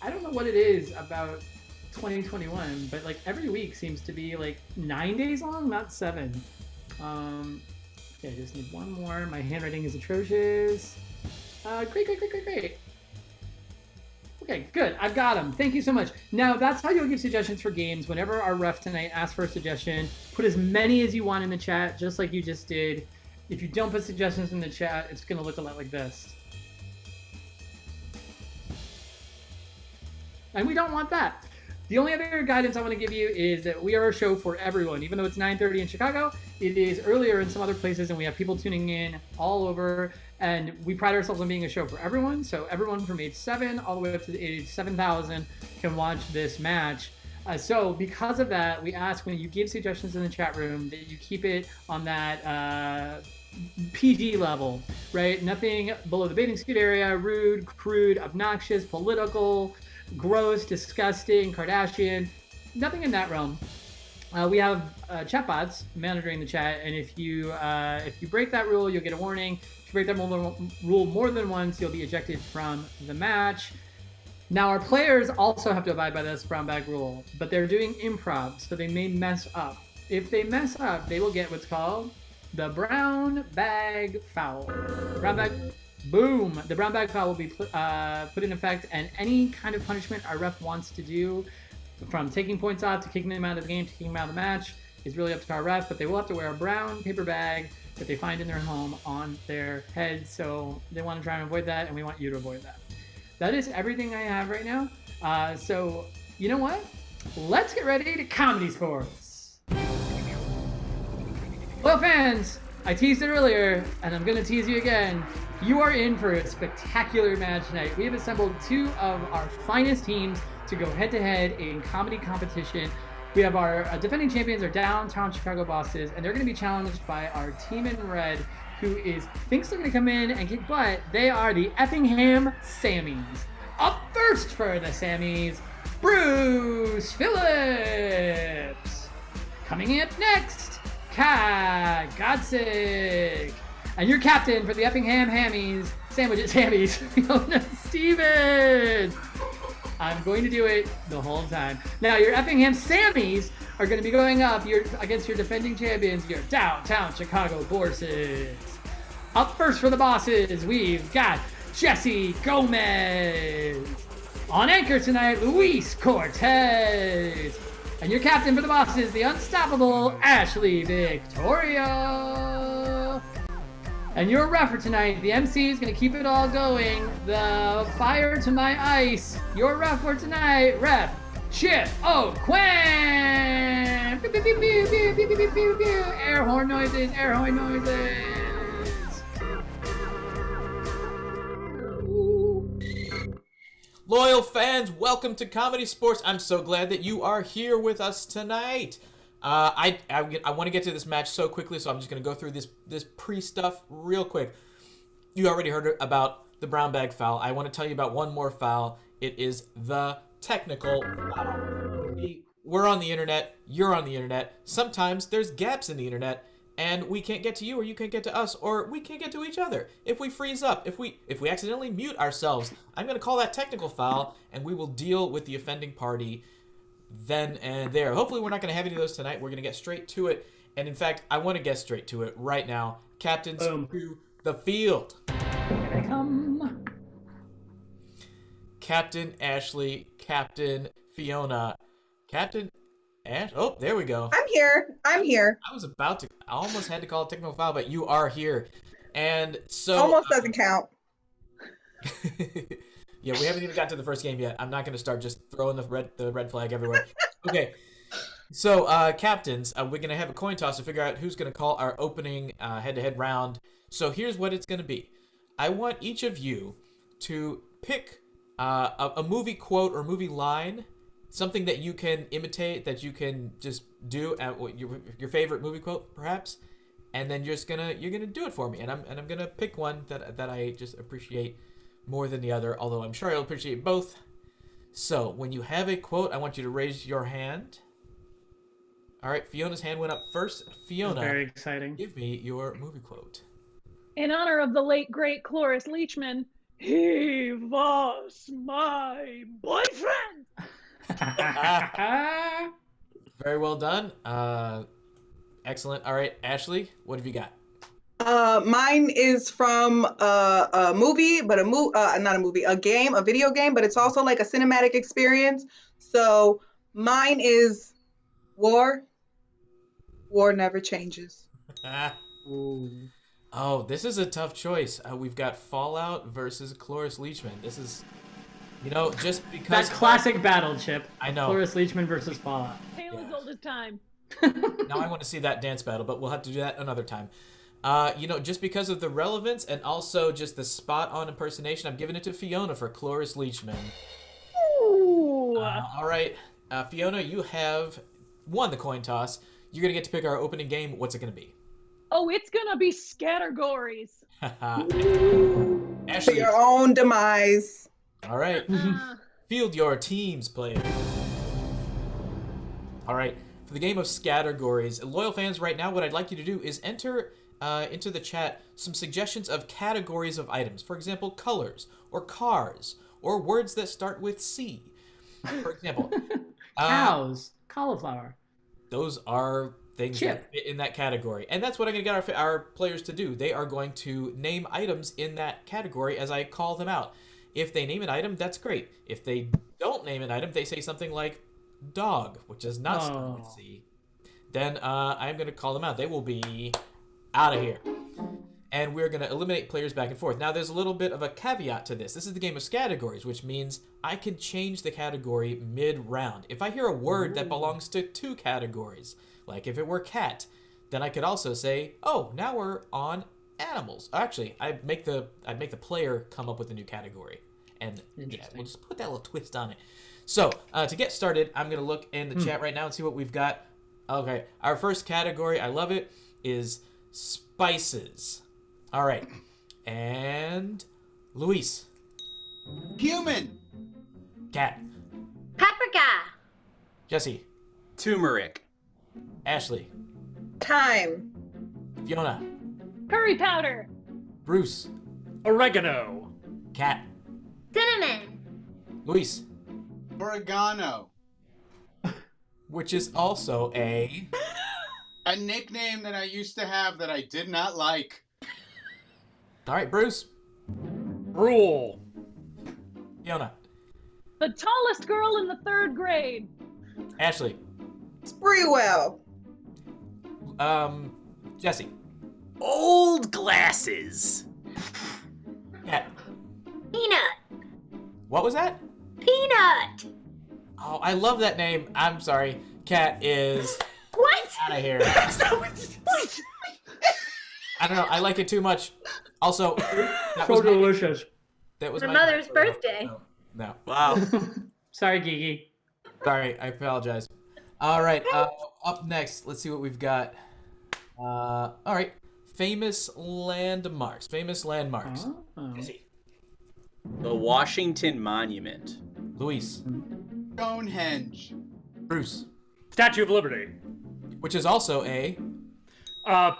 I don't know what it is about 2021, but like every week seems to be like 9 days long, not 7. Okay, I just need one more. My handwriting is atrocious. Great. Okay, good. I've got them. Thank you so much. Now, that's how you'll give suggestions for games. Whenever our ref tonight asks for a suggestion, put as many as you want in the chat, just like you just did. If you don't put suggestions in the chat, it's going to look a lot like this. And we don't want that. The only other guidance I want to give you is that we are a show for everyone. Even though it's 9:30 in Chicago, it is earlier in some other places, and we have people tuning in all over. And we pride ourselves on being a show for everyone. So everyone from age 7 all the way up to the age 7,000 can watch this match. So because of that, we ask when you give suggestions in the chat room that you keep it on that PG level, right? Nothing below the bathing suit area, rude, crude, obnoxious, political, gross, disgusting, Kardashian, nothing in that realm. We have chatbots monitoring the chat, and if you break that rule, you'll get a warning. If you break that rule more than once, you'll be ejected from the match. Now, our players also have to abide by this brown bag rule, but they're doing improv, so they may mess up. If they mess up, they will get what's called the brown bag foul. Brown bag, boom! The brown bag foul will be put in effect, and any kind of punishment our ref wants to do, from taking points off to kicking them out of the game to kicking them out of the match, is really up to our ref, but they will have to wear a brown paper bag that they find in their home on their head, so they want to try and avoid that, and we want you to avoid that. That is everything I have right now. So, you know what? Let's get ready to Comedy Sports. Well, fans, I teased it earlier, and I'm going to tease you again. You are in for a spectacular match tonight. We have assembled 2 of our finest teams to go head-to-head in comedy competition. We have our defending champions, our downtown Chicago bosses, and they're going to be challenged by our team in red, who thinks they're going to come in and kick butt. They are the Effingham Sammies. Up first for the Sammies, Bruce Phillips. Coming in next, Kat Godsick. And your captain for the Effingham Hammies, Sammies, Fiona Stevens. I'm going to do it the whole time. Now, your Effingham Sammies are going to be going up against your defending champions, your downtown Chicago Bosses. Up first for the bosses, we've got Jesse Gomez. On anchor tonight, Luis Cortez. And your captain for the bosses, the unstoppable Ashley Victoria. And your ref for tonight, the MC is going to keep it all going. The fire to my ice. Your ref for tonight, Ref Chip O'Quinn. Pew, pew, pew, pew, pew, pew, pew, pew, pew. Air horn noises, air horn noises. Loyal fans, welcome to Comedysportz. I'm so glad that you are here with us tonight. I want to get to this match so quickly, so I'm just going to go through this pre-stuff real quick. You already heard about the brown bag foul. I want to tell you about one more foul. It is the technical foul. We're on the internet. You're on the internet. Sometimes there's gaps in the internet, and we can't get to you, or you can't get to us, or we can't get to each other. If we freeze up, if we accidentally mute ourselves, I'm going to call that technical foul, and we will deal with the offending party then and there. Hopefully we're not going to have any of those tonight. We're going to get straight to it. And in fact, I want to get straight to it right now. Captains to the field. Here I come. Captain Ashley, Captain Fiona, Captain Ash. Oh, there we go. I'm here. I almost had to call it technical foul, but you are here. And so almost doesn't count. Yeah, we haven't even got to the first game yet. I'm not going to start just throwing the red flag everywhere. Okay, so captains, we're going to have a coin toss to figure out who's going to call our opening head-to-head round. So here's what it's going to be. I want each of you to pick a movie quote or movie line, something that you can imitate, that you can just do at your favorite movie quote, perhaps, and then you're gonna do it for me, and I'm gonna pick one that I just appreciate more than the other, although I'm sure I'll appreciate both. So when you have a quote, I want you to raise your hand. All right, Fiona's hand went up first. Fiona, Very exciting. Give me your movie quote. In honor of the late great Cloris Leachman, he was my boyfriend. Very well done. Excellent. All right, Ashley, what have you got? Mine is from a movie, but not a movie, a video game, but it's also like a cinematic experience. So mine is War. War never changes. Oh, this is a tough choice. We've got Fallout versus Cloris Leachman. This is, just because that classic battle, Chip. I know. Cloris Leachman versus Fallout. Tale as old as time. Now I want to see that dance battle, but we'll have to do that another time. Just because of the relevance and also just the spot-on impersonation, I'm giving it to Fiona for Cloris Leachman. Ooh. All right, Fiona, you have won the coin toss. You're gonna get to pick our opening game. What's it gonna be? Oh, it's gonna be Scattergories. Ashley. To your own demise. All right. Field your teams, players. All right. For the game of Scattergories, loyal fans, right now, what I'd like you to do is enter into the chat some suggestions of categories of items. For example, colors, or cars, or words that start with C. For example, cows, cauliflower. Those are things that fit in that category. And that's what I'm going to get our players to do. They are going to name items in that category as I call them out. If they name an item, that's great. If they don't name an item, they say something like dog, which does not start with C, then I'm going to call them out. They will be out of here. And we're going to eliminate players back and forth. Now, there's a little bit of a caveat to this. This is the game of categories, which means I can change the category mid-round. If I hear a word that belongs to two categories, like if it were cat, then I could also say, oh, now we're on animals. Actually, I'd make the player come up with a new category. And yeah, we'll just put that little twist on it. So, to get started, I'm going to look in the chat right now and see what we've got. Okay, our first category, I love it, is spices. All right. And Luis. Human. Cat. Paprika. Jesse. Turmeric. Ashley. Time. Fiona. Curry powder. Bruce. Oregano. Cat. Cinnamon. Luis. Oregano. Which is also a nickname that I used to have that I did not like. All right, Bruce. Rule. Fiona. The tallest girl in the 3rd grade. Ashley. Spreewell. Jesse. Old glasses. Cat. Peanut. What was that? Peanut. Oh, I love that name. I'm sorry. Cat is What? out of here. I don't know. I like it too much. Also, that was delicious. That was My my mother's birthday. No. Wow. Sorry, Gigi. Sorry, I apologize. All right, up next, let's see what we've got. All right, famous landmarks. The Washington Monument. Luis. Stonehenge. Bruce. Statue of Liberty. Which is also a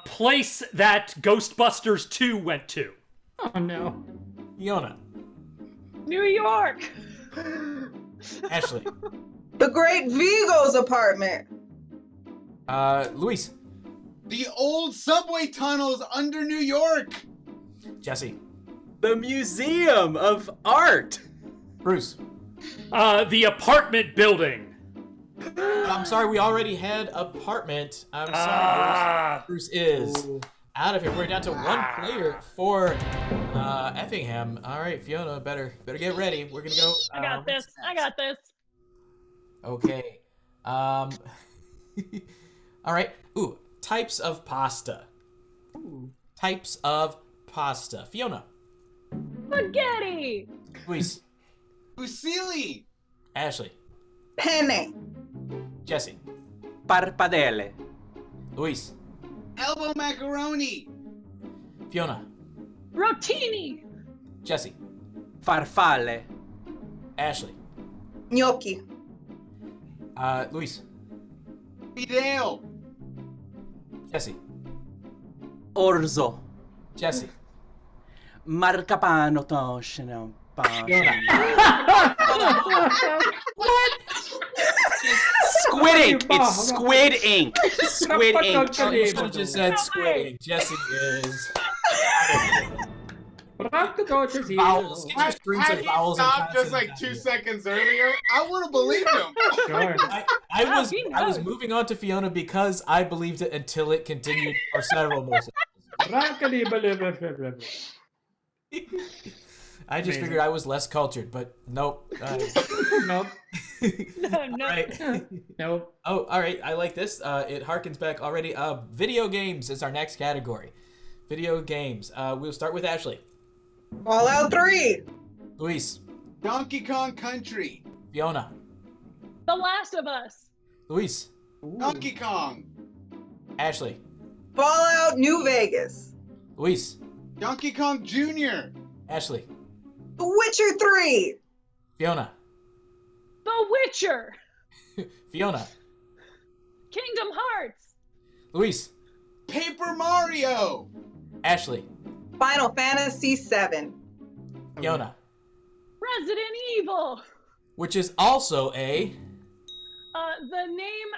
place that Ghostbusters 2 went to. Oh no. Fiona. New York. Ashley. The Great Vigo's apartment. Luis. The old subway tunnels under New York. Jesse. The Museum of Art. Bruce. The apartment building. I'm sorry, we already had apartment. I'm sorry, Bruce. Bruce is out of here. We're down to one player for Effingham. All right, Fiona, better get ready. We're gonna go. I got this. I got this. Okay. All right. Ooh, types of pasta. Types of pasta. Fiona. Spaghetti. Luis. Fusilli. Ashley. Penne. Jesse. Parpadelle. Luis. Elbow macaroni. Fiona. Rotini. Jesse. Farfalle. Ashley. Gnocchi. Luis. Fideo. Jesse. Orzo. Jesse. Marcapano toscino. What? Squid ink. It's squid ink. Squid ink. Oh, you should have just said squid ink. Jesse is. Vowels. Get your strings Had of he vowels and stopped just consonants like out 2 here. seconds earlier, I would have believed him. I was moving on to Fiona because I believed it until it continued for several more seconds. I just figured I was less cultured, but nope. Nope. No. Right. Nope. Oh, all right. I like this. It harkens back already. Video games is our next category. Video games. We'll start with Ashley. Fallout 3. Luis. Donkey Kong Country. Fiona. The Last of Us. Luis. Donkey Kong. Ashley. Fallout New Vegas. Luis. Donkey Kong Jr. Ashley. The Witcher 3. Fiona. The Witcher. Fiona. Kingdom Hearts. Luis. Paper Mario. Ashley. Final Fantasy 7. Fiona. Resident Evil. Which is also a. The name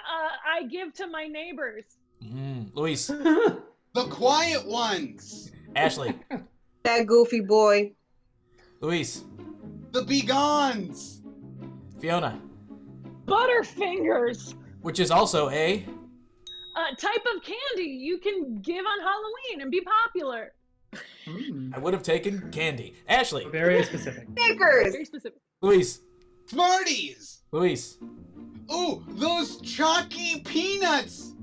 I give to my neighbors. Luis. The Quiet Ones. Ashley. That goofy boy. Luis. The Begones. Fiona. Butterfingers. Which is also a. Type of candy you can give on Halloween and be popular. I would have taken candy. Ashley. Very specific. Snickers. Very specific. Luis. Smarties. Luis. Ooh, those chalky peanuts.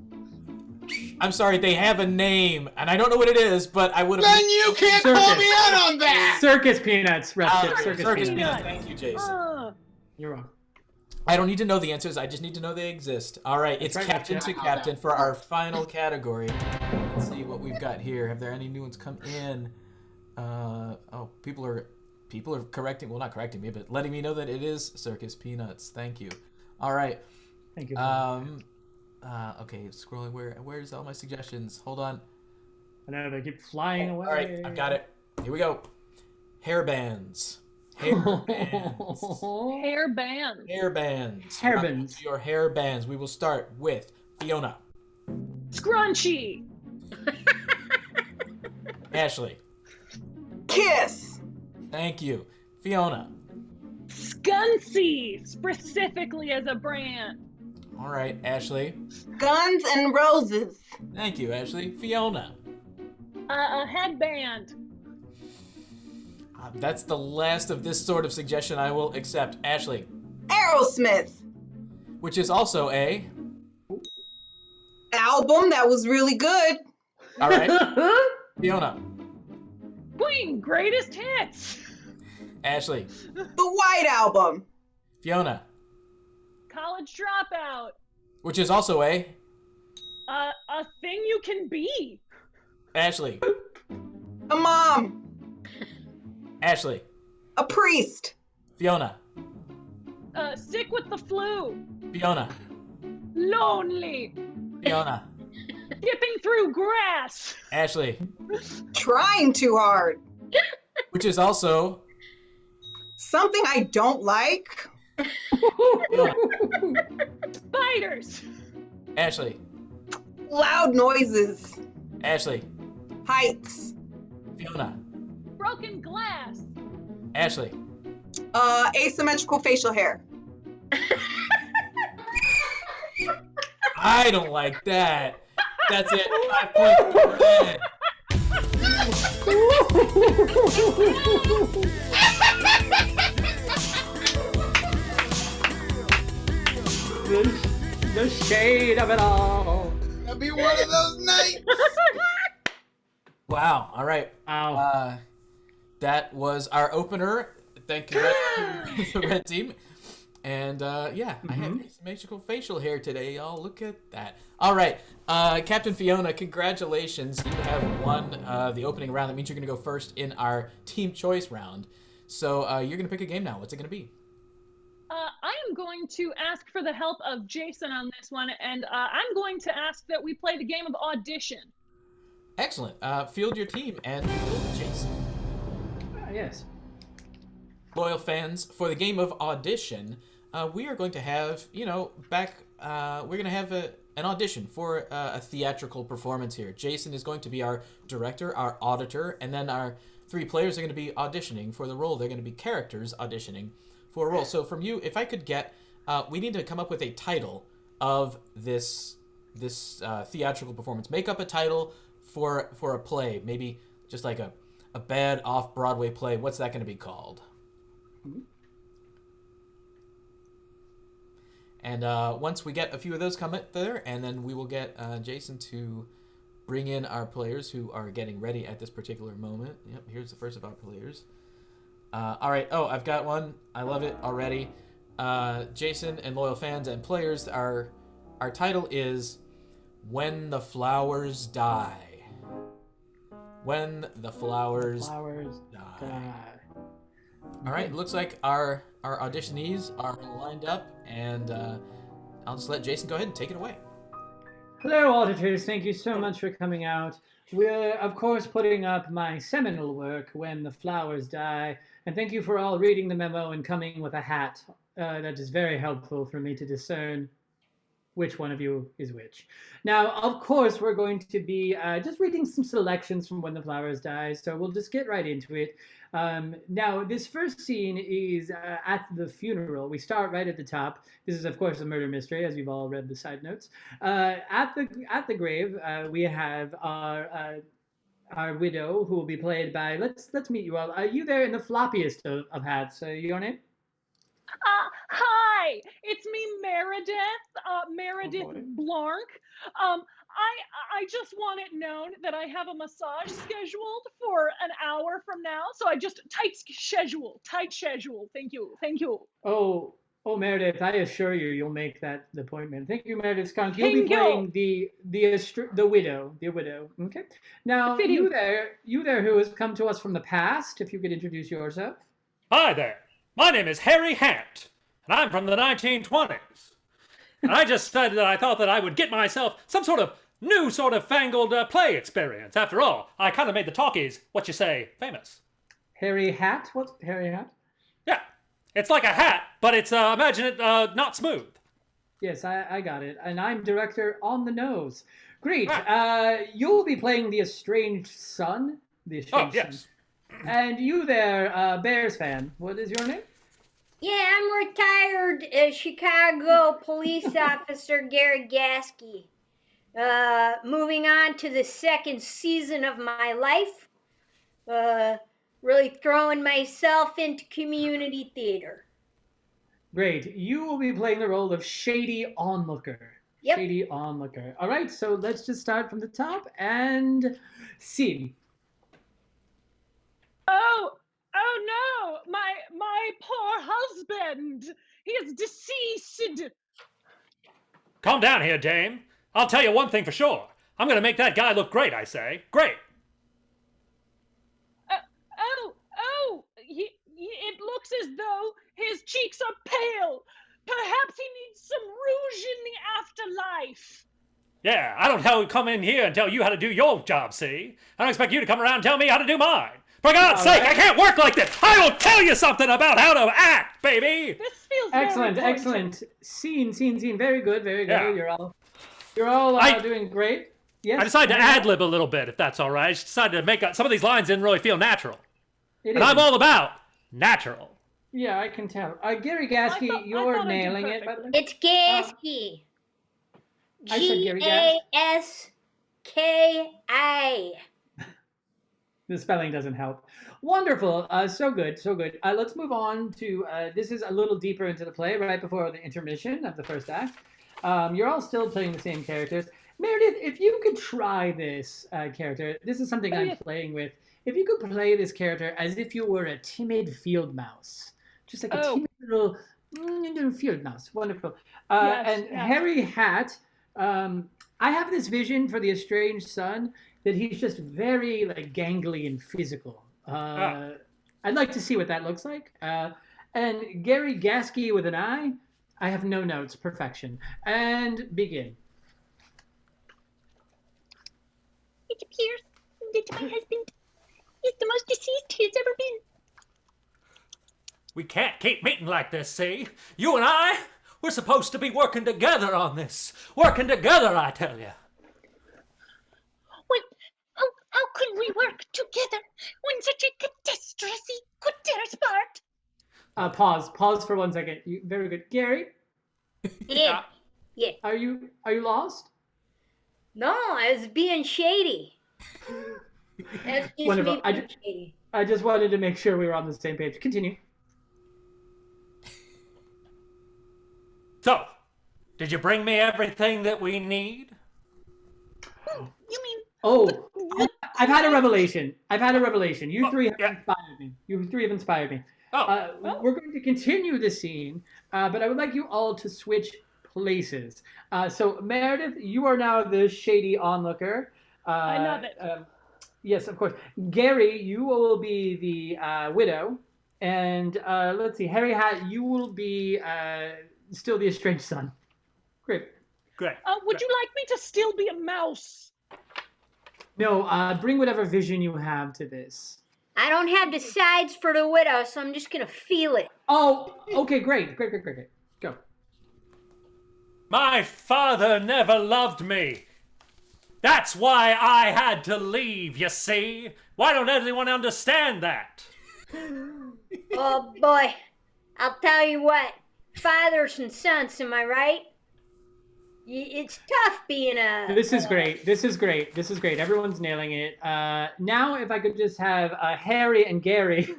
I'm sorry, they have a name, and I don't know what it is, but I would have. Then you can't call me out on that. Circus peanuts. Rustic. Circus peanuts. Thank you, Jason. You're wrong. I don't need to know the answers. I just need to know they exist. All right, it's right, captain gotcha. to captain for our final category. Let's see what we've got here. Have there any new ones come in? Oh, people are correcting. Well, not correcting me, but letting me know that it is Circus Peanuts. Thank you. All right. Thank you. Okay, scrolling. Where's all my suggestions? Hold on. I know they keep flying away. All right, I've got it. Here we go. Hairbands. Hairbands. Hairbands. Hairbands. Hairbands. Your hairbands. We will start with Fiona. Scrunchy. Ashley. Kiss. Thank you. Fiona. Scuncy, specifically as a brand. All right, Ashley. Guns and Roses. Thank you, Ashley. Fiona. A headband. That's the last of this sort of suggestion I will accept. Ashley. Aerosmith. Which is also a. Album that was really good. All right. Fiona. Queen, greatest hits. Ashley. The White Album. Fiona. College Dropout. Which is also a. A thing you can be. Ashley. A mom. Ashley. A priest. Fiona. Sick with the flu. Fiona. Lonely. Fiona. Dipping through grass. Ashley. Trying too hard. Which is also. Something I don't like. Spiders. Ashley. Loud noises. Ashley. Heights. Fiona. Broken glass. Ashley. Asymmetrical facial hair. I don't like that. That's it. 5 points for Red. The shade of it all. It'll be one of those nights. Wow. All right. Wow. that was our opener. Thank you to the red team. And yeah, I have magical facial hair today, y'all. Look at that. All right, Captain Fiona, congratulations. You have won the opening round. That means you're going to go first in our team choice round. So you're going to pick a game now. What's it going to be? I am going to ask for the help of Jason on this one, and I'm going to ask that we play the game of audition. Excellent. Field your team and field Jason. Yes. Loyal fans, for the game of audition, we are going to have, we're going to have an audition for a theatrical performance here. Jason is going to be our director, our auditor, and then our 3 players are going to be auditioning for the role. They're going to be characters auditioning for a role. So from you, if I could get, we need to come up with a title of this theatrical performance. Make up a title for a play, maybe just like a bad off-Broadway play. What's that going to be called? And once we get a few of those come up there, and then we will get Jason to bring in our players who are getting ready at this particular moment. Yep, here's the first of our players. All right. Oh, I've got one. I love it already. Jason and loyal fans and players, our title is When the Flowers Die. When the flowers die. All right, looks like our auditionees are lined up, and I'll just let Jason go ahead and take it away. Hello, auditors. Thank you so much for coming out. We're, of course, putting up my seminal work, When the Flowers Die, and thank you for all reading the memo and coming with a hat. That is very helpful for me to discern which one of you is which. Now, of course, we're going to be just reading some selections from When the Flowers Die, so we'll just get right into it. Now, this first scene is at the funeral. We start right at the top. This is, of course, a murder mystery, as you've all read the side notes. At the grave, we have our widow, who will be played by. Let's meet you all. Are you there in the floppiest of hats? Your name? Hi, it's me, Meredith Blanc. I just want it known that I have a massage scheduled for an hour from now, so I just tight schedule. Thank you. Oh, Meredith, I assure you, you'll make that appointment. Thank you, Meredith Skunk. You'll be playing the widow. Okay. Now, you there who has come to us from the past, if you could introduce yourself. Hi there. My name is Harry Hant, and I'm from the 1920s. And I just decided that I thought that I would get myself some sort of new fangled play experience. After all, I kind of made the talkies, what you say, famous. Harry Hat? What's Harry Hat? Yeah, it's like a hat, but it's, imagine it, not smooth. Yes, I got it. And I'm director on the nose. Great. You'll be playing the estranged son. Oh, yes. And you there, Bears fan, what is your name? Yeah, I'm retired Chicago police officer Gary Gasky. Moving on to the second season of my life. Really throwing myself into community theater. Great. You will be playing the role of Shady Onlooker. Yep. Shady Onlooker. All right, so let's just start from the top and scene. Oh no, my poor husband. He is deceased. Calm down here, dame. I'll tell you one thing for sure. I'm gonna make that guy look great, I say. Great. It looks as though his cheeks are pale. Perhaps he needs some rouge in the afterlife. Yeah, I don't come in here and tell you how to do your job, see? I don't expect you to come around and tell me how to do mine. For God's sake, I can't work like this. I will tell you something about how to act, baby. This feels Excellent. Scene. Very good. Yeah. You're all doing great. Yes. I decided to ad-lib a little bit, if that's all right. I just decided to make some of these lines didn't really feel natural. I'm all about natural. Yeah, I can tell. Gary Gasky, you're nailing it. It's Gasky. I said Gary Gasky. Gaski. The spelling doesn't help. Wonderful. So good. Let's move on to, this is a little deeper into the play, right before the intermission of the first act. You're all still playing the same characters. Meredith, if you could try this character, this is something I'm playing with. if you could play this character as if you were a timid field mouse, just like a timid little field mouse. Wonderful. And Harry Hat, I have this vision for the estranged son that he's just very like gangly and physical. I'd like to see what that looks like. And Gary Gasky with an I have no notes. Perfection. And begin. It appears that my husband is the most deceased he has ever been. We can't keep meeting like this, see? You and I, we're supposed to be working together on this. Working together, I tell you. Well, how could we work together when such a catastrophe could tear us apart? Pause for 1 second. Very good. Gary? Yeah. Yeah. Are you lost? No, I was being shady. That's just Wonderful. me being shady. I just wanted to make sure we were on the same page. Continue. So, did you bring me everything that we need? You mean? Oh, I've had a revelation. You three have inspired me. We're going to continue the scene, but I would like you all to switch places. So, Meredith, you are now the shady onlooker. I love it. Yes, of course. Gary, you will be the widow. And let's see, Harry Hat, you will be still the estranged son. Great. Great. Would you like me to still be a mouse? No, bring whatever vision you have to this. I don't have the sides for the widow, so I'm just gonna feel it. Oh, okay, great. Go. My father never loved me. That's why I had to leave, you see? Why don't anyone understand that? Oh boy, I'll tell you what. Fathers and sons, am I right? It's tough being a... This is great. Everyone's nailing it. Now, if I could just have Harry and Gary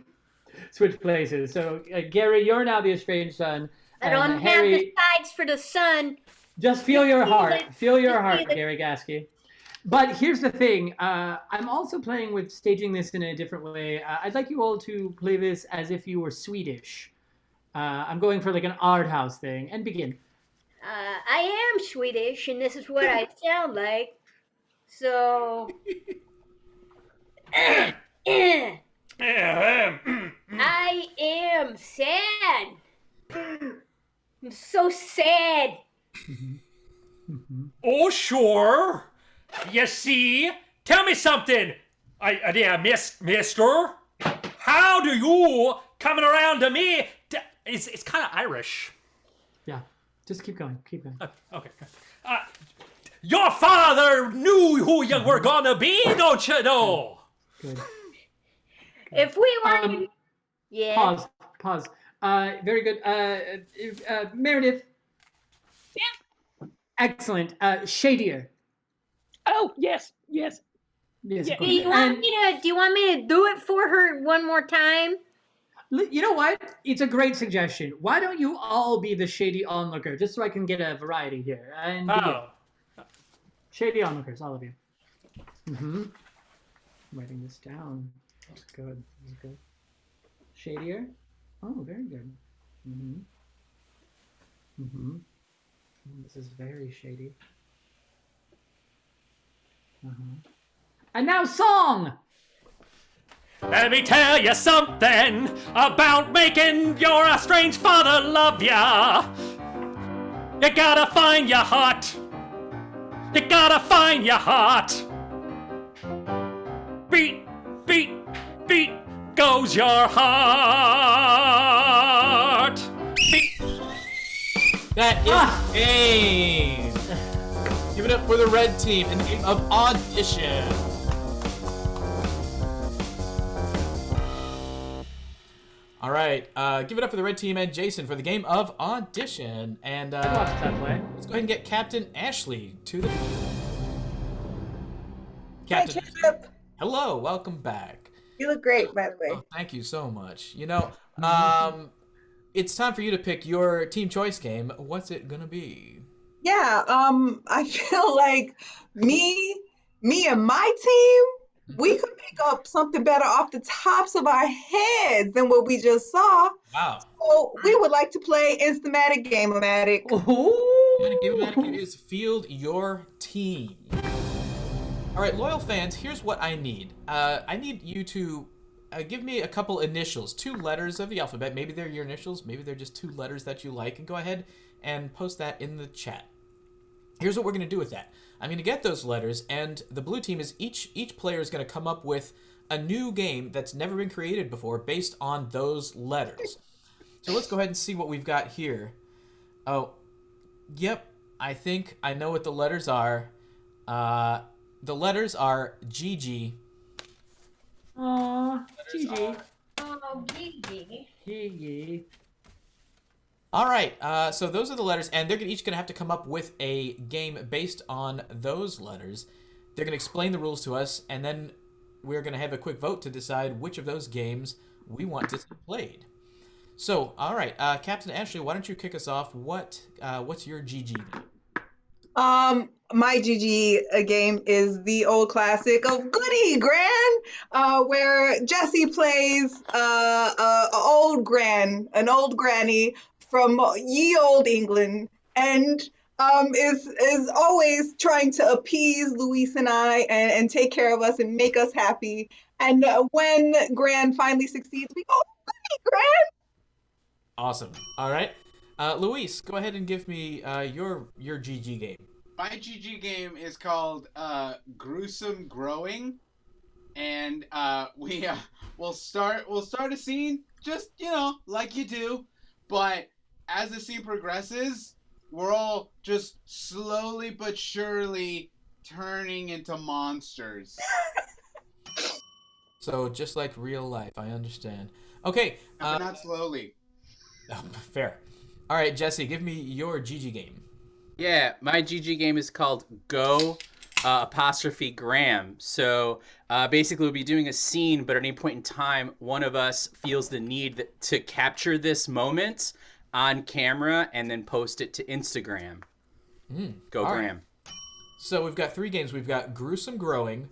switch places. So, Gary, you're now the estranged son. I don't have the sides for the son. Just feel your heart. Feel your heart, Gary Gasky. But here's the thing. I'm also playing with staging this in a different way. I'd like you all to play this as if you were Swedish. I'm going for like an art house thing. And begin. I am Swedish, and this is what I sound like. So... I am sad. I'm so sad. Oh, sure. You see? Tell me something. Mister. How do you coming around to me? It's kind of Irish. Yeah. Just keep going. Okay. Your father knew who you were gonna be, don't you know? Good. If we want yeah. Pause. Very good. Meredith. Yeah. Excellent. Shadier. Oh, yes. Yes. Do you want me to do it for her one more time? You know what? It's a great suggestion. Why don't you all be the shady onlooker, just so I can get a variety here? And shady onlookers, all of you. I'm writing this down. This is good. Shadier. Oh, very good. This is very shady. And now song! Let me tell you something about making your estranged father love ya. You gotta find your heart. Beat, beat, beat goes your heart. Beat. That is game. Give it up for the red team in the game of audition. All right, give it up for the red team and Jason for the game of audition. And let's go ahead and get Captain Ashley to the field. Captain, hello, welcome back. You look great, by the way. Oh, thank you so much. You know, it's time for you to pick your team choice game. What's it gonna be? Yeah, I feel like me and my team we could make up something better off the tops of our heads than what we just saw. Wow. So we would like to play Instamatic Game-O-Matic. Game-O-Matic it is. Field your team. All right, loyal fans, here's what I need. I need you to give me a couple initials, 2 letters of the alphabet. Maybe they're your initials, maybe they're just 2 letters that you like, and go ahead and post that in the chat. Here's what we're going to do with that. I'm going to get those letters, and the blue team is each player is going to come up with a new game that's never been created before based on those letters. So let's go ahead and see what we've got here. Oh, yep, I think I know what the letters are. The letters are GG. Aww, GG. Oh, Gigi. GG. All right, so those are the letters, and they're each going to have to come up with a game based on those letters. They're going to explain the rules to us, and then we're going to have a quick vote to decide which of those games we want to see played. So, all right, Captain Ashley, why don't you kick us off? What's your GG game? My GG game is the old classic of Goody Gran, where Jessie plays an old granny from ye old England, and is always trying to appease Luis and I and take care of us and make us happy. And when Gran finally succeeds, we go, Goody Gran! Awesome. All right, Luis, go ahead and give me your GG game. My GG game is called Gruesome Growing, and we'll start a scene just like you do, but as the scene progresses, we're all just slowly but surely turning into monsters. So just like real life, I understand. Okay. But not slowly. Fair. All right, Jesse, give me your GG game. Yeah, my GG game is called Go _Graham. So basically we'll be doing a scene, but at any point in time, one of us feels the need to capture this moment on camera and then post it to Instagram. Go All Graham. Right. So we've got 3 games. We've got Gruesome Growing,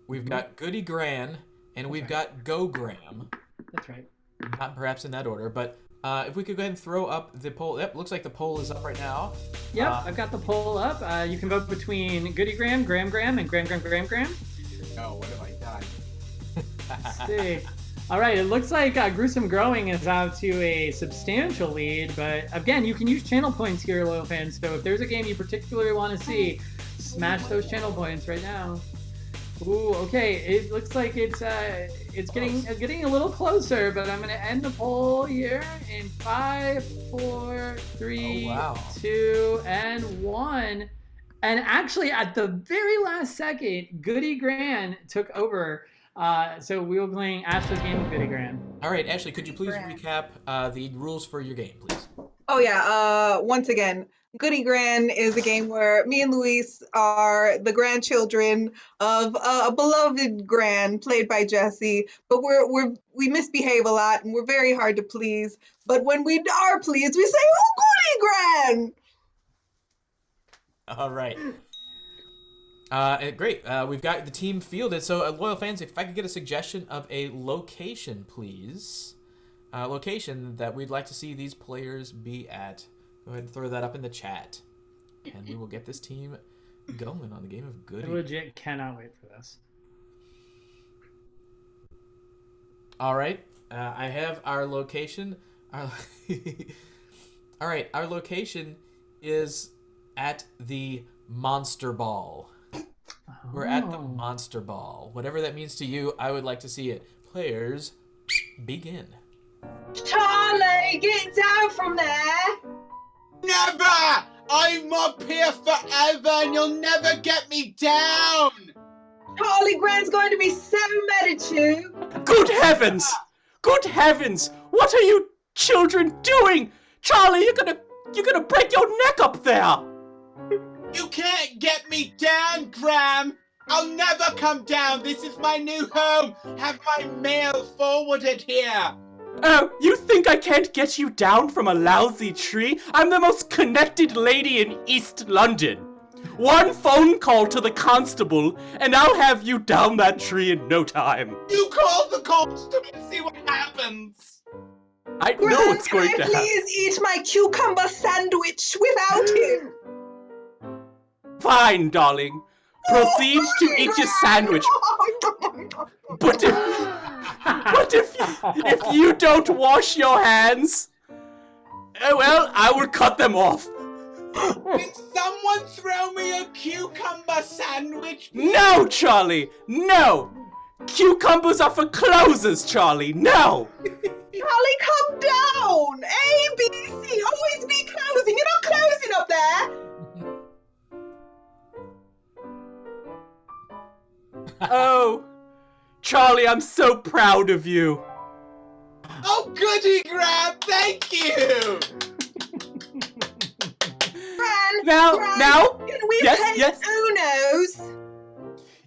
we've got Goody Gran, and we've got Go Graham. That's right. Not perhaps in that order, but if we could go ahead and throw up the poll. Yep, looks like the poll is up right now. Yep, I've got the poll up. You can vote between Goody Graham, Graham, and Graham. Oh, what have I done? Let's see. All right, it looks like Gruesome Growing is out to a substantial lead, but again, you can use channel points here, loyal fans. So if there's a game you particularly want to see, smash those channel points right now. Ooh, okay. It looks like it's getting a little closer, but I'm gonna end the poll here in 5, 4, 3, 2, and 1. And actually, at the very last second, Goody Gran took over. So we were playing Ashley's game with Goody Gran. All right, Ashley, could you please recap the rules for your game, please? Oh yeah. Once again, Goody Gran is a game where me and Luis are the grandchildren of a beloved Gran played by Jessie, but we misbehave a lot and we're very hard to please. But when we are pleased, we say, "Oh, Goody Gran!" All right. Great. We've got the team fielded. So, loyal fans, if I could get a suggestion of a location, please. Location that we'd like to see these players be at. Go ahead and throw that up in the chat. And we will get this team going on the game of Goody. I legit cannot wait for this. All right. I have our location. All right. Our location is at the Monster Ball. We're at the Monster Ball. Whatever that means to you, I would like to see it. Players, begin. Charlie, get down from there! Never! I'm up here forever and you'll never get me down! Charlie, Gran's going to be so mad at you. Good heavens! Good heavens! What are you children doing? Charlie, you're gonna break your neck up there! You can't get me down, Graham! I'll never come down! This is my new home! Have my mail forwarded here! Oh, you think I can't get you down from a lousy tree? I'm the most connected lady in East London. One phone call to the constable, and I'll have you down that tree in no time. You call the constable and see what happens. I know it's going Can to I happen. please eat my cucumber sandwich without him? Fine, darling. Proceed to eat your sandwich. But if you don't wash your hands, well, I will cut them off. Can someone throw me a cucumber sandwich? No, Charlie, no. Cucumbers are for closers, Charlie. No. Charlie, calm down. A, B, C. Always be closing. You're not closing up there. Oh, Charlie, I'm so proud of you. Oh, goody, Grab, thank you. Now, Can we yes, play yes. Unos?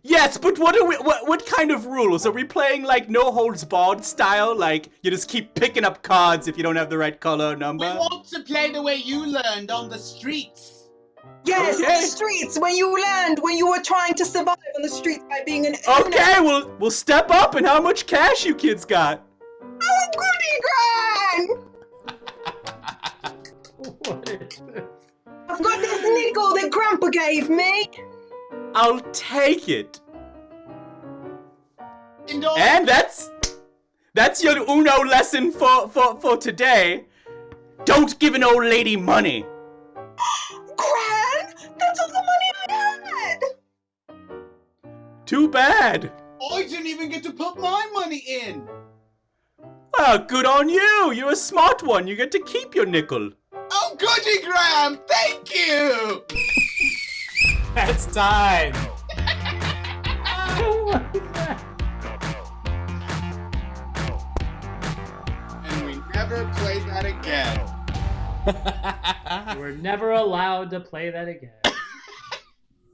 Yes, but what kind of rules? Are we playing like no holds barred style? Like you just keep picking up cards if you don't have the right color or number? We want to play the way you learned on the streets. Yes, on Okay. the streets, when you learned, when you were trying to survive on the streets by being an Okay, we'll step up. And how much cash you kids got? Oh, goody, Gran! What is this? I've got this nickel that Grandpa gave me. I'll take it. And that's your Uno lesson for today. Don't give an old lady money. Gran, that's all the money I had. Too bad. I didn't even get to put my money in. Well, good on you. You're a smart one. You get to keep your nickel. Oh, goody, Graham, thank you. That's time. And we never played that again. We're never allowed to play that again.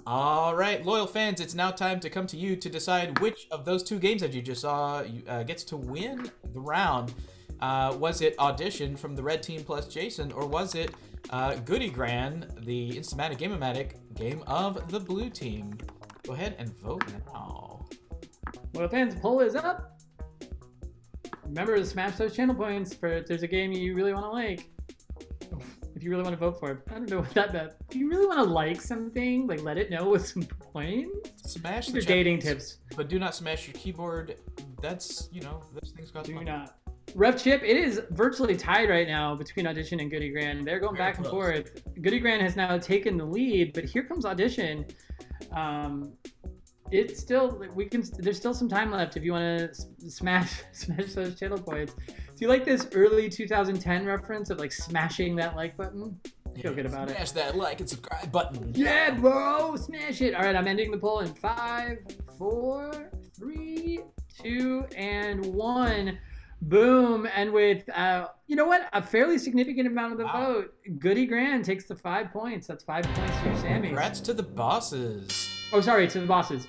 All right, loyal fans, it's now time to come to you to decide which of those two games that you just saw gets to win the round. Was it Audition from the red team plus Jason, or was it Goody Gran, the Instamatic Game-O-Matic game of the blue team? Go ahead and vote now. Well, fans, poll is up. Remember to smash those channel points for if there's a game you really want to like. If you really want to vote for it. I don't know what that meant. If you really want to like something, like let it know with some points. Smash Your the dating channel tips. But do not smash your keyboard. That's, those things cost money. Do not. Rev Chip, it is virtually tied right now between Audition and Goody Gran. They're going Very back and close. forth. Goody Gran has now taken the lead, but here comes Audition. It's still there's still some time left if you want to smash those channel points. Do you like this early 2010 reference of like smashing that like button? Feel good about it. Smash that like and subscribe button. Yeah, bro, smash it. All right, I'm ending the poll in 5, 4, 3, 2, and 1. Boom. And with, you know what? A fairly significant amount of the vote. Goody Gran takes the 5 points. That's 5 points to your Sammy. Congrats to the bosses. Oh, sorry, to the bosses.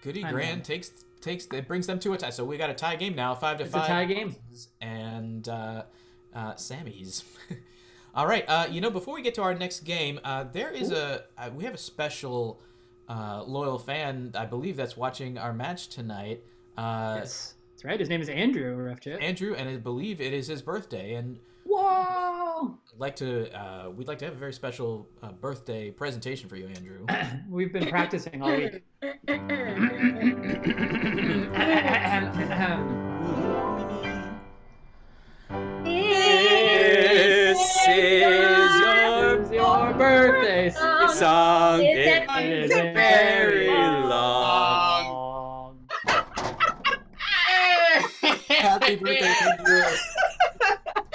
Goody I Gran know. takes it brings them to a tie. So we got a tie game now, 5-5. It's a tie game. And Sammy's. All right. Before we get to our next game, there is we have a special loyal fan, I believe, that's watching our match tonight. Yes, that's right. His name is Andrew, Ref Chip. Andrew, and I believe it is his birthday. And whoa! we'd like to have a very special birthday presentation for you, Andrew. We've been practicing all week. This is your birthday song. It It isn't very long. Happy birthday, Andrew.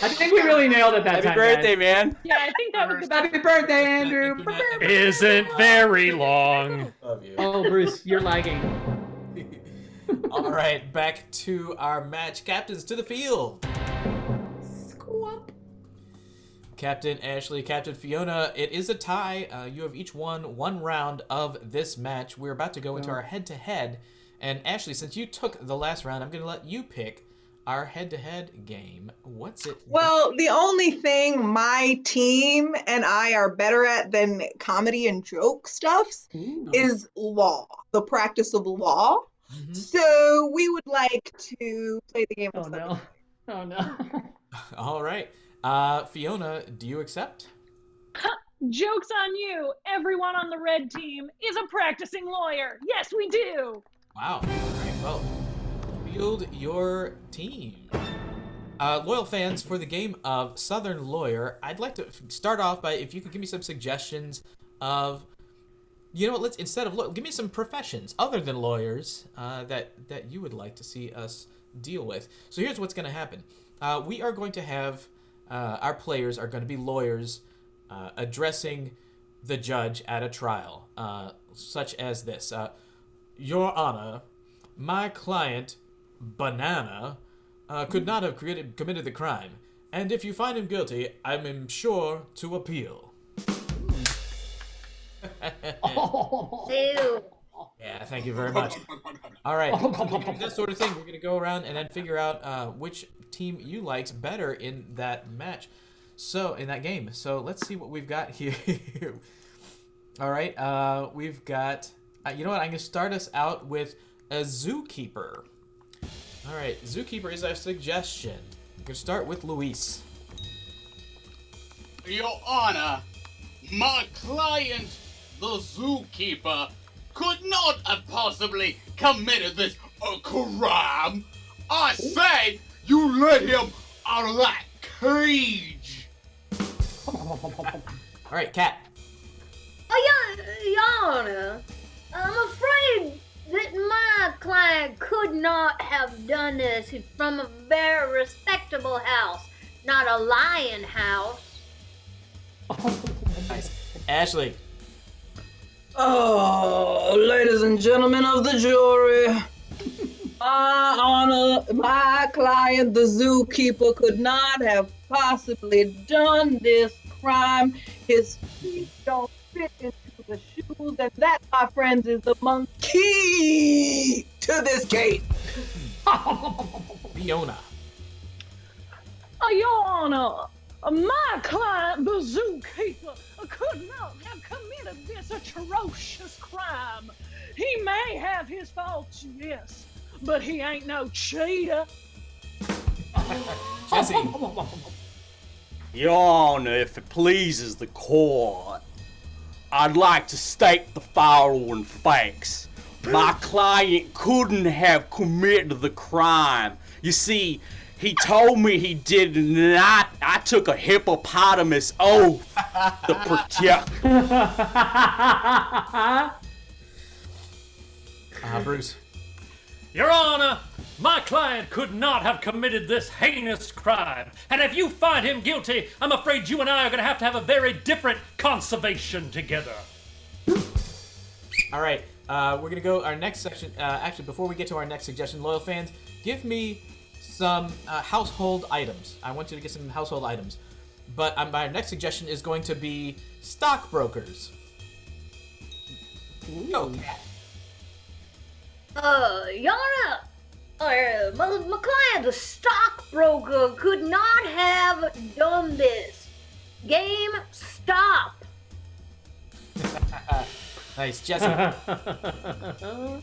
I think we really nailed it that Happy time. birthday, guys. man. Yeah, I think that was the Happy birthday, Andrew. Isn't very long. Love you. Oh, Bruce, you're lagging. All right, back to our match. Captains to the field. Captain Ashley, Captain Fiona, it is a tie. You have each won one round of this match. We're about to go into our head-to-head. And Ashley, since you took the last round, I'm going to let you pick our head-to-head game. What's it? Well, the only thing my team and I are better at than comedy and joke stuffs is law, the practice of law. So we would like to play the game of Southern Oh no. All right. Fiona, do you accept? Joke's on you. Everyone on the red team is a practicing lawyer. Yes, we do. Wow. All right. Well, field your team. Loyal fans, for the game of Southern Lawyer, I'd like to start off by if you could give me some suggestions of, you know what, let's, instead of, give me some professions other than lawyers that you would like to see us deal with. So here's what's going to happen. We are going to have, our players are going to be lawyers addressing the judge at a trial, such as this. Your Honor, my client, Banana, could not have committed the crime, and if you find him guilty, I'm sure to appeal. Yeah, thank you very much. All right, that sort of thing. We're going to go around and then figure out which team you liked better in that match. So, in that game. So, let's see what we've got here. All right, we've got, you know what, I'm going to start us out with a zookeeper. All right, zookeeper is our suggestion. We're going to start with Luis. Your Honor, my client, the zookeeper, could not have possibly committed this crime. I say you let him out of that cage. All right, Kat. Your Honor, I'm afraid that my client could not have done this. He's from a very respectable house, not a lion house. Nice. Ashley. Oh, ladies and gentlemen of the jury, my honor, my client, the zookeeper, could not have possibly done this crime. His feet don't fit into the shoes, and that, my friends, is the monkey to this case. Fiona. Your Honor, my client, the zookeeper, could not have committed this atrocious crime. He may have his faults, yes, but he ain't no cheater. Jesse. Your Honor, if it pleases the court, I'd like to state the following facts. My client couldn't have committed the crime. You see, he told me he did, and I took a hippopotamus oath to protect. Bruce. Your Honor, my client could not have committed this heinous crime, and if you find him guilty, I'm afraid you and I are going to have a very different conservation together. All right, we're going to go our next section. Actually, before we get to our next suggestion, loyal fans, give me some household items. I want you to get some household items. But my next suggestion is going to be stockbrokers. Go, Kat. Your Honor, my client, the stockbroker, could not have done this. Game, stop. Nice, Jesse.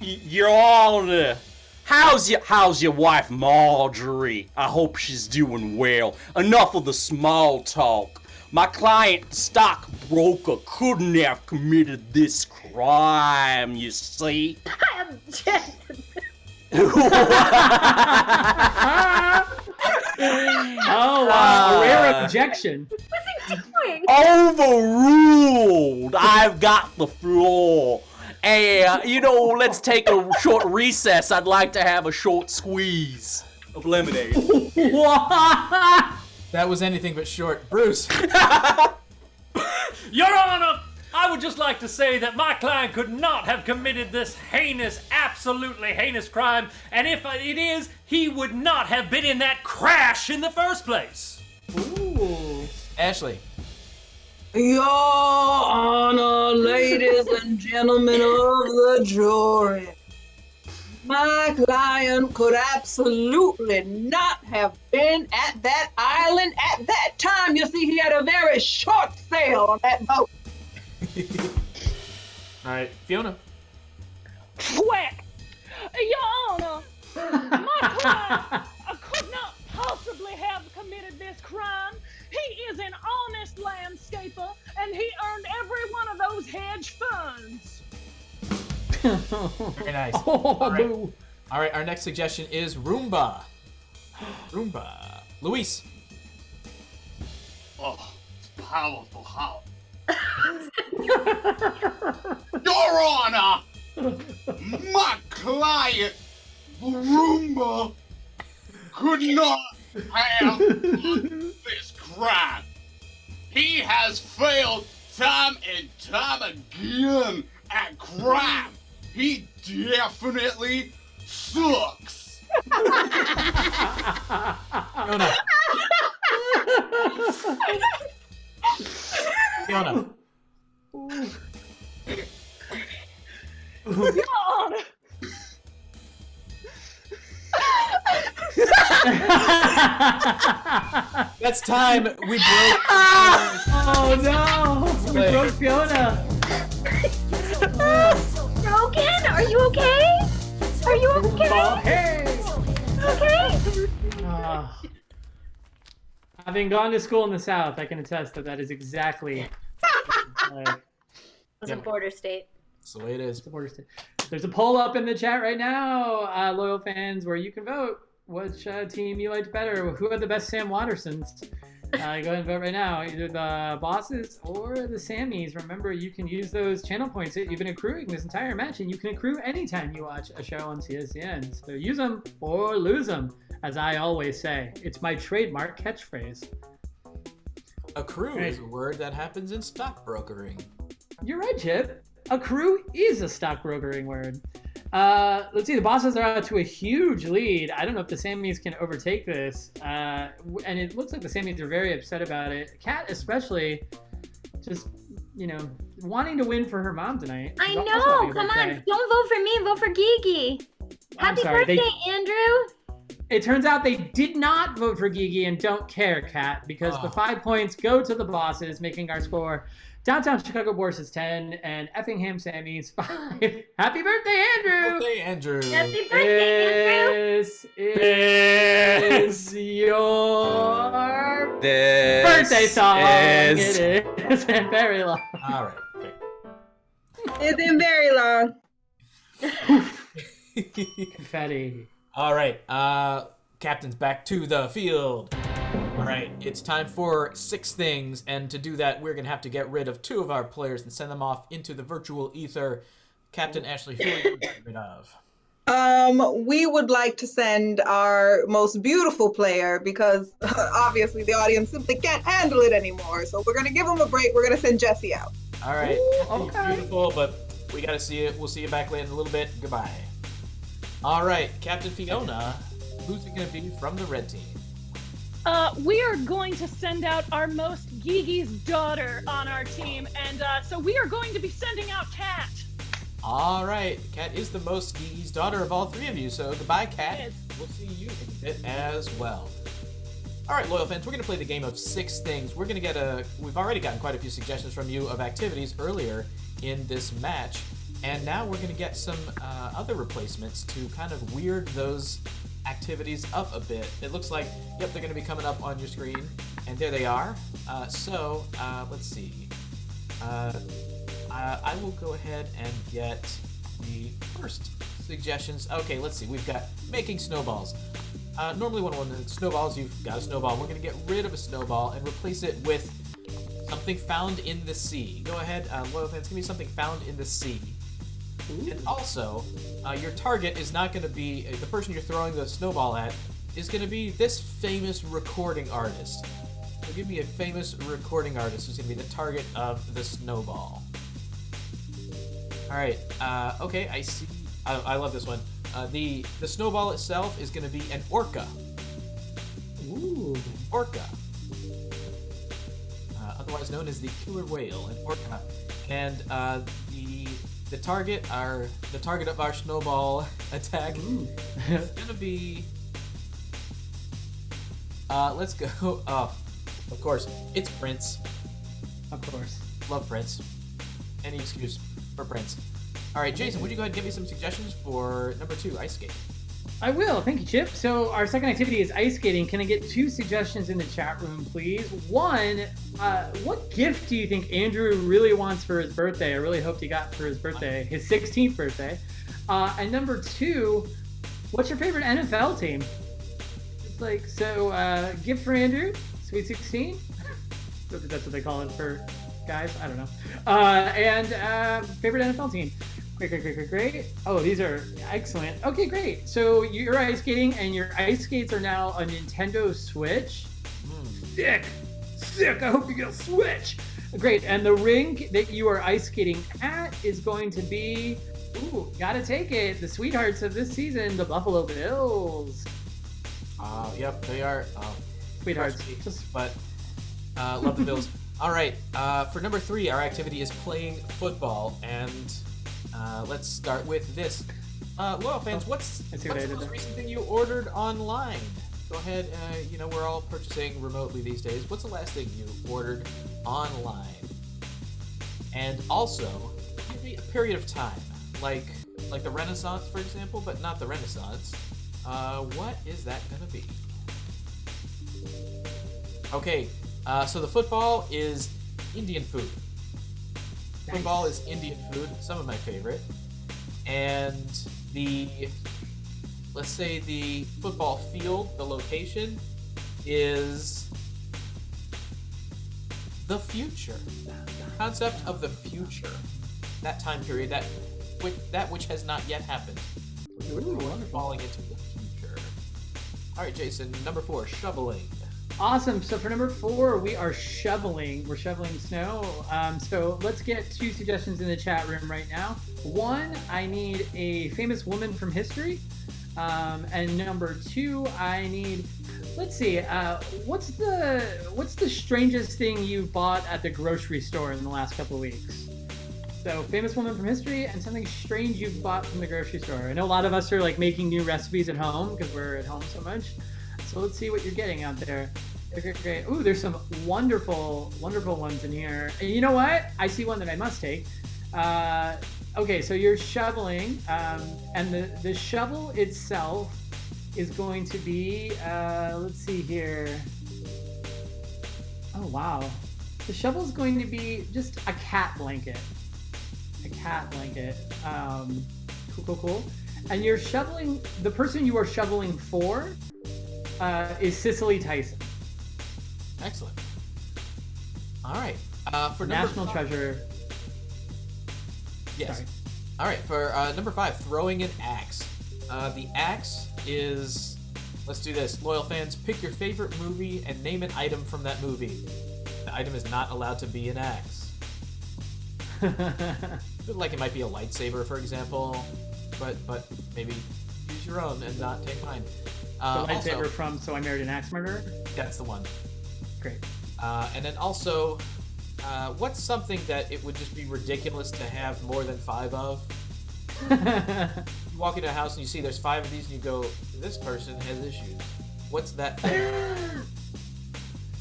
Your Honor, how's your wife Marjorie? I hope she's doing well. Enough of the small talk. My client, the stockbroker, couldn't have committed this crime, you see. I object. Oh, wow. A rare objection. What's he doing? Overruled. I've got the floor. And, let's take a short recess. I'd like to have a short squeeze of lemonade. What? That was anything but short. Bruce. Your Honor, I would just like to say that my client could not have committed this heinous, absolutely heinous crime, and if it is, he would not have been in that crash in the first place. Ooh. Ashley. Your Honor, ladies and gentlemen of the jury, My client could absolutely not have been at that island at that time. You see, he had a very short sail on that boat. All right, Fiona. Whack! Your Honor, my client could not possibly have committed this crime. He is an honest landscaper, and he earned every one of those hedge funds. Very nice. All right, our next suggestion is Roomba. Roomba. Luis. Oh, it's powerful how. Your Honor, my client, Roomba, could not have done this crime. He has failed time and time again at crime. He definitely sucks. Fiona. Fiona. Your Honor. That's time. We broke. Oh no! We broke Fiona. Broken? Are you okay? Are you okay? Hey! Okay? Having gone to school in the South, I can attest that that is exactly. It's a border state. That's the way it is. It's a border state. There's a poll up in the chat right now, loyal fans, where you can vote which team you liked better. Who had the best Sam Wattersons? Go ahead and vote right now. Either the bosses or the Sammys. Remember, you can use those channel points that you've been accruing this entire match, and you can accrue anytime you watch a show on CSCN. So use them or lose them, as I always say. It's my trademark catchphrase. Accrue is a word that happens in stockbrokering. You're right, Chip. Accrue is a stockbrokering word. Let's see, the bosses are out to a huge lead. I don't know if the Sammys can overtake this. And it looks like the Sammys are very upset about it. Kat especially, just, wanting to win for her mom tonight. I know. Come on. Don't vote for me. Vote for Gigi. Happy birthday, Andrew. It turns out they did not vote for Gigi and don't care, Kat, because the 5 points go to the bosses, making our score Downtown Chicago Bourse is 10 and Effingham Sammy's 5. Happy birthday, Andrew! Birthday, Andrew! Happy birthday, This is your birthday song. It isn't very long. All right. Okay. Isn't very long. Confetti. All right. Captain's back to the field. All right, it's time for 6 things, and to do that, we're going to have to get rid of 2 of our players and send them off into the virtual ether. Captain Ashley, who are you getting rid of? We would like to send our most beautiful player because obviously the audience simply can't handle it anymore. So we're going to give him a break. We're going to send Jesse out. All right, Ooh, okay. Beautiful, but we got to see it. We'll see you back later in a little bit. Goodbye. All right, Captain Fiona, who's it going to be from the red team? We are going to send out our most Gigi's daughter on our team, and so we are going to be sending out Kat. All right, Kat is the most Gigi's daughter of all 3 of you, so goodbye, Kat. We'll see you in a bit as well. All right, loyal fans, we're going to play the game of 6 things. We're going to we've already gotten quite a few suggestions from you of activities earlier in this match, and now we're going to get some other replacements to kind of weird those activities up a bit. It looks like, yep, they're going to be coming up on your screen, and there they are. Let's see. I will go ahead and get the first suggestions. Okay, let's see. We've got making snowballs. Normally when snowballs, you've got a snowball. We're going to get rid of a snowball and replace it with something found in the sea. Go ahead, loyal fans, give me something found in the sea. And also, your target is not going to be, the person you're throwing the snowball at is going to be this famous recording artist. So give me a famous recording artist who's going to be the target of the snowball. Alright, okay, I see. I love this one. The snowball itself is going to be an orca. Ooh. Orca. Otherwise known as the killer whale, an orca. And the the target of our snowball attack is gonna be. Let's go. Oh, of course, it's Prince. Of course. Love Prince. Any excuse for Prince. All right, Jason, would you go ahead and give me some suggestions for number 2, ice skating? I will. Thank you, Chip. So our second activity is ice skating. Can I get 2 suggestions in the chat room, please? One, what gift do you think Andrew really wants for his birthday? I really hoped he got for his birthday, his 16th birthday. And number 2, what's your favorite NFL team? It's like, so gift for Andrew, Sweet 16? That's what they call it for guys. I don't know. And favorite NFL team. Great. Oh, these are excellent. Okay, great. So you're ice skating, and your ice skates are now a Nintendo Switch. Sick. I hope you get a Switch. Great. And the rink that you are ice skating at is going to be, ooh, gotta take it, the sweethearts of this season, the Buffalo Bills. Yep, they are. Sweethearts. But love the Bills. All right. For number 3, our activity is playing football, and let's start with this. Loyal fans, what's the most recent thing you ordered online? Go ahead. We're all purchasing remotely these days. What's the last thing you ordered online? And also, give me a period of time, like the Renaissance, for example, but not the Renaissance. What is that gonna be? Okay. So the football is Indian food. Football is Indian food, some of my favorite. And let's say the football field, the location, is the future. The concept of the future. That time period, that which has not yet happened. We're falling into the future. All right, Jason, number 4, shoveling. Awesome. So for number 4, we are shoveling. We're shoveling snow. So let's get 2 suggestions in the chat room right now. 1, I need a famous woman from history. And number 2, I need, let's see, what's the strangest thing you bought at the grocery store in the last couple of weeks? So famous woman from history and something strange you bought from the grocery store. I know a lot of us are like making new recipes at home because we're at home so much. So let's see what you're getting out there. Great. Ooh, there's some wonderful ones in here. And you know what? I see one that I must take. Okay, so you're shoveling, and the shovel itself is going to be, let's see here. Oh, wow. The shovel is going to be just a cat blanket. Cool. And you're shoveling, the person you are shoveling for is Cicely Tyson. Excellent. All right. For National Treasure. Yes. Sorry. All right. For number 5, throwing an axe. The axe is. Let's do this. Loyal fans, pick your favorite movie and name an item from that movie. The item is not allowed to be an axe. Like it might be a lightsaber, for example, but maybe use your own and not take mine. The lightsaber from So I Married an Axe Murderer? That's the one. Great. And then also, what's something that it would just be ridiculous to have more than 5 of? You walk into a house and you see there's 5 of these and you go, this person has issues. What's that thing?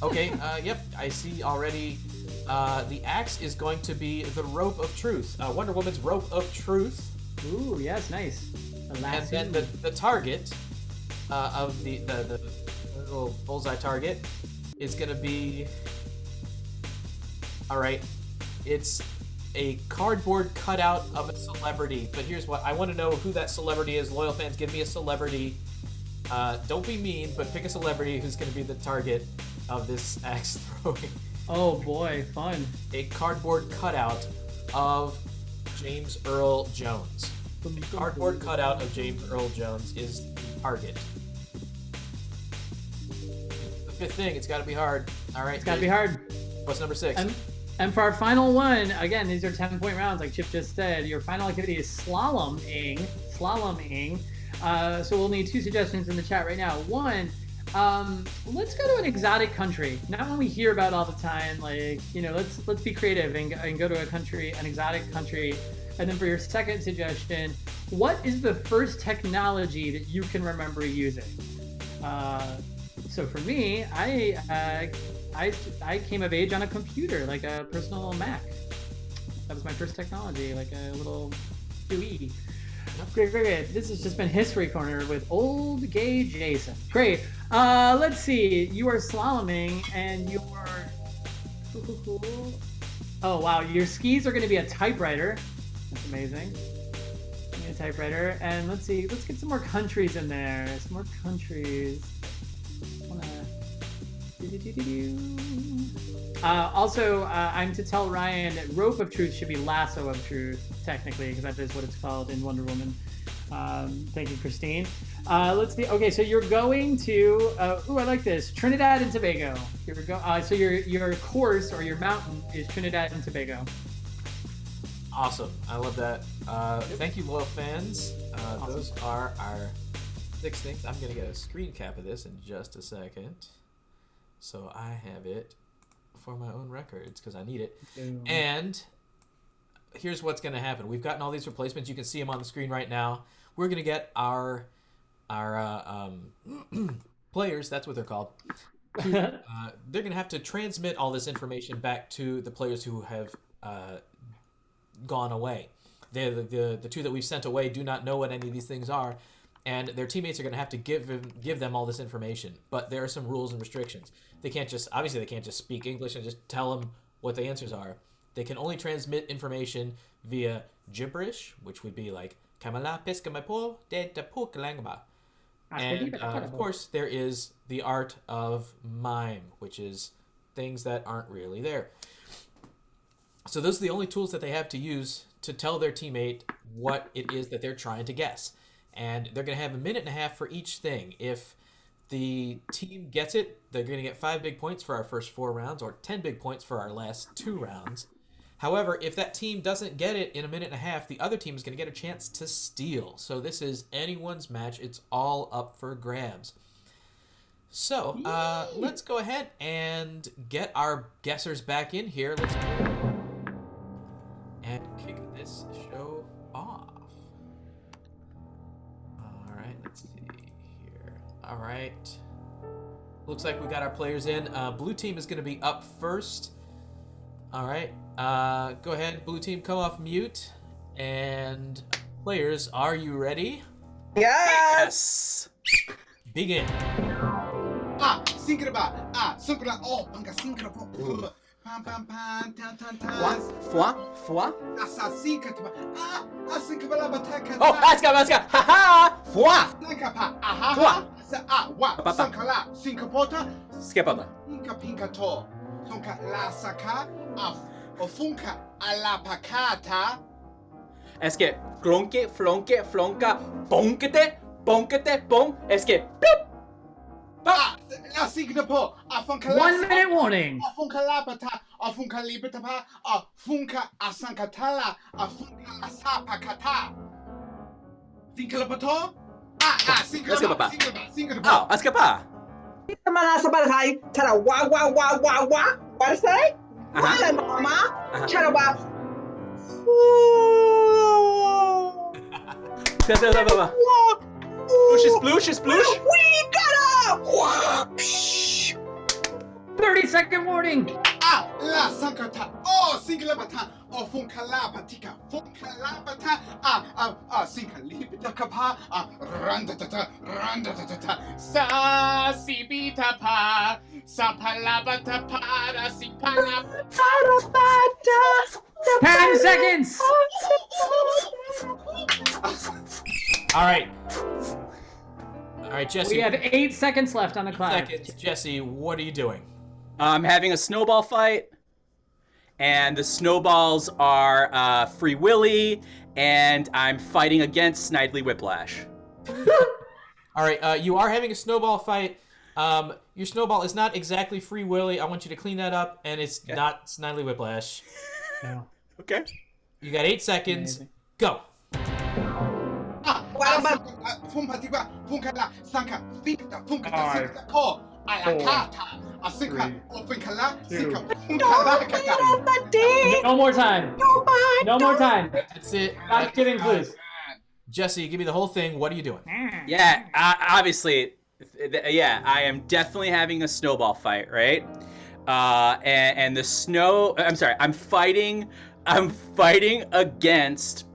Okay, yep, I see already. The axe is going to be the rope of truth. Wonder Woman's rope of truth. Ooh, yes, nice. And then the target of the little bullseye target is going to be, all right, it's a cardboard cutout of a celebrity. But here's what, I want to know who that celebrity is. Loyal fans, give me a celebrity. Don't be mean, but pick a celebrity who's going to be the target of this axe throwing. Oh boy, fun. A cardboard cutout of James Earl Jones. The cardboard cutout of James Earl Jones is the target. The 5th thing, it's got to be hard. All right. It's got to be hard. What's number 6? And for our final one, again, these are 10-point rounds, like Chip just said. Your final activity is slaloming. So we'll need 2 suggestions in the chat right now. 1, let's go to an exotic country. Not one we hear about all the time. Like, let's be creative and go to an exotic country. And then for your second suggestion, what is the first technology that you can remember using? So for me, I came of age on a computer, like a personal Mac. That was my first technology, like a little UI. Great. This has just been History Corner with Old Gay Jason. Great. Let's see. You are slaloming, and you're... Oh, wow. Your skis are going to be a typewriter. That's amazing. A typewriter. And let's see. Let's get some more countries in there. Some more countries. Also, I'm to tell Ryan that Rope of Truth should be Lasso of Truth, technically, because that is what it's called in Wonder Woman. Thank you, Christine. Let's see. Okay, so you're going to. I like this. Trinidad and Tobago. So your course or your mountain is Trinidad and Tobago. Awesome. I love that. Thank you, loyal fans. Awesome. Those are our 6 things. I'm going to get a screen cap of this in just a second. So I have it for my own records because I need it. And here's what's going to happen. We've gotten all these replacements. You can see them on the screen right now. We're going to get our players, that's what they're called. They're going to have to transmit all this information back to the players who have gone away. The 2 that we've sent away do not know what any of these things are, and their teammates are going to have to give them all this information. But there are some rules and restrictions. They can't just speak English and just tell them what the answers are. They can only transmit information via gibberish, which would be like Kamala Piskamapo de Tapukalangba. And of course, there is the art of mime, which is things that aren't really there. So those are the only tools that they have to use to tell their teammate what it is that they're trying to guess. And they're going to have 1.5 minutes for each thing. If the team gets it, they're going to get 5 big points for our first 4 rounds or 10 big points for our last 2 rounds. However, if that team doesn't get it in 1.5 minutes, the other team is going to get a chance to steal. So this is anyone's match. It's all up for grabs. So let's go ahead and get our guessers back in here. Let's go and kick this show off. All right, let's see here. All right. Looks like we got our players in. Blue team is going to be up first. All right. Go ahead, blue team, come off mute. And players, are you ready? Yes. Begin. Oh, let's go. Ha ha. Skip on that. Es que flonke, flonka, bonkete, bon. Es que bloop. 1 minute warning. Let's go, Papa. Oh, let's go, Papa. What is that? Wala, mama. Charaba. Sploosh. We got up. 30-second warning. La sankata. Oh, singalabata. Oh, funkala patika. Funkala bata. Singalibita kapa. Randa. Sa sibita pa. Sapalabata para sipala. 10 seconds. All right, Jesse. We have 8 seconds left on the clock. Jesse, what are you doing? I'm having a snowball fight, and the snowballs are Free Willy, and I'm fighting against Snidely Whiplash. All right, you are having a snowball fight. Your snowball is not exactly Free Willy. I want you to clean that up, and it's not Snidely Whiplash. No. Okay. You got 8 seconds. Amazing. Go. No more time. No more time. That's it. Stop giving clues. Jesse, give me the whole thing. What are you doing? Yeah, obviously, yeah, I am definitely having a snowball fight, right? And the snow. I'm sorry. I'm fighting against.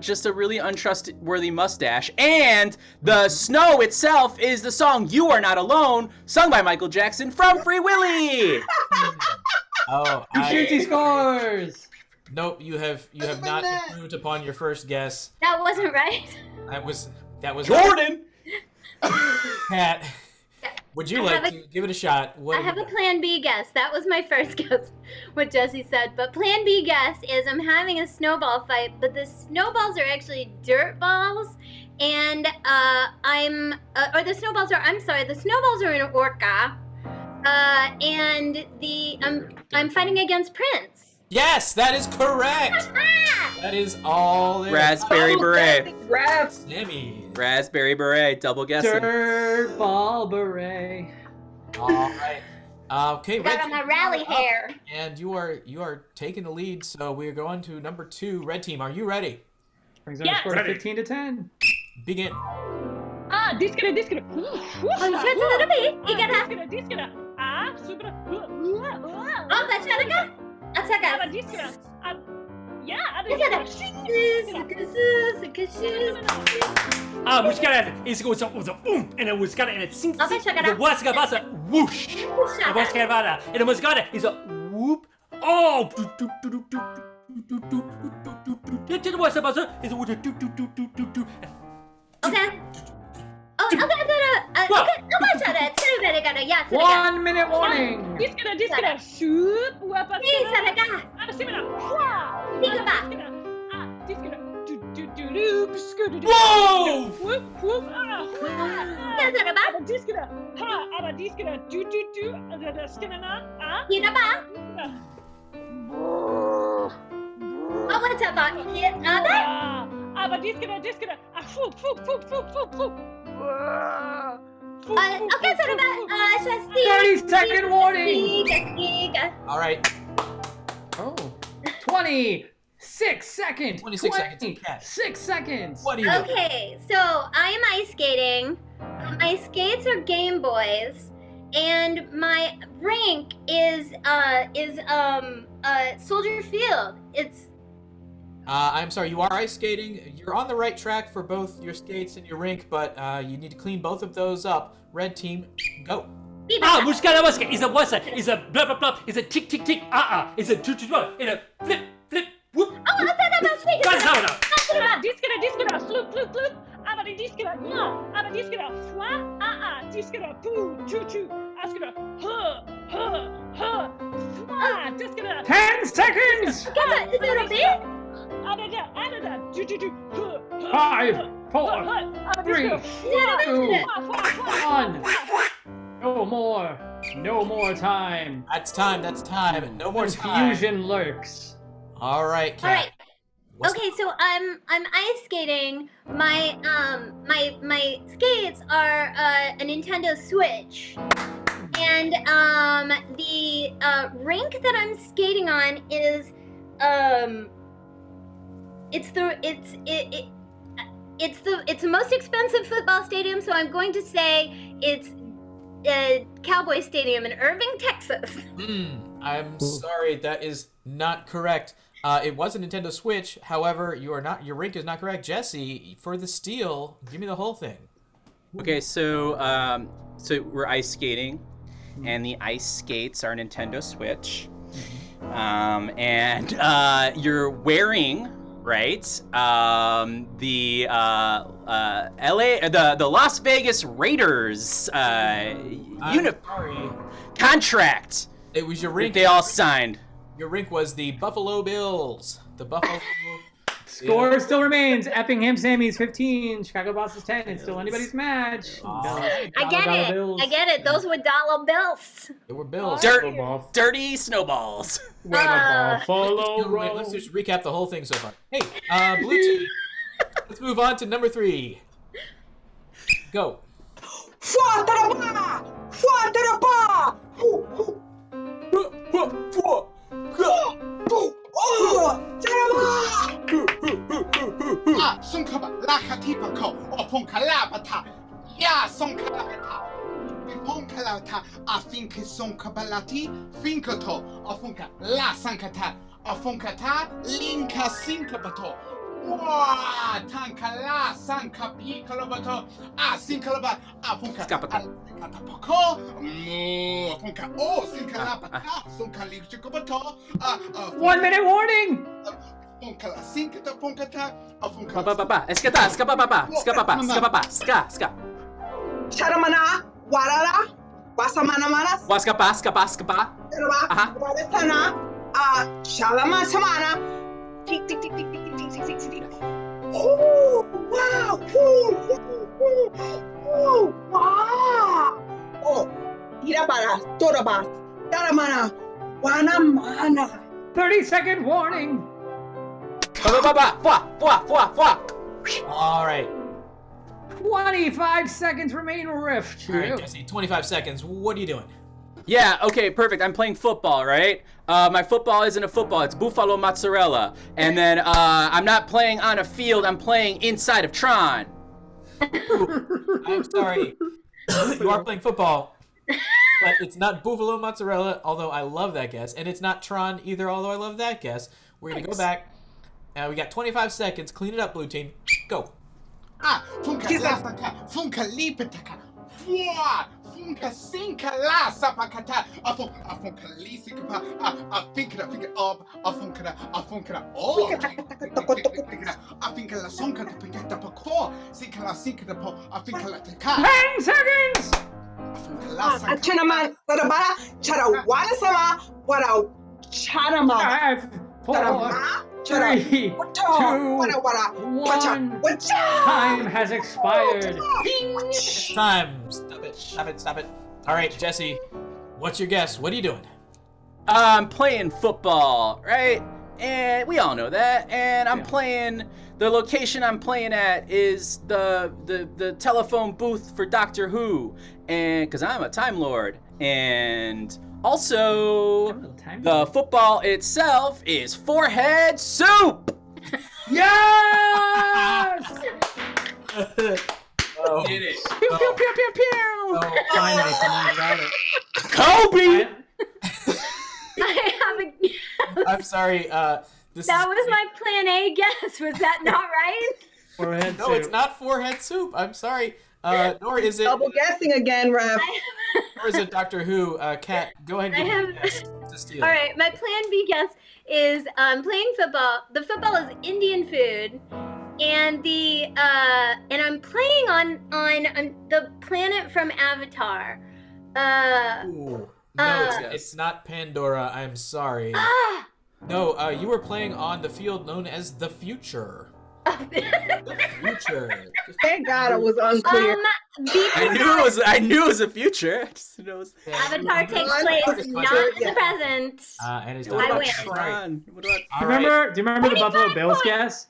Just a really untrustworthy mustache. And the snow itself is the song "You Are Not Alone," sung by Michael Jackson from Free Willy. Oh, Shooty scores. Nope, you have not improved upon your first guess. That wasn't right. That was Jordan. Pat, would you I like have to give it a shot? What I do have you a plan B guess. That was my first guess, what Jesse said. But plan B guess is I'm having a snowball fight, but the snowballs are actually dirt balls. And the snowballs are in Orca. And I'm fighting against Prince. Yes, that is correct. That is all there. Raspberry beret. Sammy. Raspberry beret. Double guessing. Dirt ball beret. All right. Okay. Got Red on my team, rally you are up, hair. and you are taking the lead. So we're going to number 2. Red team, are you ready? Brings our score to 15 to 10. Begin. Discada. Oh, you should a little bit. You gotta. Discada. Super. Oh, that's Shadaga? That's Shadaga. Discada. Yeah, Musikalen is goes up with a boom, and it was got and it sinks. The was got a whoosh. The was got and the musicale is a whoop. Oh, it was about is a whoop. Okay. Okay. 1 minute warning. Discada. Soup. Whoa! Okay, so about 30-second warning. All right. Oh. 26 seconds. 26 seconds. 6 seconds. What do you do? Okay, so I am ice skating. My skates are Game Boys, and my rink is Soldier Field. It's I'm sorry, you are ice skating. You're on the right track for both your skates and your rink, but you need to clean both of those up. Red team, go. Musikale is a what's that? Is a blah blah blah. Is a tick tick tick. Is a two two two. In a flip flip whoop. Oh, that's speaking. That's how it is. Discada. Flute. Discada. No. Discada. Fwa. Discada. Poo. Choo choo. Discada. Discada. 10 seconds. Is it a bit? 5, 4, 3, 2, 1. No more time. That's time. No more time. Confusion lurks. All right, Kat. All right. Okay, so I'm ice skating. My skates are a Nintendo Switch, and the rink that I'm skating on is it's the most expensive football stadium, so I'm going to say it's Cowboy Stadium in Irving, Texas. I'm sorry, that is not correct. It was a Nintendo Switch. However, your rink is not correct. Jesse, for the steal, give me the whole thing. Okay, so we're ice skating, and the ice skates are Nintendo Switch, and you're wearing the Las Vegas Raiders contract. It was your rink. They all signed. Your rink was the Buffalo Bills. The Buffalo. Score still remains. Effingham Sammy's 15. Chicago Bosses 10. It's still anybody's match. I get it. Those were dollar bills. They were bills. Dirty snowballs. Let's just recap the whole thing so far. Hey, blue team. Let's move on to number 3. Go. finke son kabalati, finkato, afunka la sankata, afunkata, linka sinkabato. Wah, tankala, sankapi kalabato, sinkalabat, afunka, katapako, afunka, sinkalapata, sunkalikabato, 1 minute warning! Funkala, sinkata, funkata, afunka. Ska. Charamana, warara, wasamana, Waskapa. Waratana, Shalama Samana. Tick, tick, tick, tick, tick, tick, tick, tick, tick, tick. Oh, wow. Oh, wow. Oh, Irabara, Torabas, Taramana, Wanamana. 30-second warning. All right. 25 seconds remain, Rift. All right, Jesse, 25 seconds. What are you doing? Yeah, okay, perfect. I'm playing football, right? My football isn't a football, it's buffalo mozzarella. And then I'm not playing on a field, I'm playing inside of Tron. I'm sorry. You are playing football, but it's not buffalo mozzarella, although I love that guess. And it's not Tron either, although I love that guess. We're going to go back. We got 25 seconds. Clean it up, blue team. Go. Funka lasaka, funka lipetaka, fwa, funka sinka la sapakata, afunka lisikapa, afinka up, afunka, oh, afinka la sonka to pick up a core, sinka la sinka the po, afinka la taka. 10 seconds! Chanaman, Tarabara, Charawara Sama, Wara, Chanama. 5, 4, 3, 2, 1. Time has expired. Time. Stop it. All right, Jesse, what's your guess? What are you doing? I'm playing football, right? And we all know that. And I'm playing, the location I'm playing at is the telephone booth for Doctor Who. And because I'm a Time Lord. And also, the football itself is forehead soup. Yes! Oh. Did it. Pew, pew, pew, pew, pew. Finally, someone got it. Kobe! I'm sorry. That was my plan A guess. Was that not right? Forehead soup. No, it's not forehead soup. I'm sorry. Nor is it. Double guessing again, Ref. Or is it Doctor Who? Kat, go ahead and give me a guess to steal. All right, my plan B guess is playing football. The football is Indian food, and I'm playing on the planet from Avatar. Ooh. No, it's not Pandora. I'm sorry. No, you were playing on the field known as the future. The future. Thank God it was unclear. I knew it was a future. I just know it was... Avatar takes place not in the present. And it's I win. Tron. Do you remember the Buffalo Bills guess?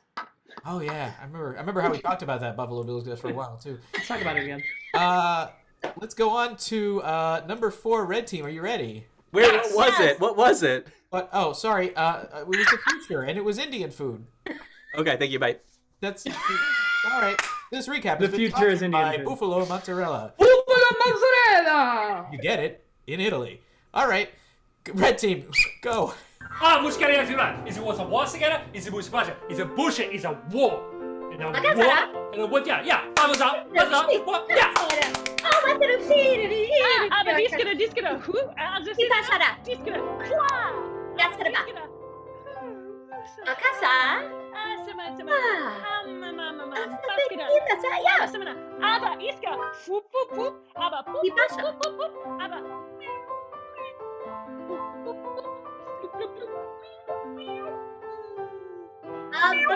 Oh yeah, I remember how we talked about that Buffalo Bills guess for a while too. Let's talk about it again. Let's go on to number 4, red team. Are you ready? Wait, what was it? What? Oh, sorry. It was the future, and it was Indian food. Okay, thank you. Bye. That's all right. This recap The future is Indian by food. Buffalo mozzarella. Buffalo mozzarella. You get it in Italy. All right, red team, go. Muscaria Zura. Is it was a war together? Is it was budget? Is it bullshit? Is a war? You know, war. And a what? Yeah. What's up? What? Yeah. Aber diskere, who? Diskere, qua. Akasa. Aber iska, fup, aber pup, aber.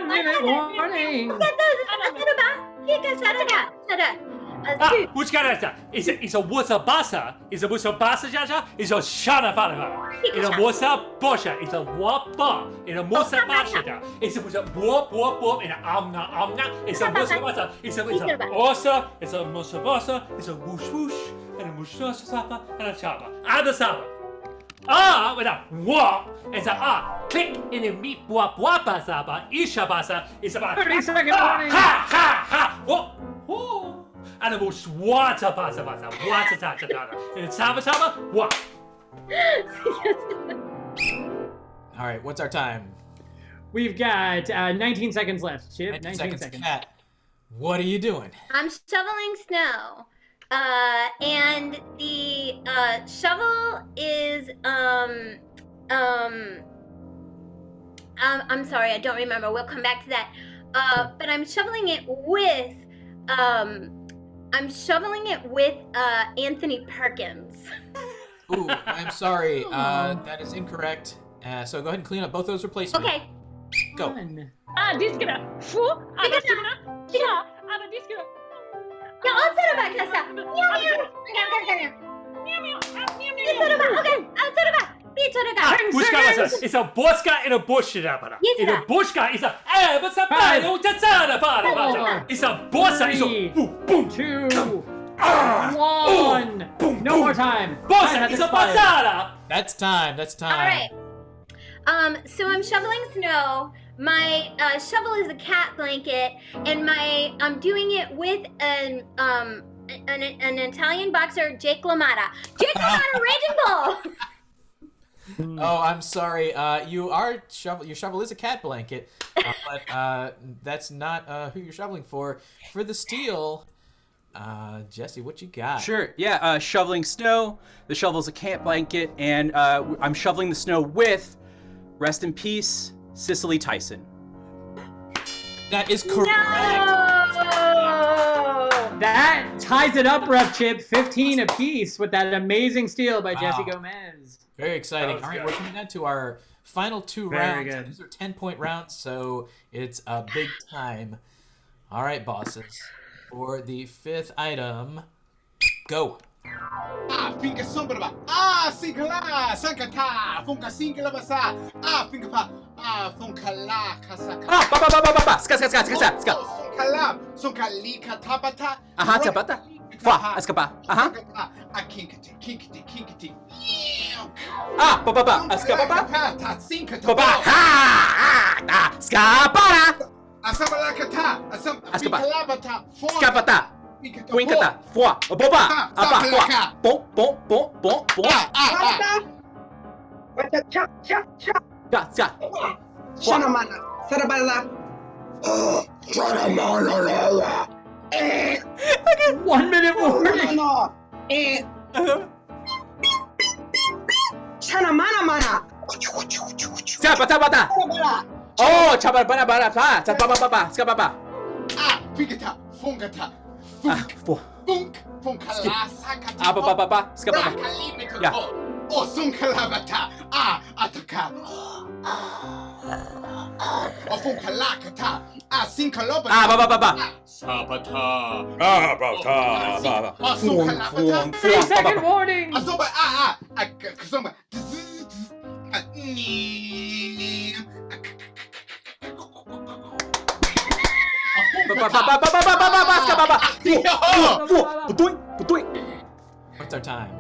Minute warning. Which kind of that? Is a what's a bassa? Is a what's a bassa jaja? Is a shana fana? Is a what's a bosha? Is a wapa? In a what's a basha? Is a whoop in a amna? Is a what's a bassa? Is a osa? Is a mosa bassa? Is a whoosh and a mushasa sapa and a chapa. Ada sapa. With a wah, it's a click in the meat wapa sapa. Isha bassa is about 30-second warning. Ha! Whoa! and we'll swata pasa pasa, wata ta ta ta, and taba taba, what? All right, what's our time? We've got 19 seconds left, Chip. 19 seconds. Cat, what are you doing? I'm shoveling snow. And the shovel is I'm sorry, I don't remember. We'll come back to that. But I'm shoveling it with Anthony Perkins. Ooh, I'm sorry. That is incorrect. So go ahead and clean up both those replacements. Okay. Go. Diskra. Fu. Diskra. Ja. Diskra. Ja, otsaraba kasa. Meow meow. Bushka was it's a boska in a bush. In a bushka is a but it's a bossa. It's a boom boom 2 1. No more time. Bossa is a basara. That's time. That's time. All right. So I'm shoveling snow. My shovel is a cat blanket, and I'm doing it with an Italian boxer, Jake LaMotta. Jake LaMotta, Raging Bull. Oh, I'm sorry. Your shovel is a cat blanket, but that's not who you're shoveling for. For the steal, Jesse, what you got? Sure. Yeah. Shoveling snow. The shovel's a cat blanket, and I'm shoveling the snow with, rest in peace, Cicely Tyson. That is correct. That ties it up, Ref Chip. 15 apiece with that amazing steal by Jesse Gomez. Very exciting. All right, we're coming down to our final 2 rounds. Good. These are 10-point rounds, so it's a big time. All right, bosses. For the 5th item, go. Finka sombra. Sigla. Sankata. Funka singla basa. Finka pa. Funka la kasaka. Ska. Sonkala. Sonka lika tabata. Tabata. Fa. Askapa. Kinkity. Askapa. Sinkata. Skapara. Asabalakata. Askalabata. Skapata. Winkata. Foa. Boba. Apa. Bon. Cha. Shanamana. Sarabala. Shanamana. 1 minute warning. Shanamana. Skapata. Oh, chabara. Skapapa. Fikata. Fungata. Funk. Funkala. Sakata. Skapapa. Yeah. Oh, sunkalabata. Ataka. Oh, funkalakata. Sinkalobata. Sabata. 3-second warning. Asoba. Kasoma. What's our time?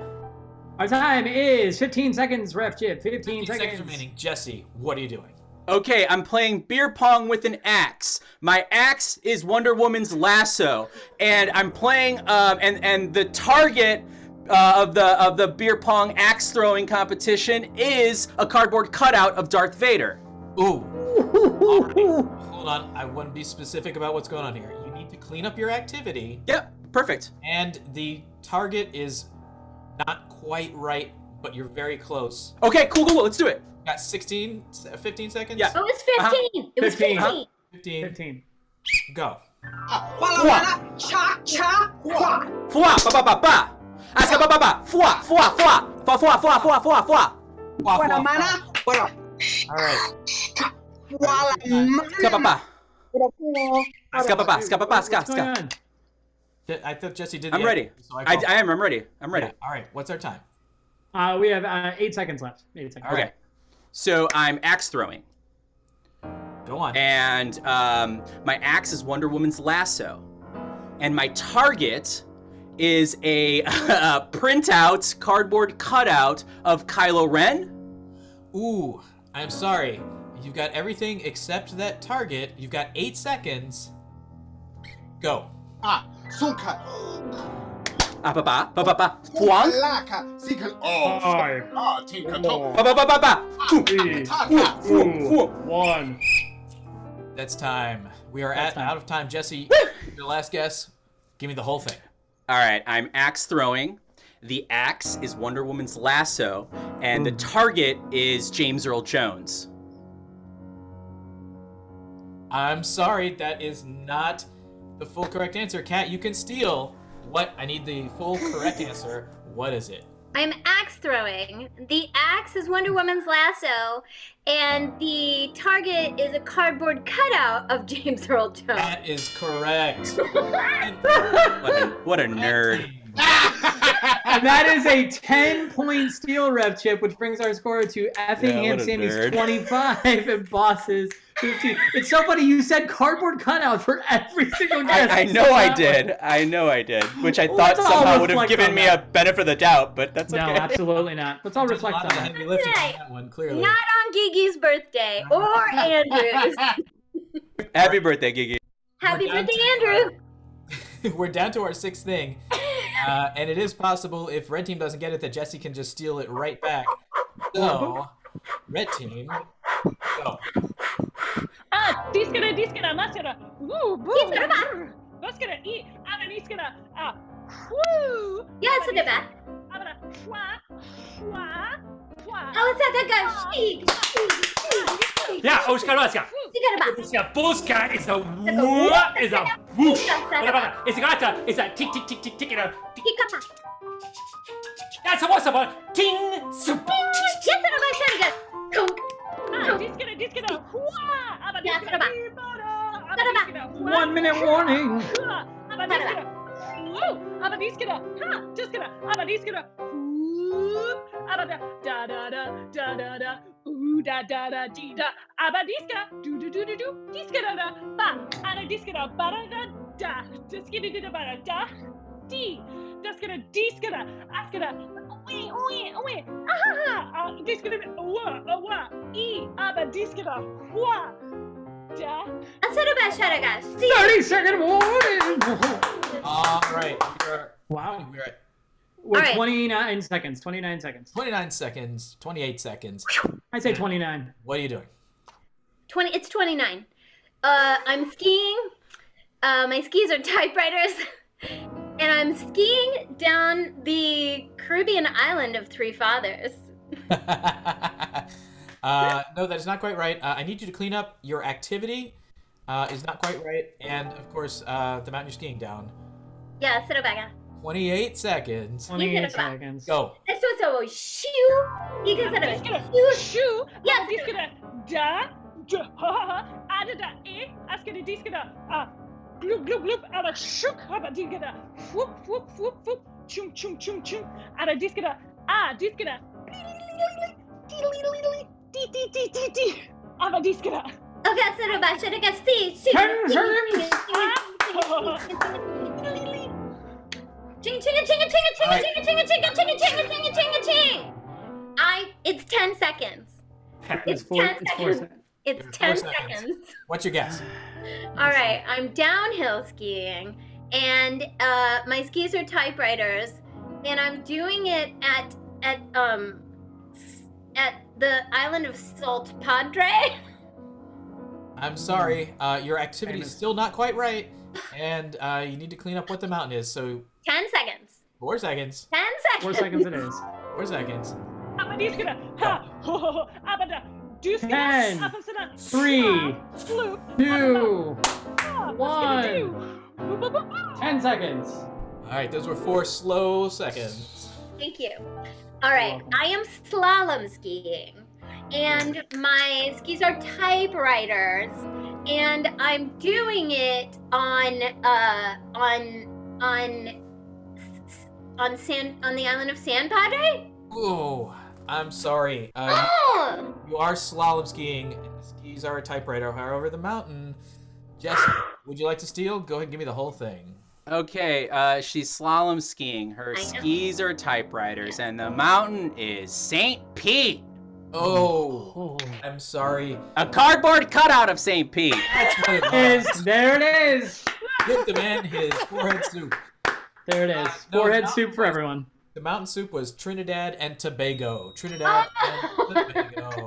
Our time is 15 seconds, Ref Chip. 15 seconds remaining. Jesse, what are you doing? Okay, I'm playing beer pong with an axe. My axe is Wonder Woman's lasso, and I'm playing and the target of the beer pong axe throwing competition is a cardboard cutout of Darth Vader. Ooh. All right. Hold on. I want to be specific about what's going on here. You need to clean up your activity. Yep, perfect. And the target is not quite right, but you're very close. Okay, cool. Let's do it. Got 15 seconds? Yeah. Oh, it was 15. It was 15. 15. Go. All right. I thought Jesse did. I'm ready. So I am. I'm ready. I'm ready. Yeah. All right. What's our time? We have 8 seconds left. 8 seconds. Okay. So I'm axe throwing. Go on. And my axe is Wonder Woman's lasso. And my target is a printout, cardboard cutout of Kylo Ren. Ooh, I'm sorry. You've got everything except that target. You've got 8 seconds. Go. Sunka. Ba. Fuang. Laka. Sikal. Oh. Five. Tinka. Ba. Three, Fu. 1. That's time. We are out of time. Jesse, your last guess. Give me the whole thing. All right, I'm axe throwing. The axe is Wonder Woman's lasso, and the target is James Earl Jones. I'm sorry, that is not the full correct answer. Kat, you can steal. What? I need the full correct answer. What is it? I'm axe throwing. The axe is Wonder Woman's lasso, and the target is a cardboard cutout of James Earl Jones. That is correct. What a nerd. And that is a 10-point steal, Rev Chip, which brings our score to Effingham what a Sammy's nerd. 25 and Boss's 15. It's so funny, you said cardboard cutout for every single guess. I know I did. Which I thought Let's all somehow would have reflect given on me that. a benefit of the doubt, but that's okay. No, absolutely not. Let's all reflect on A lot of that. heavy lifting on that one, clearly. Not on Gigi's birthday or Andrew's. Happy birthday, Gigi. Happy We're down birthday, to- Andrew. We're down to our sixth thing. And it is possible, if Red Team doesn't get it, that Jesse can just steal it right back. So, Red Team, go. Diskara, maskara. Woo, boo. Baskara, eat. Diskara. Woo. Yes, det är Abra, schwa. Oh, så det går stig. Ja, Oskar Vaska. Polska is a what is a whoosh. It's gata is a tick tick tick tick tick. That's a what's about ting soup. Yes, det var kärga. Kunk. Diskara. Hua. Yes, det var. 1 minute warning. Abadiskara. Ha. Diskara. Abadiskara. Da. Ooh da dee da. Abadiska. Do. Diskara da. Ba. Diskara. Ba da. Diskara ba da. Di. Diskara. Askara. Wee. Aha. Diskara. Wa. E. Abadiskara. Wa. Da. Så det bara kärga. 30-second warning. All right. Wow. We're at We're All right. 29 seconds. 29 seconds. 29 seconds, 28 seconds. I say 29. What are you doing? 20. It's 29. I'm skiing. My skis are typewriters, and I'm skiing down the Caribbean island of Three Fathers. No, that is not quite right. I need you to clean up your activity. Is not quite right. And, of course, the mountain you're skiing down. Yeah, så det bara. 28 seconds. 28 seconds. Go. Så shoo. You can say it. Shoo. Yes. Diskara. Da. Da. Askara diskara. Glub. Ada shook. Abadiskara. Whoop. Chum. Ada diskara. Diskara. Dee. Abadiskara. Okay, så det bara kärga. Stig. Ching. It's 10 seconds. It's 10 seconds. It's 10 seconds. What's your guess? All right, I'm downhill skiing, and my skis are typewriters, and I'm doing it at the island of Salt Padre. I'm sorry. Your activity is still not quite right. And you need to clean up what the mountain is. So 10 seconds. 4 seconds. 10 seconds. 4 seconds it is. 4 seconds. Abadiskara. Ha. Abada. 10, 3, 2, 1. 10 seconds. All right, those were 4 slow seconds. Thank you. All right, I am slalom skiing, and my skis are typewriters, and I'm doing it on the island of San Padre. Oh, I'm sorry. You are slalom skiing, and the skis are a typewriter. However, the mountain. Jesse, would you like to steal? Go ahead and give me the whole thing. Okay, she's slalom skiing. Her skis are typewriters, and the mountain is St. Pete. Oh, I'm sorry. A cardboard cutout of St. Pete. That's what it There it is. Give the man his forehead soup. There it is. Forehead soup for everyone. The mountain soup was Trinidad and Tobago. Trinidad and Tobago.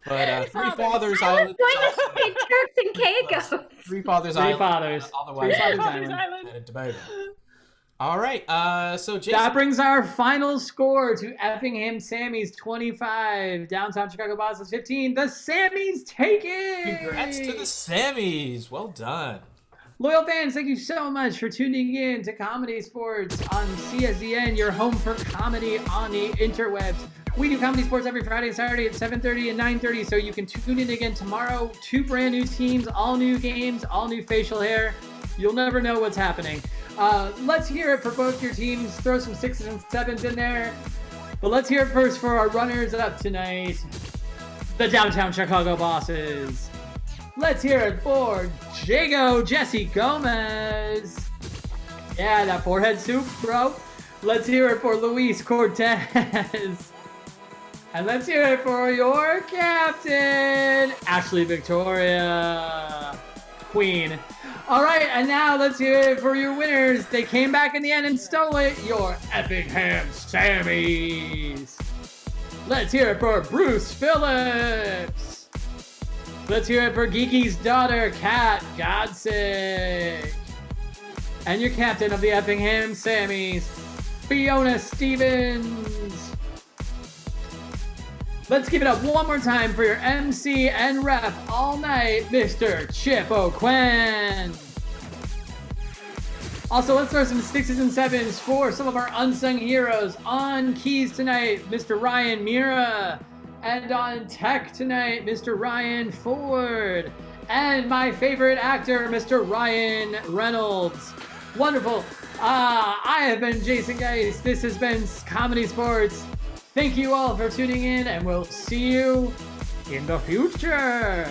But Three Fathers Island. Going to say Turks and Caicos. Three Fathers Three Island. Fathers. Otherwise, Three Fathers Island. And Tobago. All right. So Jason. That brings our final score to Effingham Sammys 25, Downtown Chicago Bosses 15. The Sammys take it. Congrats to the Sammys. Well done. Loyal fans, thank you so much for tuning in to Comedy Sports on CSDN, your home for comedy on the interwebs. We do Comedy Sports every Friday and Saturday at 7:30 and 9:30, so you can tune in again tomorrow. 2 brand new teams, all new games, all new facial hair. You'll never know what's happening. Let's hear it for both your teams. Throw some 6s and 7s in there. But let's hear it first for our runners-up tonight, the Downtown Chicago Bosses. Let's hear it for Jesse Gomez. Yeah, that forehead soup, bro. Let's hear it for Luis Cortez. And let's hear it for your captain, Ashley Victoria, Queen. All right, and now let's hear it for your winners. They came back in the end and stole it, your Effingham Sammys. Let's hear it for Bruce Phillips. Let's hear it for Geeky's daughter, Kat Godsick. And your captain of the Effingham Sammys, Fiona Stevens. Let's give it up one more time for your MC and ref all night, Mr. Chip O'Quinn. Also, let's throw some 6s and 7s for some of our unsung heroes. On keys tonight, Mr. Ryan Mira. And on tech tonight, Mr. Ryan Ford. And my favorite actor, Mr. Ryan Reynolds. Wonderful. I have been Jason Geis. This has been Comedy Sports. Thank you all for tuning in, and we'll see you in the future.